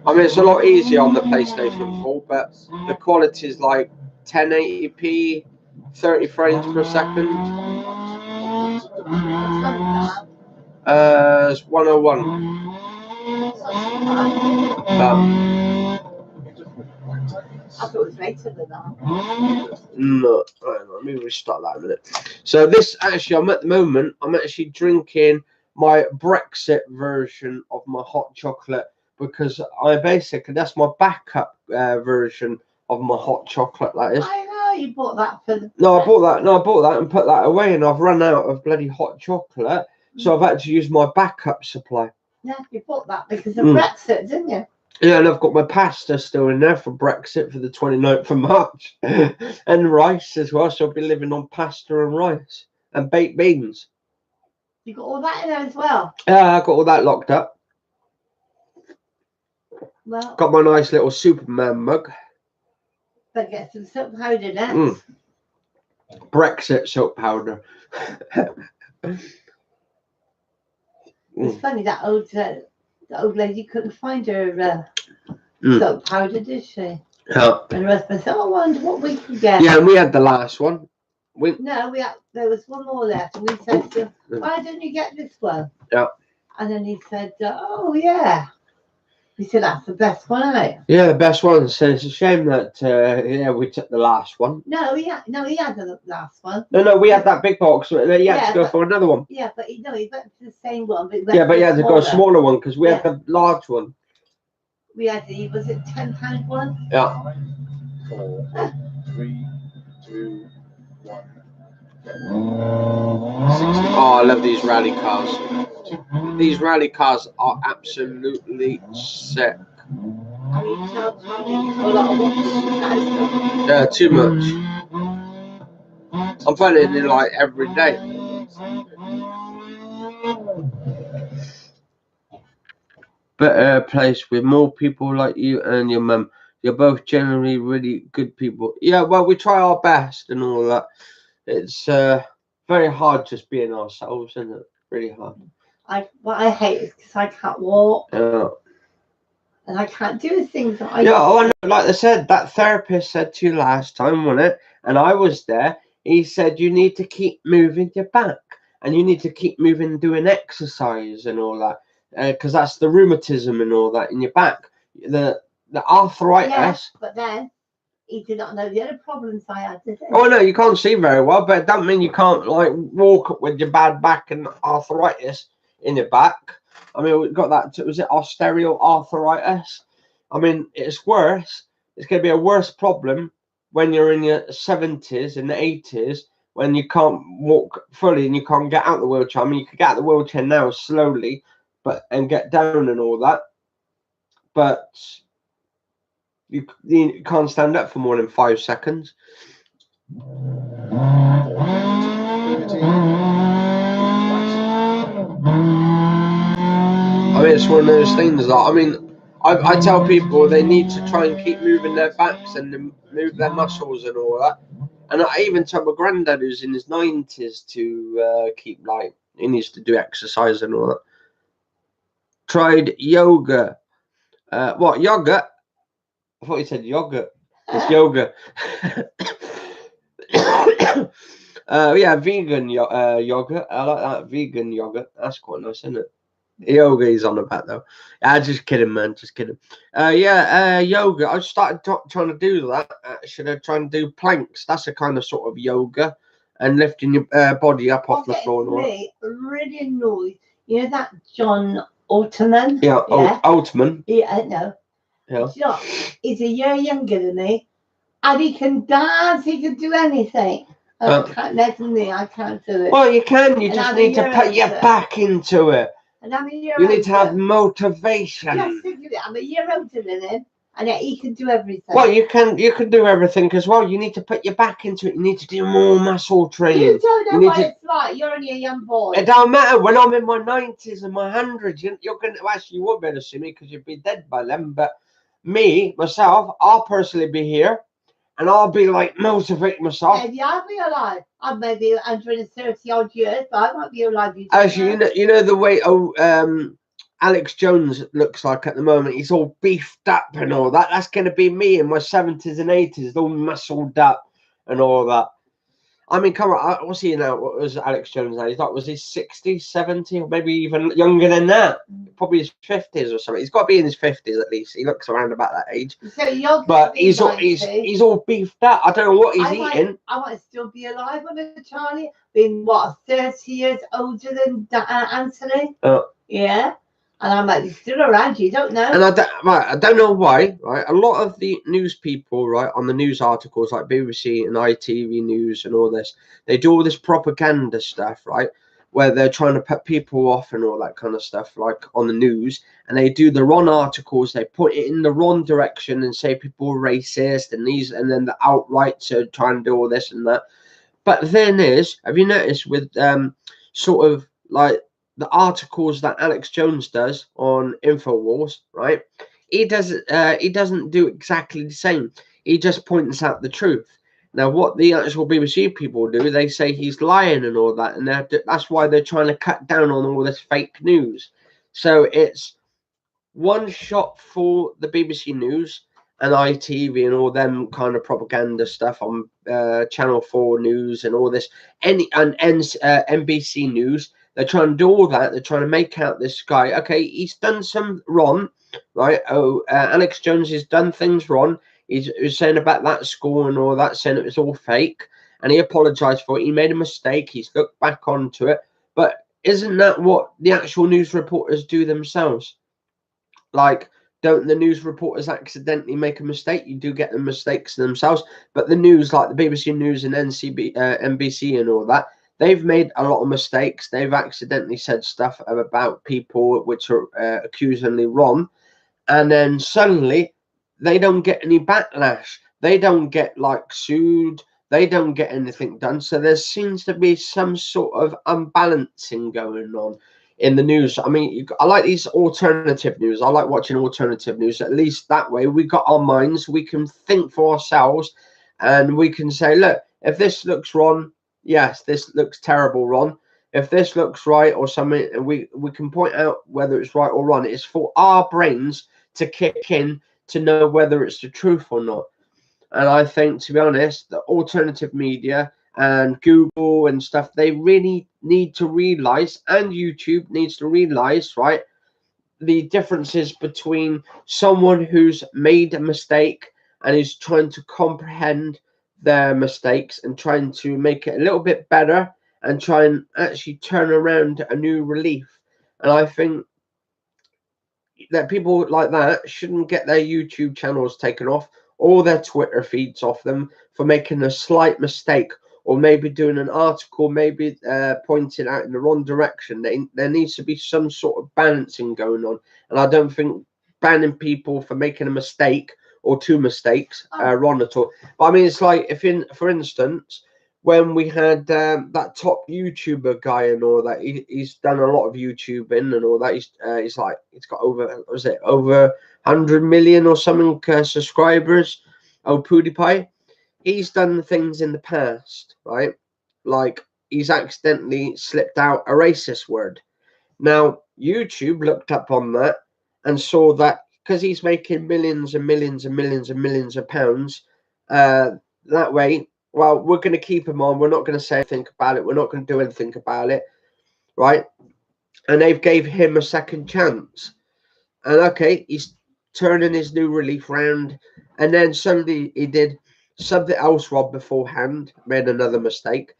Speaker 1: I mean, it's a lot easier on the PlayStation 4, but the quality is like 1080p, 30 frames per second. It's 101.
Speaker 3: I thought it was later than that.
Speaker 1: No, let me restart that a minute. So this actually, I'm actually drinking my Brexit version of my hot chocolate, because that's my backup version of my hot chocolate, that is.
Speaker 3: I know, you bought that for the...
Speaker 1: No, I bought that and put that away, and I've run out of bloody hot chocolate, so I've had to use my backup supply.
Speaker 3: Yeah, you bought that because of Brexit, didn't you?
Speaker 1: Yeah, and I've got my pasta still in there for Brexit for the 29th of March. And rice as well, so I'll be living on pasta and rice and baked beans.
Speaker 3: You got all that in there as well?
Speaker 1: Yeah, I got all that locked up.
Speaker 3: Well,
Speaker 1: got my nice little Superman mug.
Speaker 3: But get some soap powder next.
Speaker 1: Brexit soap powder.
Speaker 3: It's funny, that old lady couldn't find her soap powder, did she?
Speaker 1: Yeah.
Speaker 3: And the husband said, "Oh, I wonder what we can get."
Speaker 1: Yeah, and we had the last one.
Speaker 3: There was one more left, and we said to him, "Why didn't you get this one?"
Speaker 1: Yeah.
Speaker 3: And then he said, "Oh yeah." He said, "That's the best one, isn't it?"
Speaker 1: Yeah, the best one. So it's a shame that we took the last one.
Speaker 3: No, he had the last one.
Speaker 1: No, we had that big box. He had to go for another one.
Speaker 3: Yeah, but he went for the same one. But
Speaker 1: he had to go a smaller one because we had the large one.
Speaker 3: We had was it £10 one?
Speaker 1: Yeah.
Speaker 2: 4, 3, 2, 1,
Speaker 1: Oh, I love these rally cars. These rally cars are absolutely sick. Yeah, too much. I'm finding it like every day. Better place with more people like you and your mum. You're both generally really good people. Yeah, well, we try our best and all that. It's very hard just being ourselves, isn't it? Really hard.
Speaker 3: What I hate is because I can't walk.
Speaker 1: Yeah.
Speaker 3: And I can't do the things that I
Speaker 1: Yeah, oh, I know. Like I said, that therapist said to you last time, wasn't it? And I was there. He said you need to keep moving your back and you need to keep moving, doing exercise and all that, because that's the rheumatism and all that in your back, the arthritis.
Speaker 3: Yeah, but then he did not know the other problems I had, did he?
Speaker 1: Oh no, you can't see very well, but it doesn't mean you can't like walk with your bad back and arthritis in your back. I mean, we've got that. Was it osteoarthritis? I mean, it's worse. It's going to be a worse problem when you're in your 70s and 80s when you can't walk fully and you can't get out the wheelchair. I mean, you can get out the wheelchair now slowly, and get down and all that, but you can't stand up for more than 5 seconds. I mean, it's one of those things that, I mean, I tell people they need to try and keep moving their backs and move their muscles and all that. And I even tell my granddad, who's in his 90s, to keep, like, he needs to do exercise and all that. Tried yoga. What, yogurt? I thought you said yogurt. It's yoga. Yeah, vegan yogurt. I like that, vegan yogurt. That's quite nice, isn't it? Yoga he's on about though. Just kidding, man. Just kidding. Yoga. I started trying to do that. Should I try and do planks? That's a kind of sort of yoga, and lifting your body up off the floor.
Speaker 3: Me really annoyed. You know that John Altman?
Speaker 1: Yeah, Altman.
Speaker 3: Yeah, no.
Speaker 1: Yeah.
Speaker 3: John, he's a year younger than me, and he can dance. He can do anything. I can't do it.
Speaker 1: Well, you can. You just need to put your back into it.
Speaker 3: And I'm a year
Speaker 1: you need to have motivation.
Speaker 3: Yes, I'm a year older than him, and yet he can do everything.
Speaker 1: Well, you can do everything as well. You need to put your back into it. You need to do more muscle training.
Speaker 3: You don't know what it's like. You're only a young boy.
Speaker 1: It don't matter. When I'm in my 90s and my 100s, you're going to actually, you won't be able to see me because you'd be dead by then. But myself, I'll personally be here. And I'll be like motivating myself.
Speaker 3: Maybe I'll be alive. I'm maybe 130 odd years, but I won't be alive.
Speaker 1: Actually, you know the way Alex Jones looks like at the moment. He's all beefed up and all that. That's going to be me in my 70s and 80s, all muscled up and all that. I mean, come on, what's he now? What was Alex Jones now? Was he 60, 70, or maybe even younger than that? Probably his 50s or something. He's got to be in his 50s at least. He looks around about that age.
Speaker 3: So
Speaker 1: but he's all beefed up. I don't know what he's eating.
Speaker 3: I might still be alive on it, Charlie. Being 30 years older than Anthony. Yeah. And I might be still around, you don't know.
Speaker 1: And I don't know why, right? A lot of the news people, right, on the news articles like BBC and ITV News and all this, they do all this propaganda stuff, right? Where they're trying to put people off and all that kind of stuff, like on the news. And they do the wrong articles, they put it in the wrong direction and say people are racist and then the outrights are trying to do all this and that. But the thing is, have you noticed with sort of like the articles that Alex Jones does on InfoWars, right? He doesn't do exactly the same. He just points out the truth. Now, what the actual BBC people do, they say he's lying and all that, and that's why they're trying to cut down on all this fake news. So it's one shot for the BBC News and ITV and all them kind of propaganda stuff on Channel 4 News and all this, NBC News. They're trying to do all that. They're trying to make out this guy. Okay, he's done some wrong, right? Alex Jones has done things wrong. He's saying about that school and all that, saying it was all fake. And he apologized for it. He made a mistake. He's looked back onto it. But isn't that what the actual news reporters do themselves? Like, don't the news reporters accidentally make a mistake? You do get the mistakes themselves, but the news, like the BBC News and NBC and all that, they've made a lot of mistakes. They've accidentally said stuff about people which are accusingly wrong, and then suddenly they don't get any backlash. They don't get like sued. They don't get anything done. So there seems to be some sort of unbalancing going on in the news. I mean, I like these alternative news. I like watching alternative news. At least that way we got our minds. We can think for ourselves, and we can say, look, if this looks wrong, yes, this looks terrible wrong. If this looks right or something, we can point out whether it's right or wrong. It's for our brains to kick in to know whether it's the truth or not. And I think, to be honest, the alternative media and Google and stuff, they really need to realize, and YouTube needs to realize, right, the differences between someone who's made a mistake and is trying to comprehend their mistakes and trying to make it a little bit better and try and actually turn around a new relief. And I think that people like that shouldn't get their YouTube channels taken off or their Twitter feeds off them for making a slight mistake, or maybe doing an article, maybe pointing out in the wrong direction. There needs to be some sort of balancing going on. And I don't think banning people for making a mistake or two mistakes wrong at all. But I mean, it's like for instance, when we had that top YouTuber guy and all that, he's done a lot of YouTubing and all that. He's got over 100 million or something subscribers. Oh, PewDiePie. He's done things in the past, right? Like he's accidentally slipped out a racist word. Now YouTube looked up on that and saw that because he's making millions and millions and millions and millions of pounds, that way. Well, we're going to keep him on. We're not going to say anything about it. We're not going to do anything about it, right? And they've gave him a second chance. And okay, he's turning his new relief round. And then suddenly he did something else wrong beforehand, made another mistake.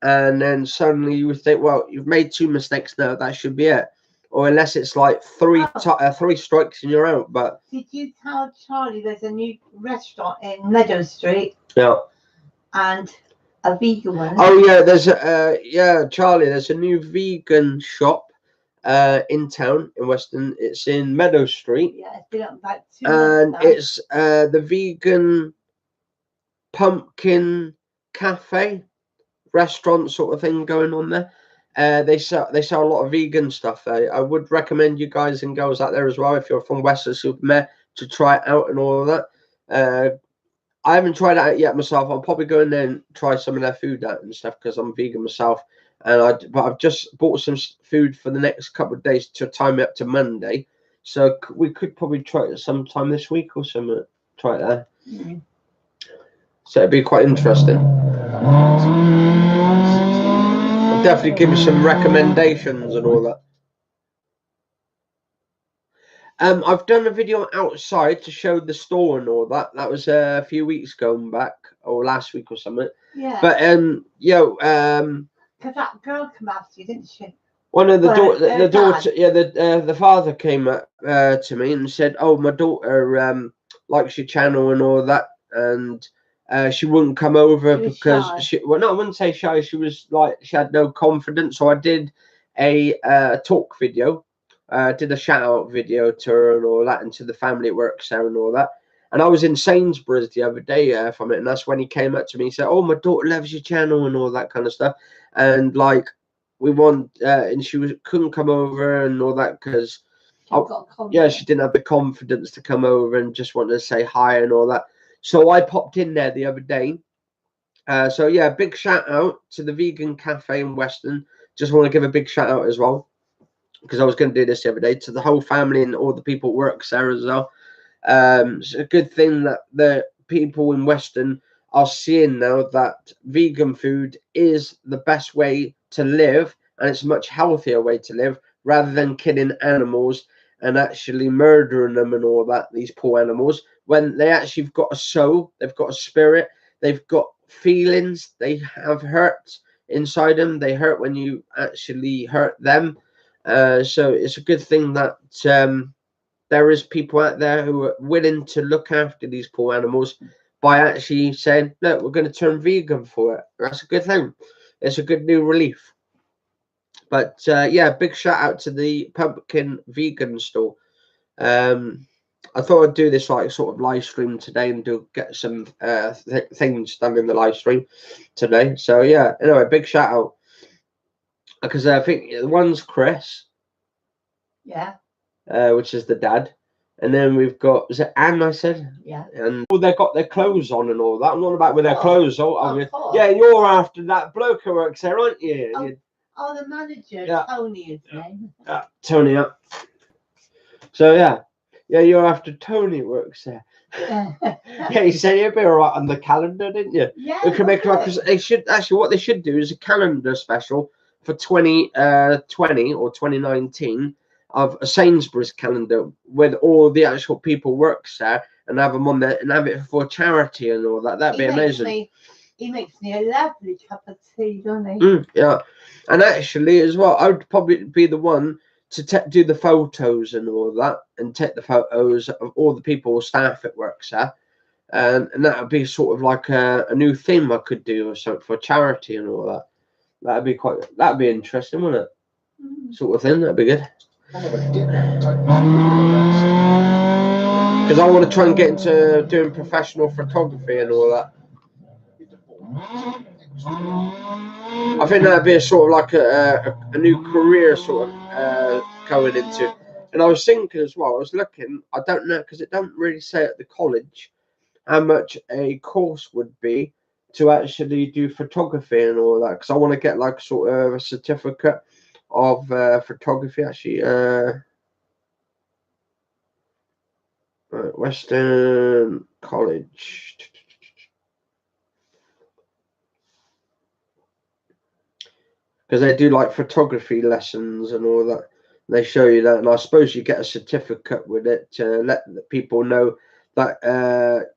Speaker 1: And then suddenly you would think, well, you've made two mistakes now. That should be it. Or unless it's like three strikes and you're out. But
Speaker 3: did you tell Charlie there's a new restaurant in Meadow Street?
Speaker 1: Yeah.
Speaker 3: And a vegan one.
Speaker 1: Oh yeah, there's Charlie. There's a new vegan shop in town in Weston. It's in Meadow Street.
Speaker 3: Yeah, it's been up about 2
Speaker 1: and
Speaker 3: months now.
Speaker 1: It's the Vegan Pumpkin Cafe restaurant sort of thing going on there. They sell a lot of vegan stuff there. I would recommend you guys and girls out there as well, if you're from Weston-super-Mare, to try it out and all of that. I haven't tried it out yet myself. I'll probably go in there and try some of their food out and stuff because I'm vegan myself. But I've just bought some food for the next couple of days to time it up to Monday. So we could probably try it sometime this week or something. Try it there. Mm-hmm. So it'd be quite interesting. I'll definitely give you some recommendations and all that. I've done a video outside to show the store and all that. That was a few weeks going back, or last week or something.
Speaker 3: Yeah.
Speaker 1: But
Speaker 3: because that girl came after you, didn't she?
Speaker 1: One of the the father came up to me and said, "Oh, my daughter likes your channel and all that, and she wouldn't come over because shy. I wouldn't say shy. She was like she had no confidence." So I did a talk video. Did a shout out video to her and all that, and to the family it works there and all that. And I was in Sainsbury's the other day from it, and that's when he came up to me and said, "Oh, my daughter loves your channel and all that kind of stuff." And like we want, and she couldn't come over and all that because she didn't have the confidence to come over and just wanted to say hi and all that. So I popped in there the other day. So yeah, big shout out to the Vegan Cafe in Weston. Just want to give a big shout out as well, because I was going to do this the other day, to the whole family and all the people who work there as well. It's a good thing that the people in Weston are seeing now that vegan food is the best way to live, and it's a much healthier way to live, rather than killing animals and actually murdering them and all that, these poor animals, when they actually have got a soul, they've got a spirit, they've got feelings, they have hurt inside them, they hurt when you actually hurt them. So it's a good thing that there is people out there who are willing to look after these poor animals by actually saying, look, we're going to turn vegan for it. That's a good thing. It's a good new relief. But yeah, big shout out to the Pumpkin Vegan store. I thought I'd do this like sort of live stream today and get some things done in the live stream today. So yeah, anyway, big shout out, because I think one's Chris,
Speaker 3: Yeah.
Speaker 1: Which is the dad, and then we've got, is it Anne? I said,
Speaker 3: Yeah.
Speaker 1: and they've got their clothes on and all that. I'm not about with their clothes on.
Speaker 3: Course.
Speaker 1: Yeah, you're after that bloke who works there, aren't you?
Speaker 3: Oh, the manager,
Speaker 1: yeah.
Speaker 3: Tony, his name.
Speaker 1: Tony. Yeah. So yeah, you're after Tony works there. Yeah, you said you'd be all right on the calendar, didn't you?
Speaker 3: Yeah.
Speaker 1: We can make like, because they should actually, what they should do is a calendar special for 2020 or 2019 of a Sainsbury's calendar with all the actual people works there, and have them on there and have it for charity and all that. That'd be amazing.
Speaker 3: He makes me a lovely cup of tea, doesn't he?
Speaker 1: Yeah, and actually as well, I would probably be the one to do the photos and all that, and take the photos of all the people, staff that works there, and that would be sort of like a new theme I could do or something for charity and all that. That'd be interesting, wouldn't it? Sort of thing. That'd be good. Because I want to try and get into doing professional photography and all that. I think that'd be a sort of like a new career sort of going into. And I was thinking as well, I was looking, I don't know, because it doesn't really say at the college how much a course would be to actually do photography and all that, because I want to get like sort of a certificate of photography actually. Western College. Because they do like photography lessons and all that. They show you that, and I suppose you get a certificate with it to let the people know that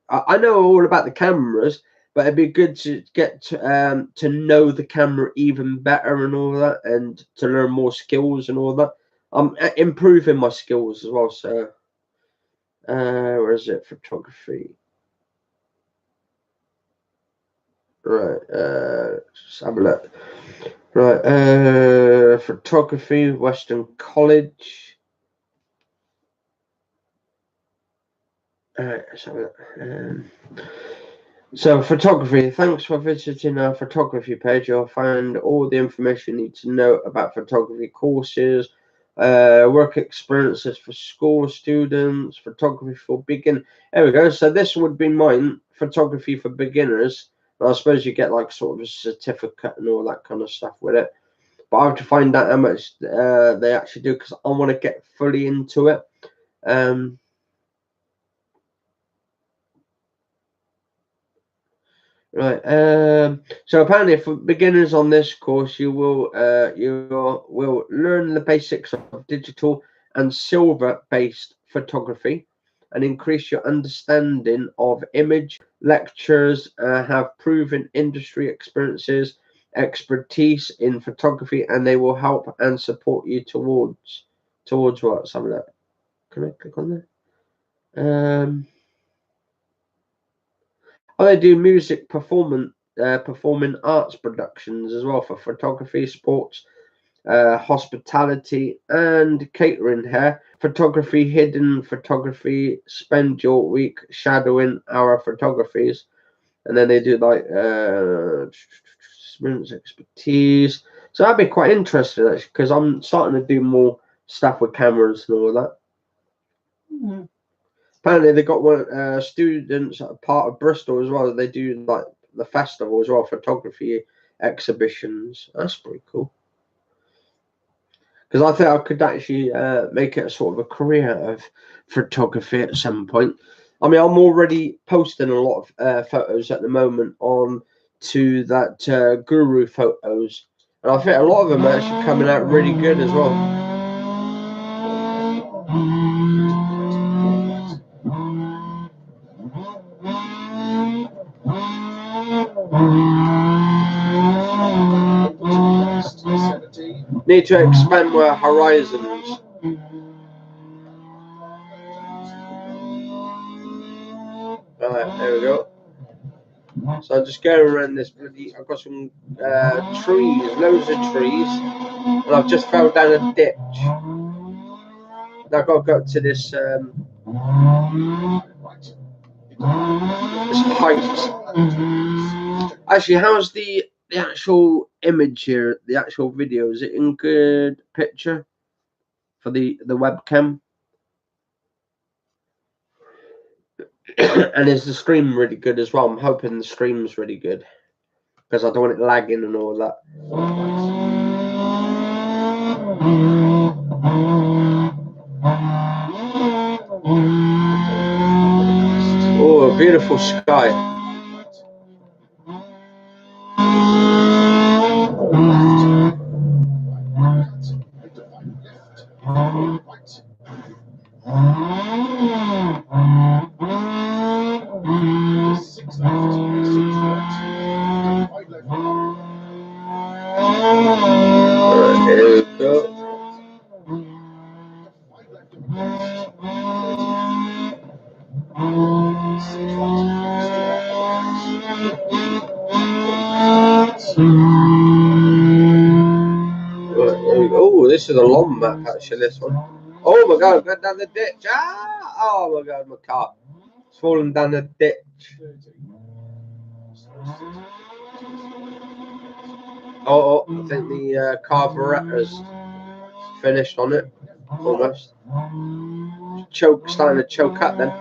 Speaker 1: I know all about the cameras, but it'd be good to get to know the camera even better and all that, and to learn more skills and all that. I'm improving my skills as well. So where is it? Photography. Right. Let's have a look. Right, photography, Western College. Alright, let's have a look. So photography, thanks for visiting our photography page. You'll find all the information you need to know about photography courses, work experiences for school students, photography for beginners. There we go. So this would be mine, photography for beginners. I suppose you get like sort of a certificate and all that kind of stuff with it. But I have to find out how much they actually do, because I want to get fully into it. Right. So apparently for beginners on this course, you will learn the basics of digital and silver-based photography, and increase your understanding of image. Lecturers have proven industry experiences, expertise in photography, and they will help and support you towards what? Some of that. Can I click on there? They do music performing arts productions as well for photography, sports, hospitality, and catering here. Photography, hidden photography. Spend your week shadowing our photographies, and then they do like expertise. So that'd be quite interesting actually, because I'm starting to do more stuff with cameras and all that. Mm-hmm. Apparently they got one students part of Bristol as well. They do like the festival as well, photography exhibitions. That's pretty cool. Because I think I could actually make it a sort of a career of photography at some point. I mean, I'm already posting a lot of photos at the moment on to that Guru photos, and I think a lot of them are actually coming out really good as well. Need to expand my horizons. Alright, there we go. So I'm just going around this bloody. I've got some trees, loads of trees, and I've just fell down a ditch. Now I've got to go up to this height. Actually, how's the actual image here? The actual video, is it in good picture for the webcam? And is the stream really good as well? I'm hoping the stream's really good because I don't want it lagging and all that. Oh, a beautiful sky. Here we go. Oh, this is a long map actually, this one. Oh my god, I've gone down the ditch. Ah! Oh my god, my car. It's fallen down the ditch. Oh, I think the carburetor's finished on it. Almost. Starting to choke up then.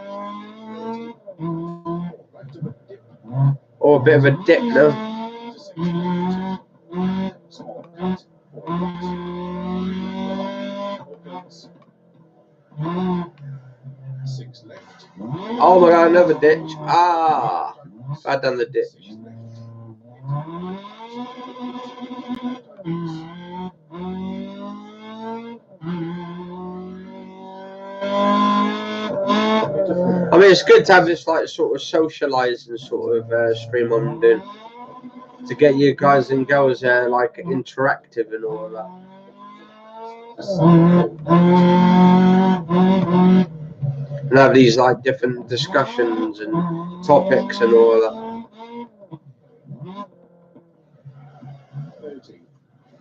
Speaker 1: Oh, a bit of a dip now. Oh my god, another ditch. Ah, I've done the ditch. I mean, it's good to have this like sort of socialising sort of stream I'm doing to get you guys and girls like interactive and all of that. And have these like different discussions and topics and all of that.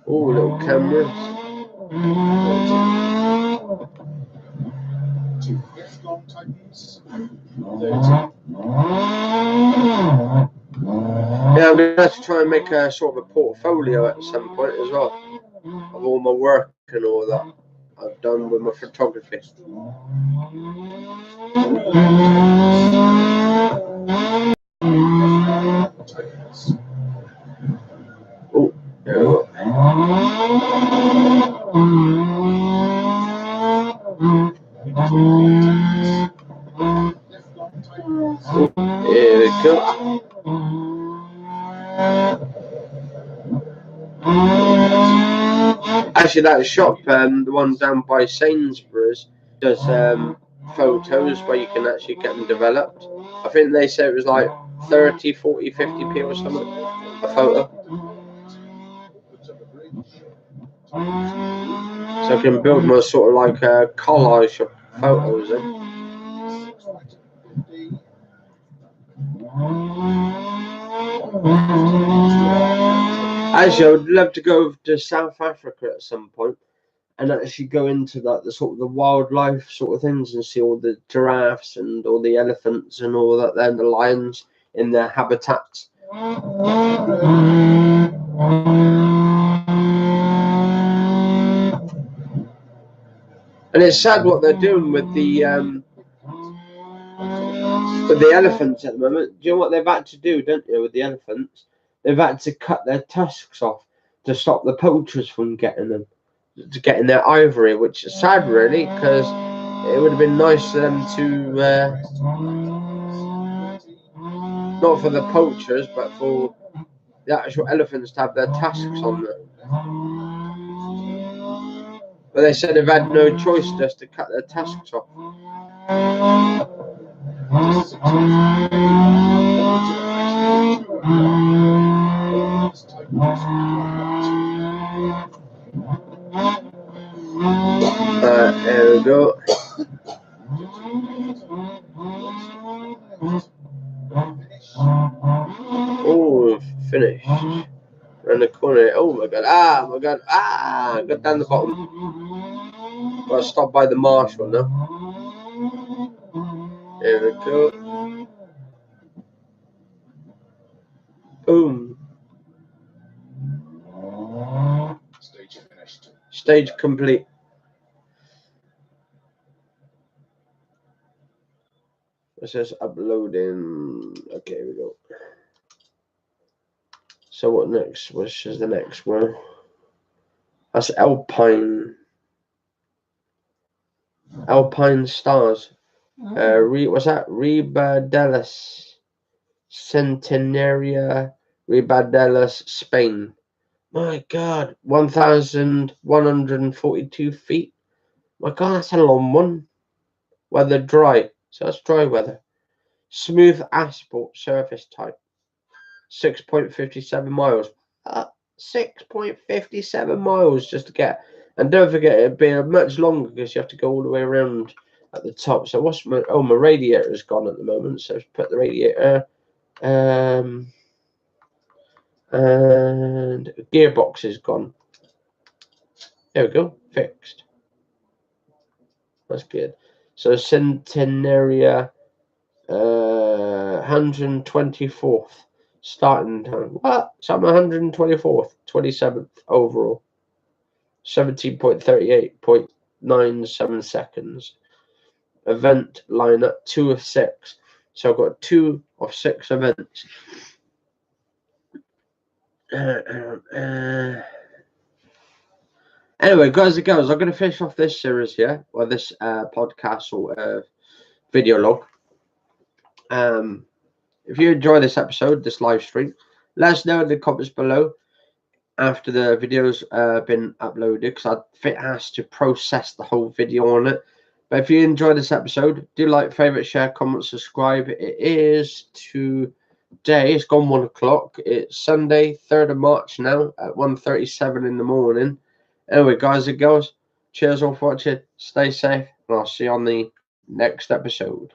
Speaker 1: Oh, little cameras. Yeah, I'm going to have to try and make a sort of a portfolio at some point as well of all my work and all that I've done with my photography. Oh, there we go. Here we go. Actually, that shop, the one down by Sainsbury's, does photos where you can actually get them developed. I think they said it was like 30, 40, 50p or something, a photo. So I can build my sort of like a collage of photos in. Actually, I would love to go to South Africa at some point and actually go into like the sort of the wildlife sort of things and see all the giraffes and all the elephants and all that, and the lions in their habitats. And it's sad what they're doing with the elephants at the moment. Do you know what they've had to do, don't you, with the elephants? They've had to cut their tusks off to stop the poachers from getting them, to getting their ivory, which is sad, really, because it would have been nice for them to, not for the poachers, but for the actual elephants to have their tusks on them. But they said they've had no choice just to cut their tusks off. There we go. finished. Around the corner. Oh my god. Ah, my god. Ah, I got down the bottom. Gotta stop by the marshal now. There we go. Boom.
Speaker 2: Stage finished.
Speaker 1: Stage complete. It says uploading. Okay, here we go. So what next? Which is the next one? That's Alpine. Alpine Stars. What's that? Ribadelas Centenaria, Ribadelas, Spain. My God, 1,142 feet. My God, that's a long one. Weather dry, so that's dry weather. Smooth asphalt surface type. 6.57 miles. 6.57 miles just to get. And don't forget, it'd be much longer because you have to go all the way around at the top. So what's my my radiator is gone at the moment. So let's put the radiator. And gearbox is gone. There we go, fixed. That's good. So Centenaria, 124th starting time. What? So I'm 124th, 27th overall. 17.38.97 seconds. Event lineup 2 of 6. So I've got 2 of 6 events. Anyway, guys and girls, I'm going to finish off this series here, or this podcast or video log. If you enjoy this episode, this live stream, let us know in the comments below after the video's been uploaded, because it has to process the whole video on it. But if you enjoy this episode, do like, favorite, share, comment, subscribe. It is today. It's gone 1 o'clock. It's Sunday, 3rd of March now at 1:37 in the morning. Anyway, guys and girls, cheers all for watching. Stay safe, and I'll see you on the next episode.